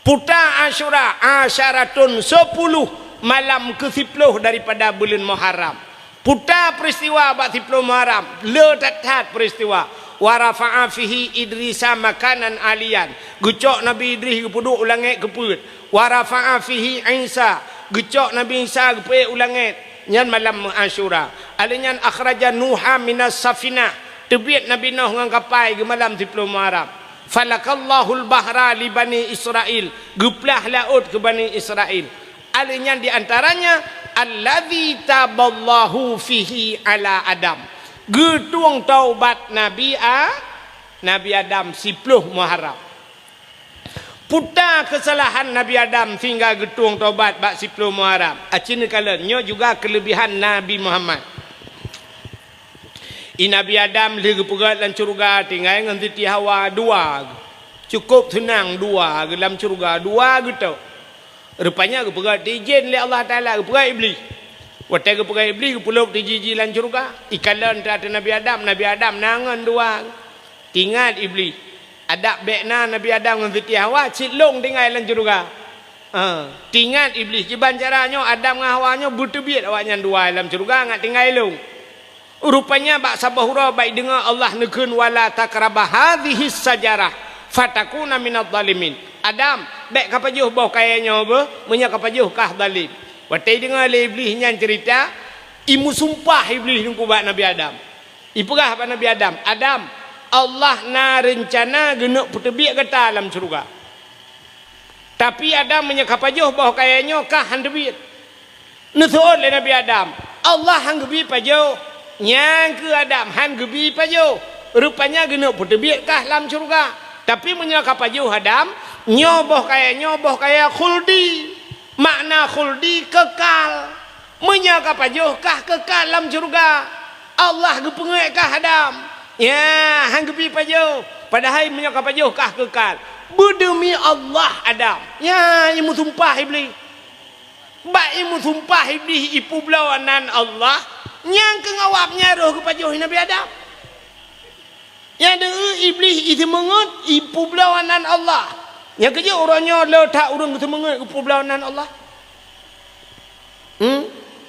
Puta Asyura asyaratun 10 malam ke-10 daripada bulan Muharram. Puta peristiwa bak 10 Muharram. Le tat peristiwa. Wa rafa'a fihi Idrisa makanan alian. Gecok Nabi Idris kepuduk ulangit keput. Wa rafa'a fihi Isa. Gecok Nabi Isa keput ulangit. Nyan malam Asyura. Alinyan akhraja Nuha minas safina. Tebiat Nabi Nuh dengan kapal ke malam 10 Muharram. Falakallahul bahra li Bani Israel. Geplah laut ke Bani Israel. Alinyan diantaranya alladzi taballahu fihi ala Adam. Getuang taubat Nabi Adam 10 Muharram. Putar kesalahan Nabi Adam sehingga getuang taubat bak 10 Muharram. Acina kalanya juga kelebihan Nabi Muhammad. Nabi Adam lagi pegat dalam syurga tinggal dengan Siti Hawa 2. Cukup tenang 2 dalam syurga 2 gitu. Rupanya ke pegat dijin oleh Allah Ta'ala ke pegat iblis. Waktu ke pegat iblis ke pulau dijiji dalam syurga. Ikalan terhadap Nabi Adam nangan 2. Tinggal iblis. Adab bekna Nabi Adam dengan Siti Hawa cilong tinggal dalam syurga. Tinggal iblis. Jiban caranya Adam dengan Hawanya bertebiat awaknya 2 dalam syurga ngat tinggal ilung. Rupanya bak sabahura baik dengar Allah nekun wala takrabah hadhihi sajarah fatakuna minadh zalimin. Adam baik kapajuh bau kayanya apa munya kapajuh kah zalim. Watai dengar le iblis nyan cerita imu sumpah iblis nungku bak Nabi Adam. Ipegah bak Nabi Adam. Adam Allah na rencana genuk pertebiak kata alam syurga. Tapi Adam munya kapajuh bau kayanya kah handebit. Nusul le Nabi Adam. Allah hang gebi pajuh Nyang ke Adam han gebi pajo. Rupanya genuk pertebiat kah dalam syurga. Tapi menyakap pajo Adam nyoboh kaya khuldi. Makna khuldi kekal. Menyakap pajo kah kekal dalam syurga. Allah gepengek kah Adam. Ya han gebi pajo. Padahal menyakap pajo kah kekal. Berdemi Allah Adam. Ya imu sumpah iblis. Ba imu sumpah iblis ipu belawanan Allah. Yang kengawapnya roh kepajuh Nabi Adam. Yang dengar iblis itu mengut ipu berlawanan Allah. Yang kerja orangnya letak orang itu mengut ipu berlawanan Allah.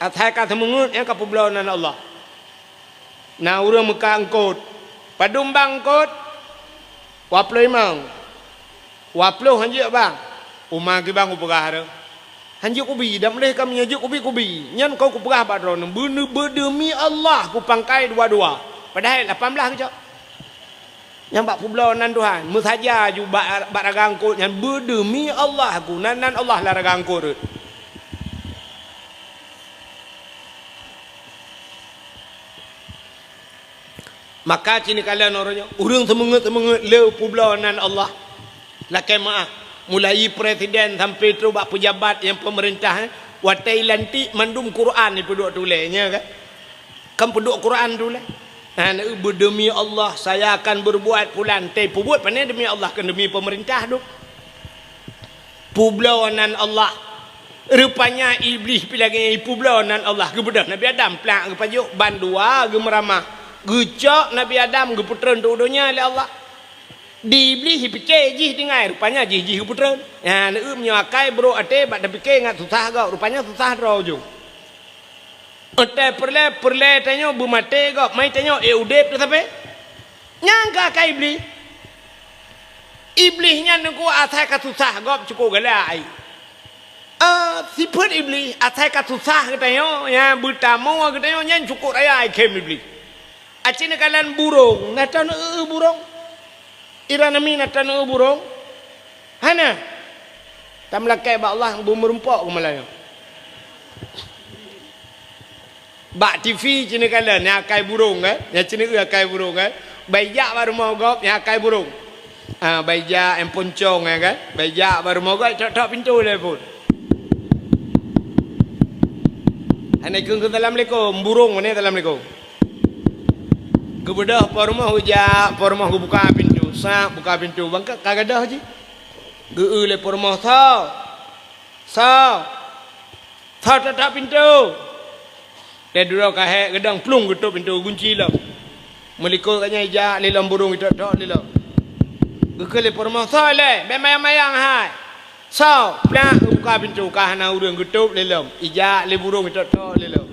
Atai kata mengut yang ipu berlawanan Allah. Nah orang Mekah angkut. Padum bangkut. Waplo imang. Waplo hanjik bang. Umar ke bang upagah hanjuk kubi dan mereka menyajuk kubi nyan kau kuperah badron berdemi Allah ku pangkai dua-dua padahal 18 ke cak Yang bak publau nan Tuhan. Musaja ju bak ragangkut yang berdemi Allah aku. Nan Allah lah ragangkut. Maka cini kalian orangnya urang semangat leu publau nan Allah. Lakai maaf. Mulai presiden sampai tu bak pejabat yang pemerintah watai lanti mandum Quran ni peduk tulisnya kan. Kan peduk Quran tulis. Berdemi Allah saya akan berbuat pulan teh buat pandai demi Allah kan demi pemerintah tu publauan Allah rupanya iblis pilih publauan Allah kebedah Nabi Adam pelak ke pajuk bandua ke meramah gecok Nabi Adam ke putran tu dunia oleh Allah di iblis fikir jih dengar rupanya jih ke putran ya menyakai bro ate bak dah fikir ngat susah kau rupanya susah draw je. Otak perle tanya bumate gak mai tanya udep tu sampai nyangka kai iblisnya nunggu atai ka susah gak cukup galai sifat iblis atai ka susah katanya ya bertamu katanya nyan cukup raya kem iblis acina kalian burung natan burung iranami natan burung hana tamlakai ba Allah bumurempok ke Melayu bak TV cina kala ni akai burung kan yang cina akai burung kan baijak baru mau gop yang akai burung baijak yang poncong kan baijak baru mau gop tok pintu le pun Assalamualaikum Assalamualaikum burung mana Assalamualaikum kebedah par rumah hujak par rumah buka pintu buka pintu bangka kagadah je ge le par rumah tak pintu. Dia dulu kahek gedang plung ketuk pintu kunci lah. Melikul katanya ijak lelam burung itu tok lelam. Gekele permah sale, bemayang-mayang hai. Sau, plak buka pintu kahana urang ketuk lelam. Ijak le burung itu tok lelam.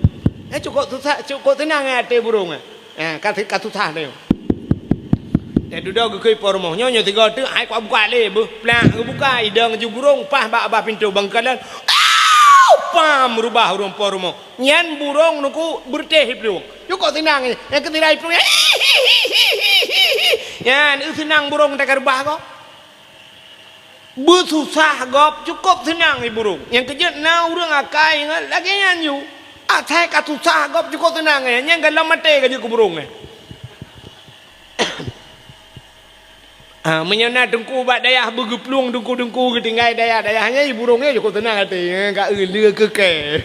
Cukup susah, cukup tenang hati burung kat susah dia. Dia duduk gekele permah nyonya tiga tu ai kuat buka le, plak buka idang ju burung pas bak pintu bangkalan. Pam merubah rumah nyan burung nuku berteh burung cukup tenang yang ketirai burung yan senang burung tak rubah kok bersusah gop cukup senang burung yang kejut na urang akai lagi nyanyu atai kat susah gop cukup tenang yang galau mate ke burung menyana dengku bat dayah bergeplung dengku ketinggai dayahnya burungnya cukup tenang hati enggak leu keke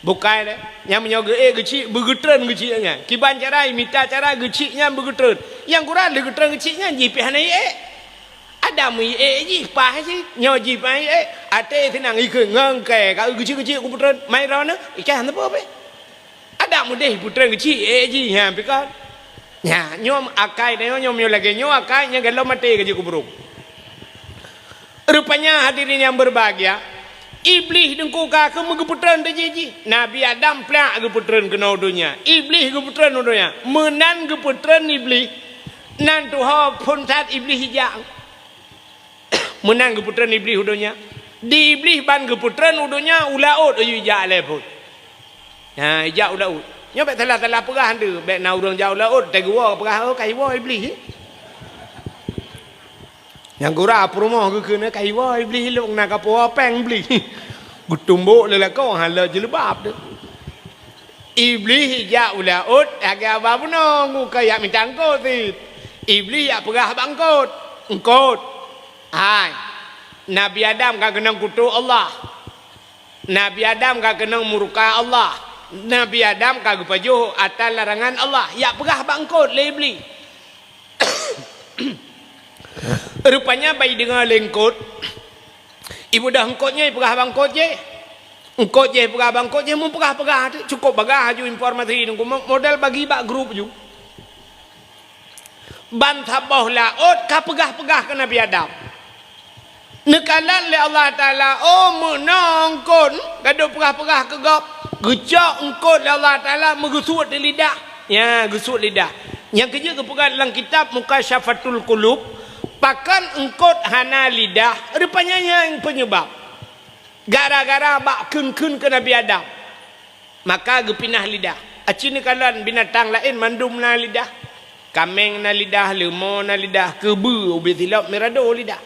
bukan deh yang menyoga kecil bergetran kecilnya kiban cara minta cara kecilnya bergetran yang kurang bergetran kecilnya jipihan ada mu ji pah sih nyo ji pah ate tenang ikut ngangkai kalau kecil putran mai rona ikan apa ada mu deh putran kecil ji pikir ya nyom akai dia nyom lagi nyom akai nya galau mati ke burung rupanya hadirin yang berbahagia iblis dengku ka ke megeputran teji Nabi Adam plak geputran ke dunia iblis geputran dunia menan geputran iblis nan tuha pun saat iblis hijau menan geputran iblis dunia di iblis ban geputran dunia ulaut hijau le pun ha hijau ulaut nyobek telah perah tu bek na urang jauh laut tak gua perah kai wa iblis yang gura rumah ke kena kai wa iblis lok nak apa peng iblis gutumbuk le kau hala jelebab tu iblis ja laut agak apa pun ngu kayak minta angkut tu iblis ya perah bangkut engkut hai Nabi Adam ka kena kutu Allah Nabi Adam ka kena murka Allah Nabi Adam kagak pajuh atas larangan Allah ya perah bangkut le iblis rupanya bayi dengar lengkut ibu dah engkotnya perah bangkut je engkot je perah bangkut je mun perah cukup bagah ju informasi nunggu modal bagi bak grup ju ban sabah laut ka perah ke Nabi Adam nekalan le Allah Taala menongkon gaduh perah ke gop gecok engkau Allah Ta'ala mengesut di lidah ya gesut lidah yang kerja kepegang dalam kitab Mukasyafatul Qulub pakan engkau hana lidah rupanya yang penyebab gara-gara bak kun ke Nabi Adam maka gepinah lidah acini kalan binatang lain mandum na lidah Kameng na lidah, lemau na lidah, kebu ubi tilap merado lidah.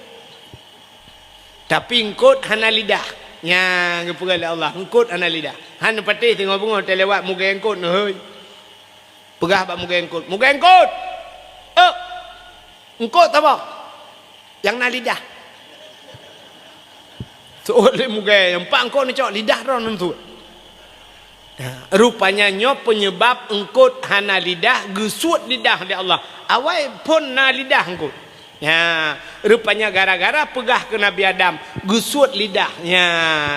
Tapi engkot hana lidah. Yang kepegal Allah, engkot hana lidah. Han patih tengok bunga terlewat muka engkot no hoi. Pegah bak muka engkot. Muka engkot. Oh. Engkot apa? Yang na lidah. Soalnya muka yang pak engkot ni cok lidah ron tu. Rupanya nyo penyebab engkot hana lidah, gesut lidah di Allah. Awai pun na lidah engkot. Ya, rupanya gara-gara pegah ke Nabi Adam, gesut lidahnya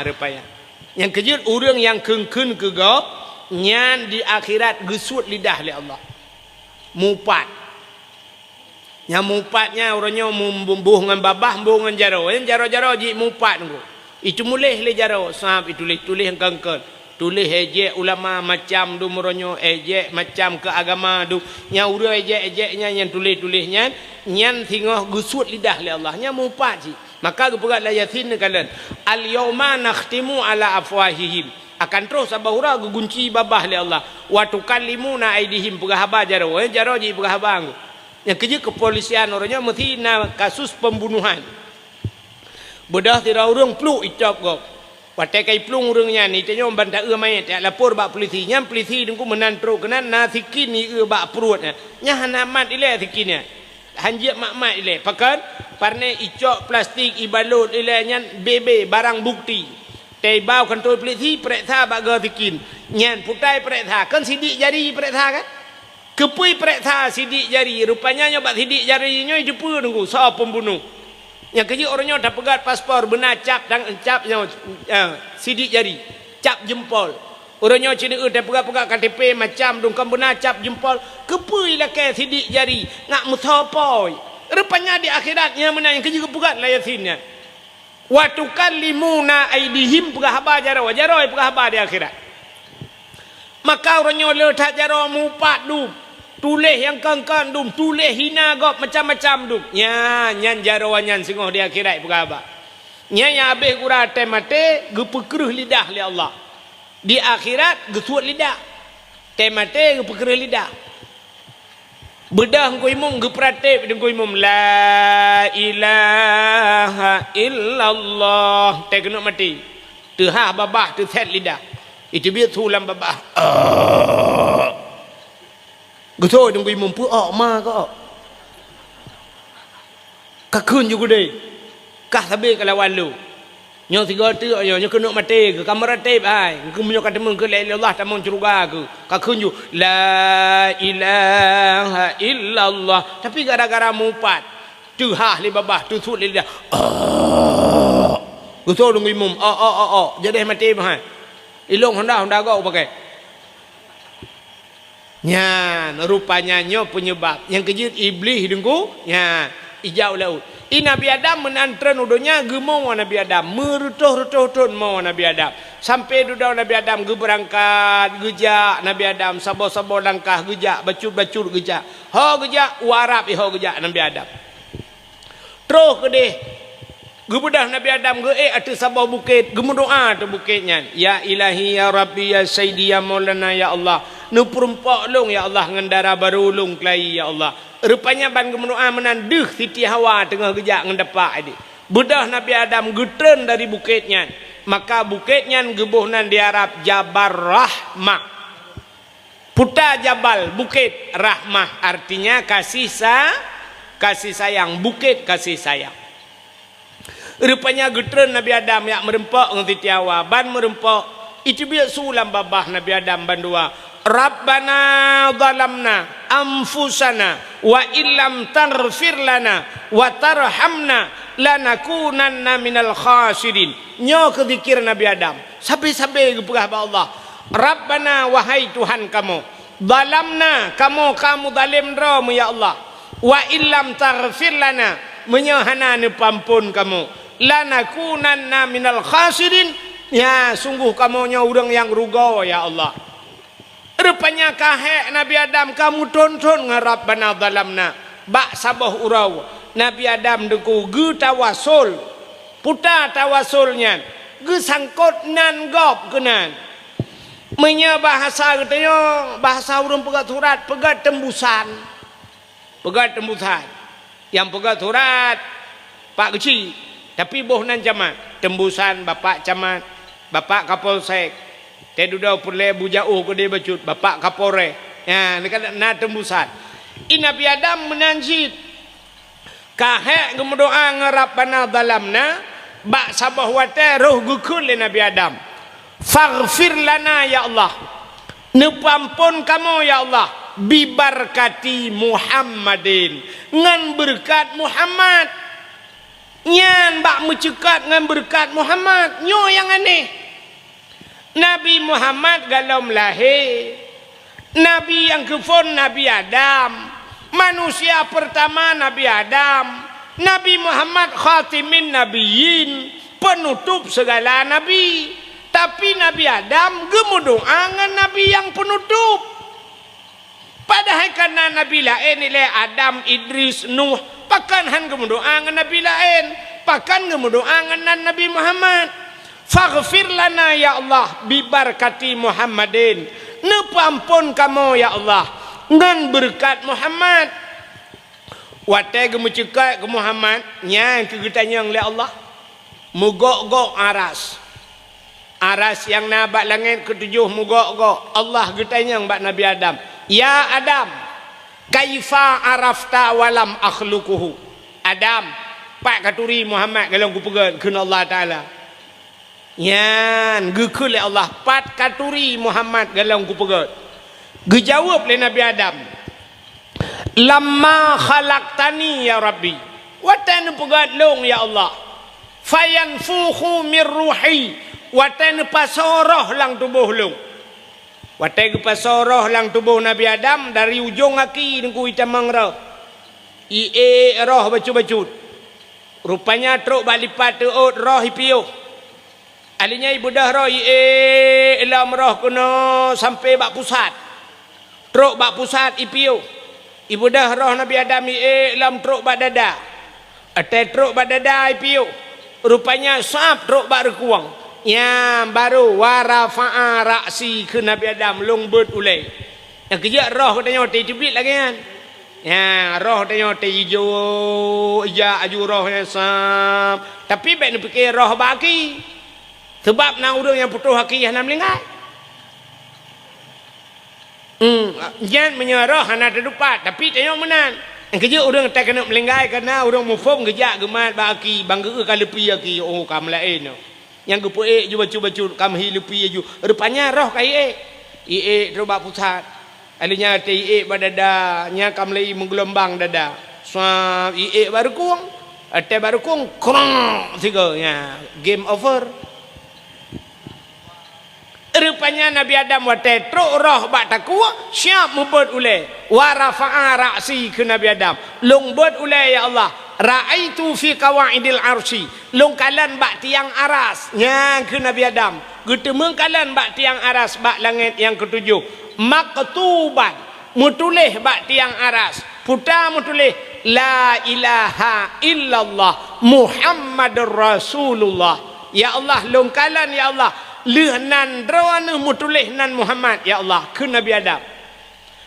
rupanya. Yang kejut orang yang kengken ke gau, nyan di akhirat gesut lidah li Allah. Mupat. Yang mupatnya orangnya membuh dengan babah, membuh dengan jaro. Yang jaro-jaro ji mupat engkau. Itu mulih le jaro, sahab itu tulis yang kengken. Tulis ejek ulama macam du meronyo, ejek macam ke agama du. Yang urang ejek-ejeknya yang tulis-tulisnya nyan tengok gusut lidah li Allah nya mupat ji. Maka gepegat la yasin kalian. Al yauma nakhtimu ala afwahihim. Akan terus sabahura gunci babah li Allah. Wa tukallimuna aidihim pegah haba jaro. Jaro ji pegah haba. Yang kerja kepolisian orangnya mesti na kasus pembunuhan. Bedah tidak orang peluk icap kau. Pakai kai plung urangnya ni tanya banta mai tak lapor bak polisi nya polisi dengku menantro kenan nasikin ni bak perutnya nya hanamat ile sikinnya hanjia makmat ile pakan parne icok plastik ibalut ile nya bebe barang bukti tei bau kantor polisi periksa bak ga sikin nya putai periksa kan sidik jari periksa kan kepui periksa sidik jari rupanya nya bak sidik jari nya depu dengku so pembunuh. Yang kerja orangnya dah pegat paspor benar cap dan capnya sidik jari, cap jempol. Orangnya cina dah pegat-pegat KTP macam dongkam benar cap jempol. Kepui lah ke sidik jari nak mutapoi. Rupanya di akhiratnya mana yang kerja pegat lah yasinnya. Wa tukallimuna aidihim pegah haba jaro pegah haba di akhirat. Maka orangnya letak jaro mupat du. Tulis yang kangkan dum, tulis hina gop macam-macam dum. Nya nyan jarawan singoh di akhirat berapa? Nya yang habis gura temate gepekruh lidah li Allah. Di akhirat gesuat lidah. Temate gepekruh lidah. Bedah ko imum gepratip deng ko imum la ilaha illallah. Te kena mati. Teu ha babah teu set lidah. Itu biar sulam babah. Gosok dong kui mampu ma ko. Kakun juga deh. Kah sabe kalawan lu. Nyo tiga tu nyo kena mati ke kamera tape ai. Ku menyo kata mun ke la Allah tamon curuga ke. Kakun ju la ilaha illallah. Tapi gara-gara mupat. Tu ha li babah tu sut li dah. Gosok dong kui mum. Jadi mati bah. Ilong Honda kau pakai. Nya rupanya nyo penyebab yang kejut iblis dengku nya ijau laut. I Nabi Adam menantren udonya gemau Nabi Adam merutuh-rutuh mau Nabi Adam sampai dudau Nabi Adam ge berangkat gejak Nabi Adam sabo-sabo langkah gejak bacut-bacut gejak ho gejak warap ho gejak Nabi Adam terus ke deh gebudah Nabi Adam ge atu sabah bukit gemendoa tu bukitnya ya ilahi ya rabbi ya sayyidi ya maulana ya Allah nu perempak long ya Allah ngendara baru long kelai ya Allah. Rupanya ban gemendoa menandeh Siti Hawa tengah gejak ngendepak ini. Bedah Nabi Adam getren dari bukitnya. Maka bukitnya gebuhnan di Arab Jabal Rahmah. Puta Jabal bukit Rahmah artinya kasih sayang, bukit kasih sayang. Rupanya getren Nabi Adam yang merempak dengan Siti Hawa ban merempak itu biar sulam babah Nabi Adam bandua. Rabbana zalamna anfusana wa illam taghfir lana wa tarhamna lanakunanna minal khasirin. Nyo ke zikir Nabi Adam sampai-sampai keperah Allah. Rabbana wahai Tuhan kamu, zalamna kamu zalim ram ya Allah. Wa illam taghfir lana menyahana ni pampun kamu. Lanakunanna minal khasirin. Ya sungguh kamunya orang yang rugo ya Allah. Rupanya kahek Nabi Adam kamu tonton ngarap bana dalamna bak sabah urau Nabi Adam deku ge tawasul puta tawasulnya ge sangkot nan gop kenan menya bahasa katanya bahasa urang pegat surat pegat tembusan pegat tembusan. Yang pegat surat Pak kecil, tapi boh nan camat. Tembusan Bapak camat, Bapak Kapolsek. Teh dudau pule bujau ke dia bacut, Bapak Kapolre. Ya, dekat na tembusan. Nabi Adam menanjit. Kahek gemudoa ngerapana dalamna, bak sabah wate roh gukul le Nabi Adam. Faghfir lana ya Allah. Nepampun kamu ya Allah. Bibarkati Muhammadin, ngan berkat Muhammad. Nyan bak mencekat ngan berkat Muhammad. Nyo yang aneh. Nabi Muhammad galom lahir. Nabi yang kefon Nabi Adam. Manusia pertama Nabi Adam. Nabi Muhammad khatimin nabiyyin, penutup segala nabi. Tapi Nabi Adam gemudoa ngan Nabi yang penutup. Padahal karena Nabi lain nilai Adam, Idris, Nuh, pakan han gemudoa ngan Nabi lain, pakan gemudoa ngan Nabi Muhammad. Faghfir lana ya Allah bibarkati Muhammadin. Nepampun kamu ya Allah ngan berkat Muhammad. Watai gemucekat ke Muhammad nya kegetanya oleh Allah. Mugok-gok aras. Aras yang nabak langit ketujuh mugok-gok. Allah getanya bak Nabi Adam. Ya Adam, kaifa arafta walam akhluquhu. Adam, pak katuri Muhammad kalau ku pegat kena Allah Taala. Yan, gekul Allah pat katuri Muhammad kalau ku pegat. Gejawab le Nabi Adam. Lamma khalaqtani ya Rabbi. Watan pegat long ya Allah. Fayanfukhu mir ruhi. Watan pasoroh lang tubuh long. Watai kepasoroh lang tubuh Nabi Adam dari ujung kaki nengku itamang roh. Roh bacut-bacut. Rupanya truk balipat teut roh ipiuh. Alinya ibu dah roh elam roh kena sampai bak pusat. Truk bak pusat ipiuh. Ibu dah roh Nabi Adam elam truk bak dada. Atai truk bak dada ipiuh. Rupanya sap truk bak rekuang. Ya baru warafa'a raksi ke Nabi Adam longbet ulai. Yang kerja roh katanya te cubit lagi kan. Ya roh katanya te hijau aju rohnya sam. Tapi baik nak fikir roh baki. Sebab nang urang yang putus haki yang melingkai. Jangan menyerah hana terdupat tapi tengok menan. Yang kerja urang tak kena melingkai kerana urang mufum kerja gemat baki bangga ka lepi aki. Oh kam lain. Yang gepuek juga cuba-cuba kam hilupi ju. Rupanya roh kai terubah pusat. Alinya te badada nya kam lai menggelombang dada. Swab baru kuang. Ate baru kuang krong siganya. Game over. Rupanya Nabi Adam wate truk roh bak takwa siap membot ule. Wa rafa'a ra'si ke Nabi Adam. Long bot ule ya Allah. Ra'aitu fi qawaidil arsy. Long kalan bak tiang aras. Yang ke Nabi Adam. Getemeng kalan bak tiang aras bak langit yang ketujuh. Maktuban. Mutulih bak tiang aras. Putar mutulih. La ilaha illallah Muhammadur Rasulullah. Ya Allah long kalan ya Allah. Lehnan rawana mutulih nan Muhammad ya Allah ke Nabi Adam.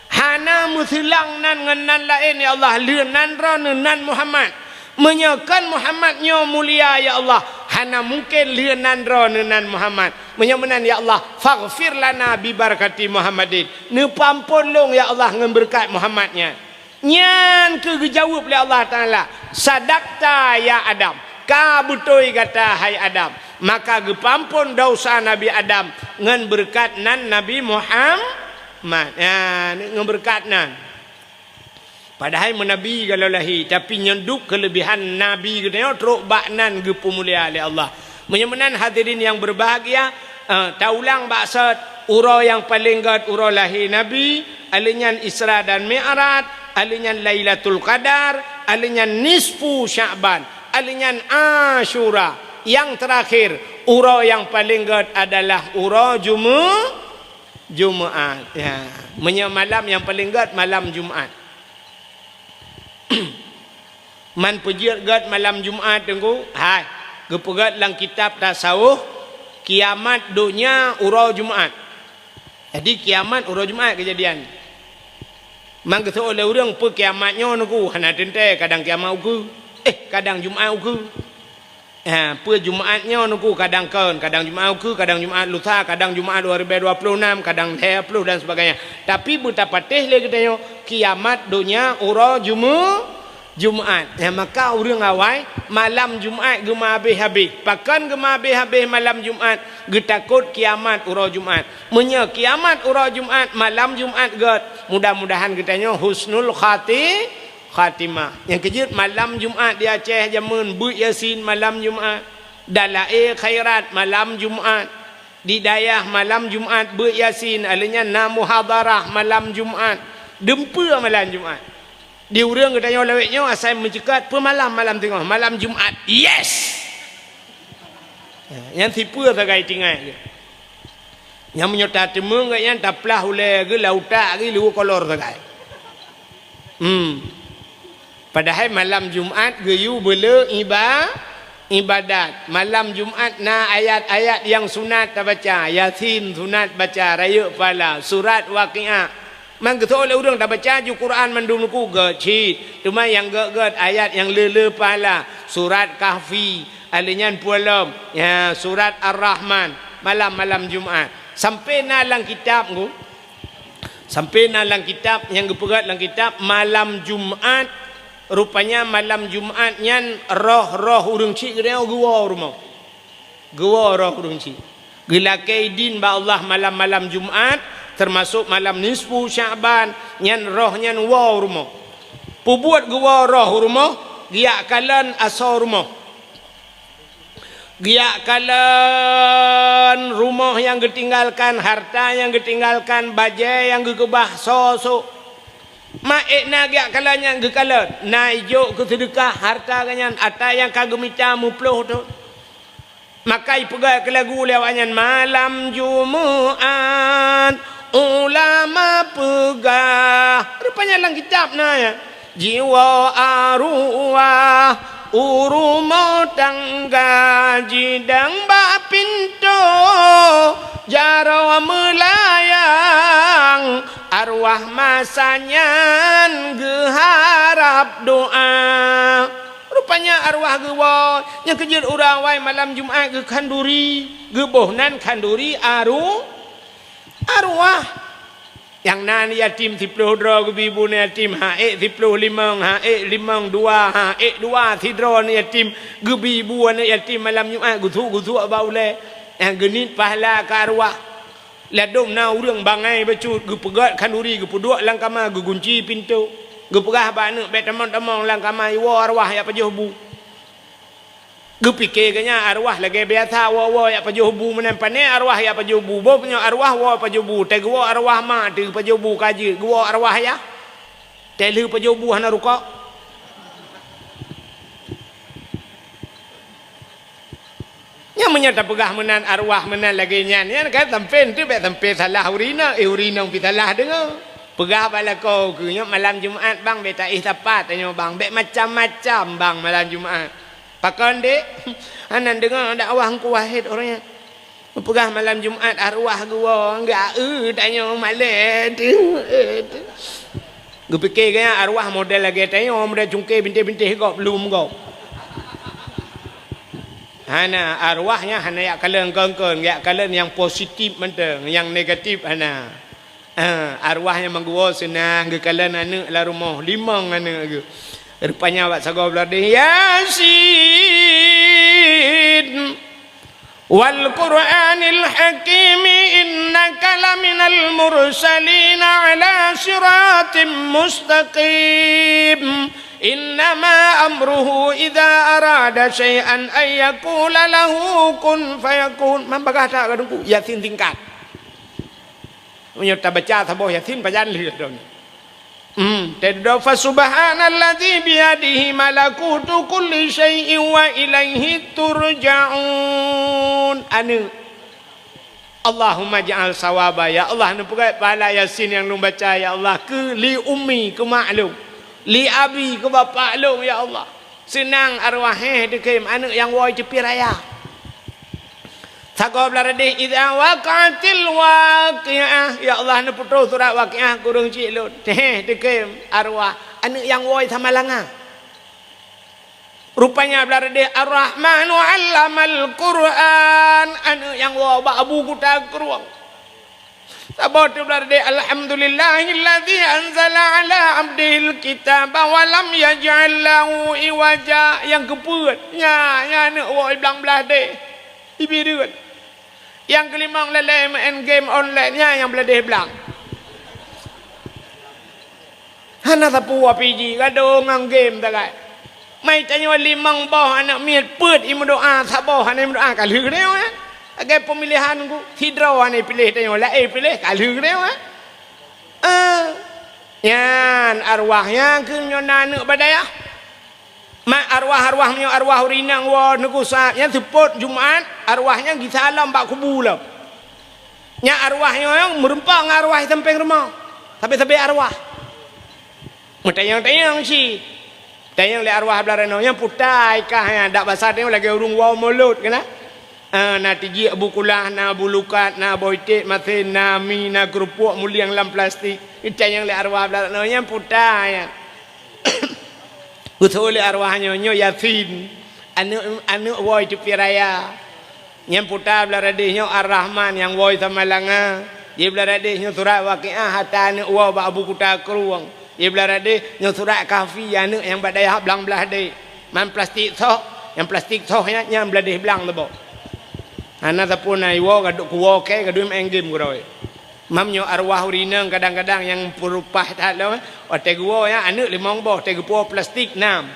Hana musilang nan ngan lain ya Allah. Lehnan rawana nan Muhammad. Menyakan Muhammadnya mulia ya Allah. Hana mungkin lianan ronan Muhammad. Menyamanan ya Allah. Faghfir lana bibarakati Muhammadin. Nepampun long ya Allah ngemberkat Muhammadnya. Nyan kegejawab oleh Allah Ta'ala. Sadakta ya Adam. Ka butoi kata hai Adam. Maka gepampun dosa Nabi Adam. Ngan berkat nan Nabi Muhammad. Ya, ngemberkat nan. Padahal menabi kalau lahir tapi nyenduk kelebihan nabi katanya teruk baknan gepu mulia oleh Allah. Menyamanan hadirin yang berbahagia, taulang baksat ura yang paling gad ura lahir nabi, alinyan Isra dan Mi'raj, alinyan Lailatul Qadar, alinyan nisfu Sya'ban, alinyan Asyura. Yang terakhir ura yang paling gad adalah ura Jumaat. Ya, malam yang paling gad malam Jumaat. Man pejiat gad malam Jumaat tengku. Hai, gepegat lang kitab tasawuf kiamat dunia urau Jumaat. Jadi kiamat urau Jumaat kejadian. mang ke oleh urang pe kiamatnya nuku hana tente kadang kiamat uku kadang Jumaat uku pe Jumaatnya nuku kadang kadang Jumaat uku kadang Jumaat lusa kadang Jumaat 2026 kadang 30 dan sebagainya tapi betapa teh le katanya kiamat dunia ura Jumaat maka urang awai malam Jumaat gema habis pakan gema habis malam Jumaat getakut kiamat ura Jumaat munya kiamat ura Jumaat malam Jumaat get mudah-mudahan katanya husnul khatimah yang kejut malam Jumaat di Aceh jamun bu Yasin malam Jumaat dalail khairat malam Jumaat di Dayah malam Jumaat bu Yasin alanya na muhadarah malam Jumaat dempa malam Jumaat di urang katanya leweknya asal mencekat pemalam malam tengah malam Jumaat yes yang tipu sagai tinggal yang menyota temung yang taplah oleh ke lautak ke lu kolor sagai padahal malam Jumaat geyu bela ibadat malam Jumaat na ayat-ayat yang sunat baca Yasin sunat baca raya pala surat Waqiah mang ke oleh urang dah baca ju Quran mandunuku geci cuma yang get ayat yang lele pala surat Kahfi alinyan pualam ya surat Ar-Rahman malam Jumaat sampai nalang kitab ku sampai nalang kitab yang gepegat lang kitab malam Jumaat rupanya malam Jumaat nyan roh urang cik gede gua rumah gua roh urang cik gelakai din ba Allah malam Jumaat termasuk malam nisfu Syaban nyan roh nyan wow rumah pubuat gua roh rumah giak kalan asar rumah giak kalan rumah yang ditinggalkan harta yang ditinggalkan bajai yang gekebah sosok maekna giak kalan yang gekalan naijo ke sedekah harta kanyan ata yang kagemita muploh tu makai pegai ke lagu lewanyan malam Jumaat ulama pegah rupanya dalam kitab ya jiwa arwah urumo tangga jidang bak pintu jarawa melayang arwah masanya geharap doa rupanya arwah gewa yang kejut urang wai malam Jumaat ge kanduri gebohnan kanduri arwah yang nan yatim 10 dro bibu ni yatim haek 15 haek 5 2 haek 2 tidro ni yatim gebibu ni yatim malam Jumaat gutu baule yang genit pahala ke arwah ladom na urang bangai becut gepegat kanduri gepuduk lang kamar gegunci pintu gepegah bana bet tamang lang kamar wa arwah ya pajuh bu gepikir kanya arwah lagi biasa wa ya pajuh bu menampane arwah ya pajuh bu bo punya arwah wa pajuh bu te gua arwah ma te pajuh bu kaji gua arwah ya te lu pajuh bu hana ruka nya menyata pegah menan arwah menan lagi nyan ya kan tampen tu bet tampe salah urina pitalah dengar pegah bala kau ke nya malam Jumaat bang beta tepat tanya bang bet macam-macam bang malam Jumaat pakan dek anan dengar dakwah ku wahid orangnya pegah malam Jumaat arwah gua enggak tanya malam gua fikir kaya arwah model lagi tanya model cungkir bintik-bintik kau belum kau hana arwahnya hana yak kalen kengkeng yak kalen yang positif menteng yang negatif hana arwahnya mangguo senang ge kalen anak la rumah limang anak ge rupanya awak sago bladih Yasin wal Qur'anil Hakim innaka laminal mursalin ala siratim mustaqim innama amruhu idza arada syai'an ay yaqula lahu kun fayakun mambagah tak kadungku Yasin tingkat menyata baca saboh Yasin pajan lihat tadda fa subhanallazi biyadihi malakutu kulli syai'in wa ilaihi turja'un anu Allahumma ja'al sawaba ya Allah nu pegai pahala Yasin yang nu baca ya Allah ke li ummi ke maklum li abi ke bapa long ya Allah senang arwah dekem anak yang woi cepi raya Sago belarade idza waqatil waqiah. Ya Allah nu putus surat waqiah kurung cik lut. Dekem arwah anu yang woi samalanga. Rupanya belarade Ar-Rahmanu 'allamal Qur'an anu yang woi abu kuta keruang. Sabot belarade alhamdulillahilladzi anzala ala abdihil kitaba wa lam yaj'al lahu iwaja yang kepuat. Nya nu woi belang belah de. Ibirut. Yang kelima lelai main game online-nya yang beladih belang. Hana sapu PG gadong ngang game tak kai. Mai tanya limang boh anak miat put imu doa saboh ane doa kalhu deu ah. Agai pemilihan ku tidro ane pilih tanya la pilih kalhu deu ah. Yan arwahnya ke nyona nu badaya. Ma arwah-arwah punya arwah urinang wa negusa yang seput Jumaat arwahnya gi salam bak kubu lah. Nya arwahnya yang merempang arwah tempeng rumah. Sampai arwah. Tayang-tayang si. Tayang le arwah belarano yang putai kah ya dak basar dia lagi urung wa mulut kena. Na tiji bukulah na bulukat na boitik masin na mi na kerupuk muliang lam plastik. Tayang le arwah belarano yang putai ya. Betul arwahnya nyo Yasin anu woi tu piraya yang putar belaradihnya Ar-Rahman yang woi samalanga dia belaradihnya surat waqiah hatta anu wa abu kuta keruang dia belaradihnya surat kahfi anu yang badaya belang belah de man plastik soh yang plastik soh yang beladih belang tu bo ana tapun ai wo gaduk wo ke gadum enggim kuroi mamnyo arwah urinang kadang-kadang yang perupah tak lo ote gua ya anu limong boh te gupo plastik nam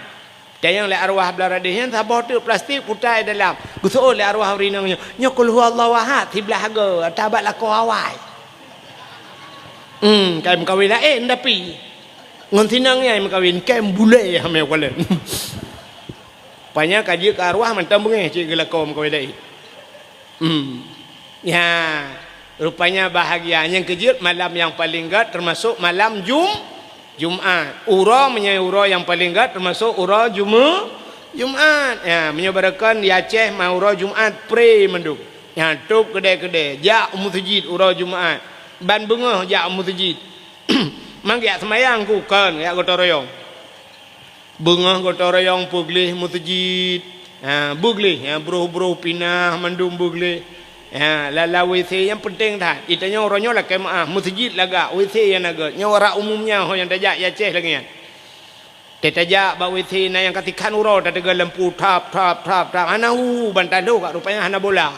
dayang le arwah beladihnya saboh tu plastik putai dalam guso le arwah urinang nyo kul huwallahu ahad tiblah ga tabat la ko awai kai mkawin la ndapi ngon tinang ai mkawin kai bule hame kwalen panya kaji ke arwah mantam bengeh cik gelako mkawin dai ya rupanya bahagia yang kejut malam yang paling gad termasuk malam Jumaat. Ura menyai ura yang paling gad termasuk ura Jumaat. Ya, menyebarakan di Aceh mau ura Jumaat pre menduk. Ya, tup kedai-kedai. Jak masjid ura Jumaat. Ban bengah jak masjid. Mang ya semayang ku kan ya gotong royong. Bengah gotong royong puglih masjid. Ha, buglih ya bro-bro pinah mandum buglih. Ya, lala WC yang penting dah. Itanya orangnya lah kemaah masjid laga WC yang naga. Nya orang umumnya ho yang tajak ya Aceh lagi ya. Tajak ba WC na yang katikan uro tadaga lampu tap. Ana bantalu kat rupanya hana bola.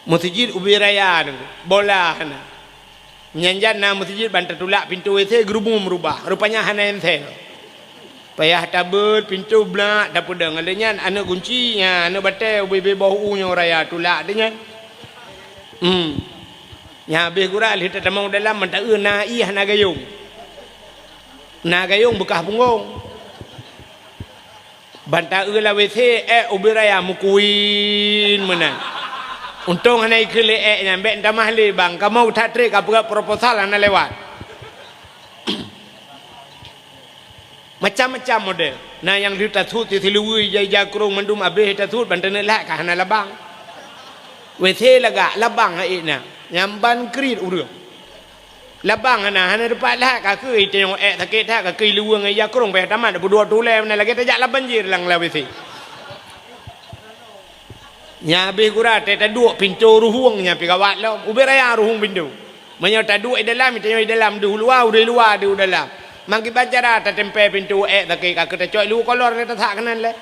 Masjid Ubi Raya bola hana. Menyanjat na masjid bantat tulak pintu WC gerubung merubah. Rupanya hana entel. Payah tabut pintu blak dapur deng adanya anak kuncinya anak batai bebe bau nya raya tulak adanya nya be gural hita tamang dalam menta na ih na gayung bekah punggung banta la WC ubi raya mukuin menan untung hanai kele nya mbek ndamah le bang kamau tak trek apa proposal ana lewat macam-macam model. Nah yang di tatut di tilui jaya kurung mendum abih tatut bantene lah kah na labang. WC laga labang ai na. Nyamban krit urang. Labang na hana depat lah kah ke tengok sakit tak kah ke luang jaya kurung pe tamat berdua tule na lagi tajak la banjir lang la WC. Nya abih gura te taduk pintu ruhungnya pi kawat lo. Ubi raya ruhung pintu. Menya taduk dalam tengok dalam du luar du dalam. Mangki bacara ta tempe pintu tak ka kita coy lu kolor ta tak kanan le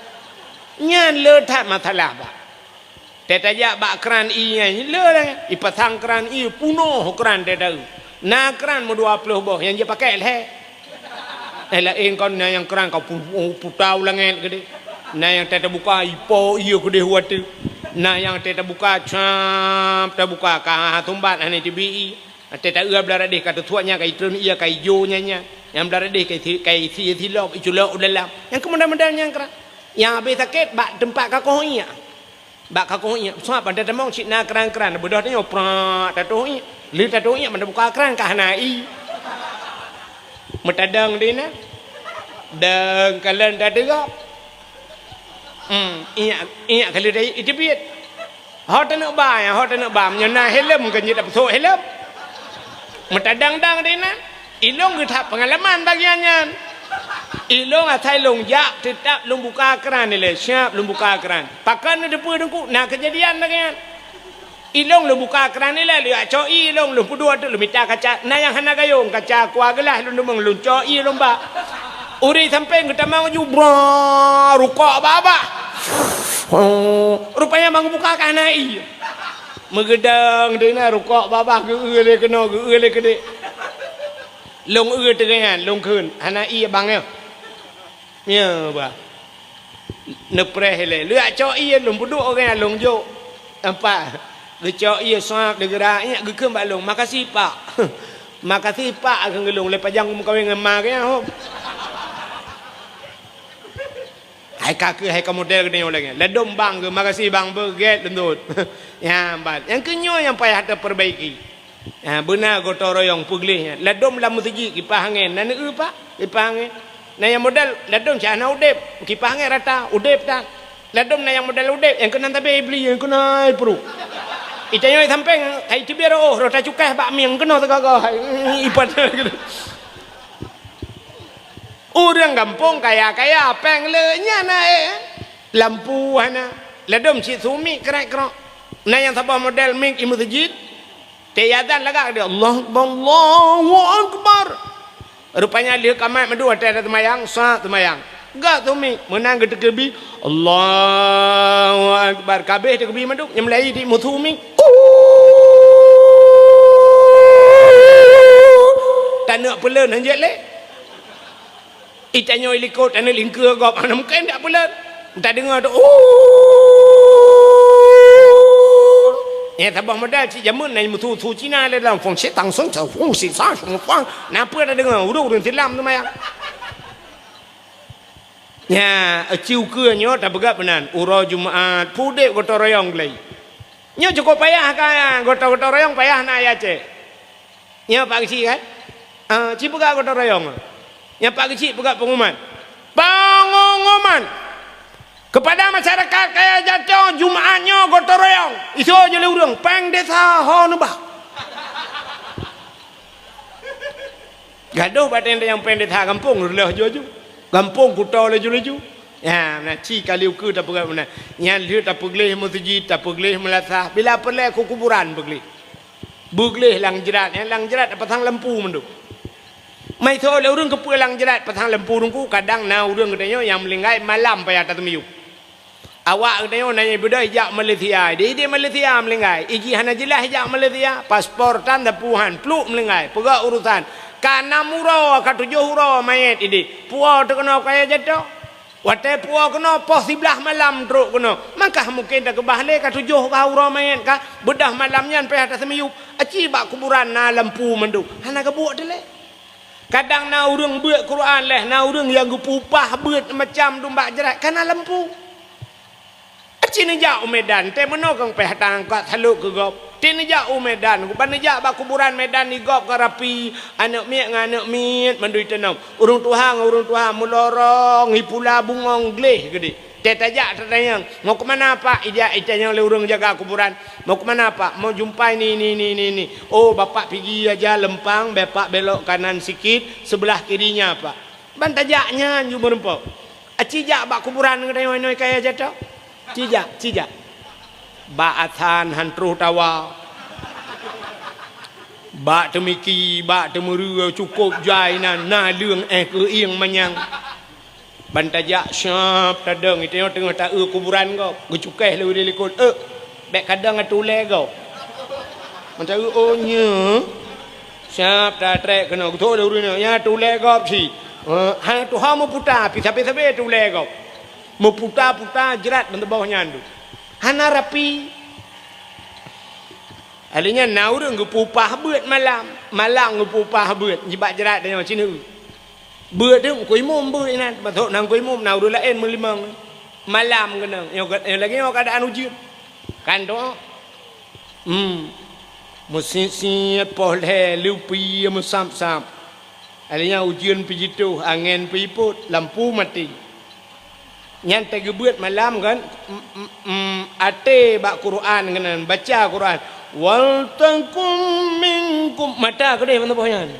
nyan le tak masalah ba tetaja ba kran i nya le ipasang kran i puno kran te dah na kran mo 20 boh yang dia pakai le la kon na yang kran kau putau langen gede na yang teta buka ipo iyo gede huatu na yang teta buka cap ta buka ka tumbat ane tibi teta ua belarade kata tuanya kai trun ia kai jo nya yang belarade kai si tilop iculok dalam yang kemudian yang kerak yang habis sakit bak tempat kakoh iya bak kakoh iya sebab pada temong cik na keran bodoh tanya prak tatuh iya li tatuh iya mana buka keran kah nai metadang dia na dan kalian dah dengar iya kalau dia itu biar hot nak bayar hot nak bam nyana helm kan jadi apa so helm metadang-dang dia nak ilong kita pengalaman bagiannya ilong atai long jak tetap long buka keran ni le siap long buka keran pakan ada depan dengku nak kejadian lagi kan ilong long buka keran ni le dia coi ilong long pudua tu long minta kaca na yang hana gayung kaca kuah gelas long demang long coi long ba uri sampai kita mau jubra rukuk baba rupanya bang buka kanai megedang dia na rukuk baba ge le kena ge le kede long tengah long kun hana i bang ya ba nepre hele lu coi long pudua orang long jo apa ge coi sak de gerak nya ge keum ba long makasih pak makasih pak ge long le pajang kawin ngema ke ho hai kaki hai model gede lagi ledom bang ke makasih bang berget lentut ya bat yang kenyo yang payah terperbaiki ya benar gotong royong puglihnya ledom lam masjid kipas angin nan pak kipas angin nah yang model ledom cana udep kipas angin rata udep tak ledom nah yang model udep yang kena tapi beli yang kena perlu itanyo sampai hai tibiar oh rota cukai bak mi yang kena tegak ipat orang kampung kaya peng lenya na lampu hana ledom si sumi krek-krok na yang sabah model mik di masjid tiadan lagak dia Allahu akbar rupanya dia kamat madu ada temayang sa temayang gak sumi menang gedegebi Allahu akbar kabeh gedegebi madu yang melai di musumi tanah pelan hanjat le itanyo ilikot ane lingkur gop ana mungkin tak bulan tak dengar tu ya tabah modal si jamun nai mutu tu Cina le dalam fong che tang song chao fong si sa song fang napa dah dengar urung tilam tu maya ya aciu ke nyo tak begap benan uro Jumaat pudek gotong royong lei nyo cukup payah kan gotong royong payah na ya ce nyo pak si kan ci pegak gotong royong yang Pak Kecil pegat pengumuman kepada masyarakat kaya jatuh Jumaatnya gotong royong isu je le urang peng desa ho nebah gaduh baten yang peng desa kampung leh jojo kampung kutau leju ya na ci kali uku tak pegat mana yang dia tak pegleh masjid tak pegleh melasah bila peleh ku kuburan pegleh lang jerat yang lang jerat pasang lampu mendu mai tho le urang kepulang jerat pasang lampu rungku kadang na urang katanya yang melinggai malam payah tak temiu awak katanya nanya beda jak Malaysia dia Malaysia melinggai iji hana jelas jak Malaysia paspor tanda puhan pluk melinggai pegak urusan kana muro ka 7 huro mayat ini puau tu kena kaya jatuh watai puau kena pos 11 malam teruk kena maka mungkin tak kebahle ka 7 huro mayat ka bedah malamnya payah tak temiu aci bak kuburan na lampu mendu hana kebuat dele kadang na urang buat Quran leh na urang yang gupupah buat macam domba jerat kana lampu cini jak Medan te meno kang peh tang kat haluk ke gop cini jak Medan ku ban jak ba kuburan Medan ni gop karapi anak miak ngan anak miat mandui tenam urang Tuhan mulorong hipula bungong gleh gede te tajak tertanya mau ke mana pak ijanya oleh urang jaga kuburan mau ke mana pak mau jumpai ni oh bapak pergi aja lempang bapak belok kanan sikit sebelah kirinya pak ban tajaknya ju berempok acijak bak kuburan ngai kaya jatuh cijak ba athan hantruh tawa ba temiki ba temuru cukup jainan na leung ke ieng manyang bantajak syap tadang itu yang tengah tak kuburan kau gecukai lu dia likut bek kadang atule kau macam oh nya syap tak trek kena tu dah urang ya tule kau si ha tu ha mau putar pisape tule kau mau putar jerat bentuk bawahnya andu hana rapi alinya na urang gepupah beut malam gepupah beut jibat jerat dia macam ni bữa tu kuih mum bữa ini, betul nang kuih mum nau dulu lain melimang malam kena, yang lagi yang keadaan ujian, kan tu, mesti poleh lupi musam, alinya ujian pijitu angin piput lampu mati, Yang tergebuat malam kan ate bak Quran kan baca Quran wal takum minkum mata ke dia mana pohon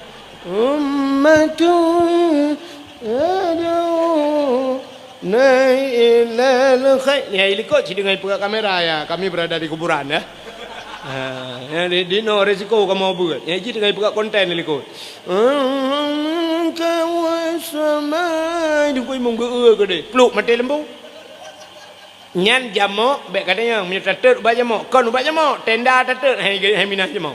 ummatun adu nailal khair ya ilikot si dengan buka kamera ya kami berada di kuburan ya. Ya di no resiko kamu buat ya jadi dengan buka konten ilikot kawasama di koi monggo ke dia peluk mati lembu nyan jamok baik katanya punya tatet ubah jamok kon ubah jamok tenda tatet hai minah jamok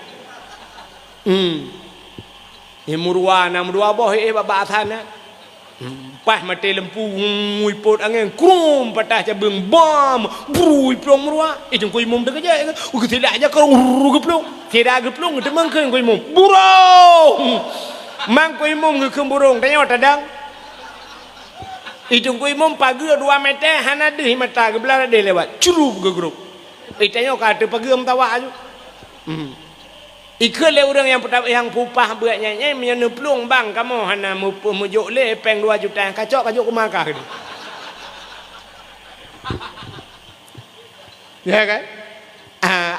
ya murwa na murwa boh baba athana pas mati lempu ngui pot angin krum patah cabeng bom brui plong murwa itu koi mum dak aja tidak aja kau geplong tidak geplong demang ke koi mum burung mang koi mum ke burung tanya tadang itu koi mum pagi 2 meter hana deh mata ke belah dia lewat curup ke grup tanya kata pagi am tawa aju ikut le orang yang pupah buatnya menyenu pelung bang kamu hana mujuk le peng 2 juta kacok ke makah ni ya kan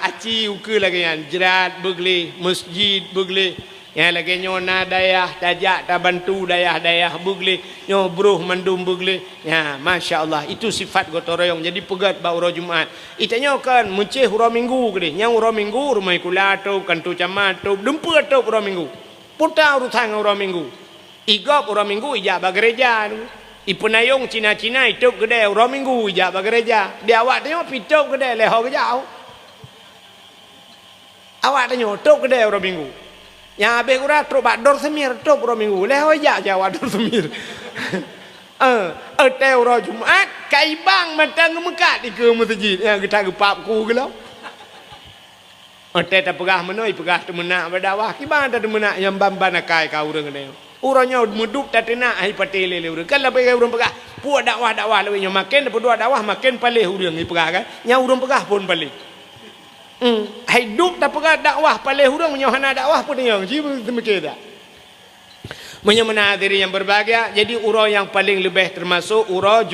aci uke lagi yang jerat begli masjid begli yang lagi nyona dayah tajak tak bantu dayah begli nyo bruh mandum begli ya masya-Allah itu sifat gotong royong jadi pegat ba uro Jumaat itanya kan munceh uro minggu gede yang uro minggu rumai kula tu kantu camat tu dempu tu uro minggu putar urusan uro minggu igop uro minggu ija ba gereja ipunayong Cina-Cina itu gede uro minggu ija ba gereja dia awak tanya pitop gede leho ke jauh awak tanya tok gede uro minggu yang habis kurang truk bakdor semir truk uro minggu leho ija jawa dor semir uro Jumaat kai bang matang mekat di ke masjid yang kita gepap ku gelau tak pegah menoi pegah temenak berdawah ki bang tak temenak yang bamban akai ka urang ne urangnya mudup tak tenak ai patele le urang kan lebih urang pegah puak dakwah lebih nya makin berdua dakwah makin palih urang ni pegah kan yang urang pegah pun palih hidup tak pegah dakwah palih urang nya hana dakwah pun yang ji demikian dak menyemenadiri yang berbahagia jadi urang yang paling lebih termasuk urang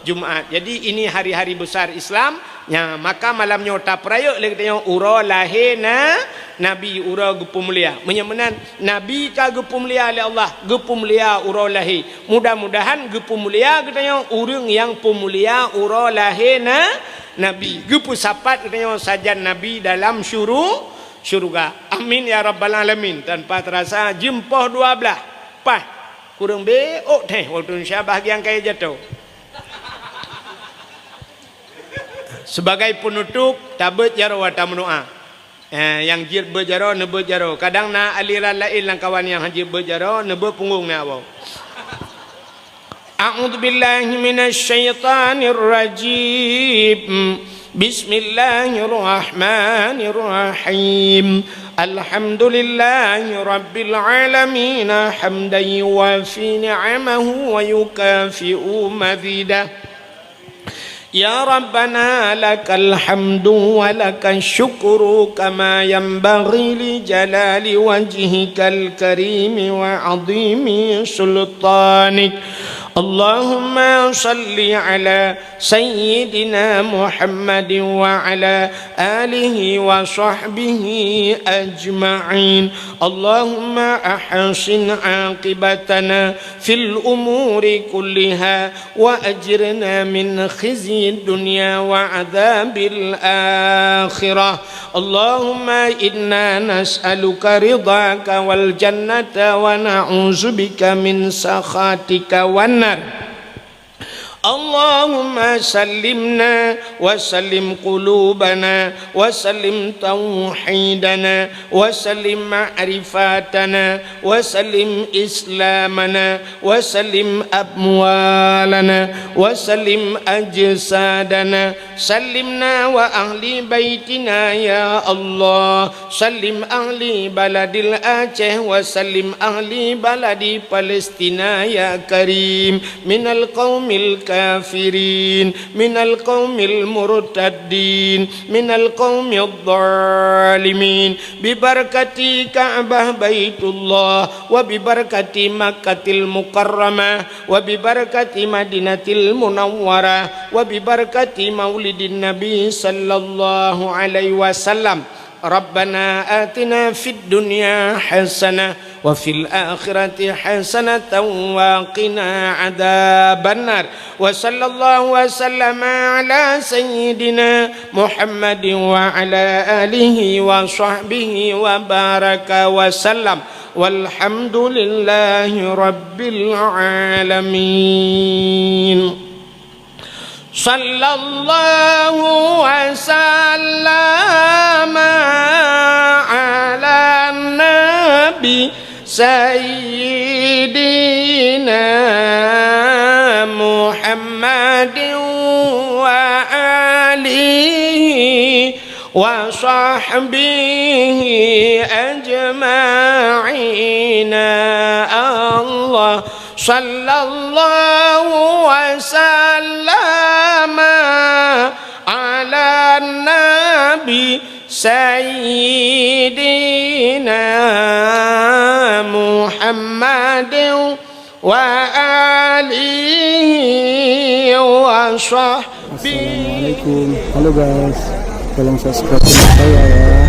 Jumaat jadi ini hari-hari besar Islam ya maka malamnya tak peraya lagi tengok ura lahir Nabi ura gepu mulia menyemenan Nabi ka gepu mulia oleh Allah gepu mulia ura lahir mudah-mudahan gepu mulia kita tengok urang yang pemulia ura lahir Nabi gepu sapat kita tengok sajan Nabi dalam syurga amin ya rabbal alamin tanpa terasa jempah 12 pas kurang beok teh waktu syabah yang kaya jatuh sebagai penutup tabut jaro wa tamnu'a yang jir berjaro nebut jaro kadang na aliran lain lang kawan yang hajir berjaro nebut punggung na awak a'udzu billahi minasy syaithanir rajim bismillahirrahmanirrahim alhamdulillahi rabbil alamin hamdan yuwafi ni'amahu wa yukafi'u mazidah Ya Rabbana lakal hamdu wa lakal syukru kama yanbaghi li jalali wajhikal karimi wa azimi sultanik Allahumma salli ala sayyidina Muhammadin wa ala alihi wa sahbihi ajma'in Allahumma ahsin aqibatana fil umuri kulliha wa ajirna min khizyi dunya wa adzabil akhirah Allahumma inna nas'aluka ridhaka wal jannata wa na'udzubika min sakhatika wan Allahumma sallimna wa sallim qulubana wa sallim tauhidana wa sallim ma'rifatana wa sallim islamana wa sallim amwalana wa sallim ajsadana sallimna wa ahli baitina ya Allah sallim ahli baladil Aceh wa sallim ahli baladi Palestina ya Karim minal qaumil الكافرين من القوم المرتدين من القوم الظالمين ببركة كعبة بيت الله وببركة مكة المكرمة وببركة مدينة المنورة وببركة مولد النبي صلى الله عليه وسلم ربنا آتنا في الدنيا حسنة وفي الآخرة حسنة وقنا عذاب النار وصلى الله وسلم على سيدنا محمد وعلى آله وصحبه وبارك وسلم والحمد لله رب العالمين صلى الله وسلم على النبي سيدنا محمد وآله وصحبه أجمعين الله صلى الله وسلم على النبي سيدنا محمد وآله وصحبه. Assalamualaikum. Halo guys, tolong subscribe channel saya ya.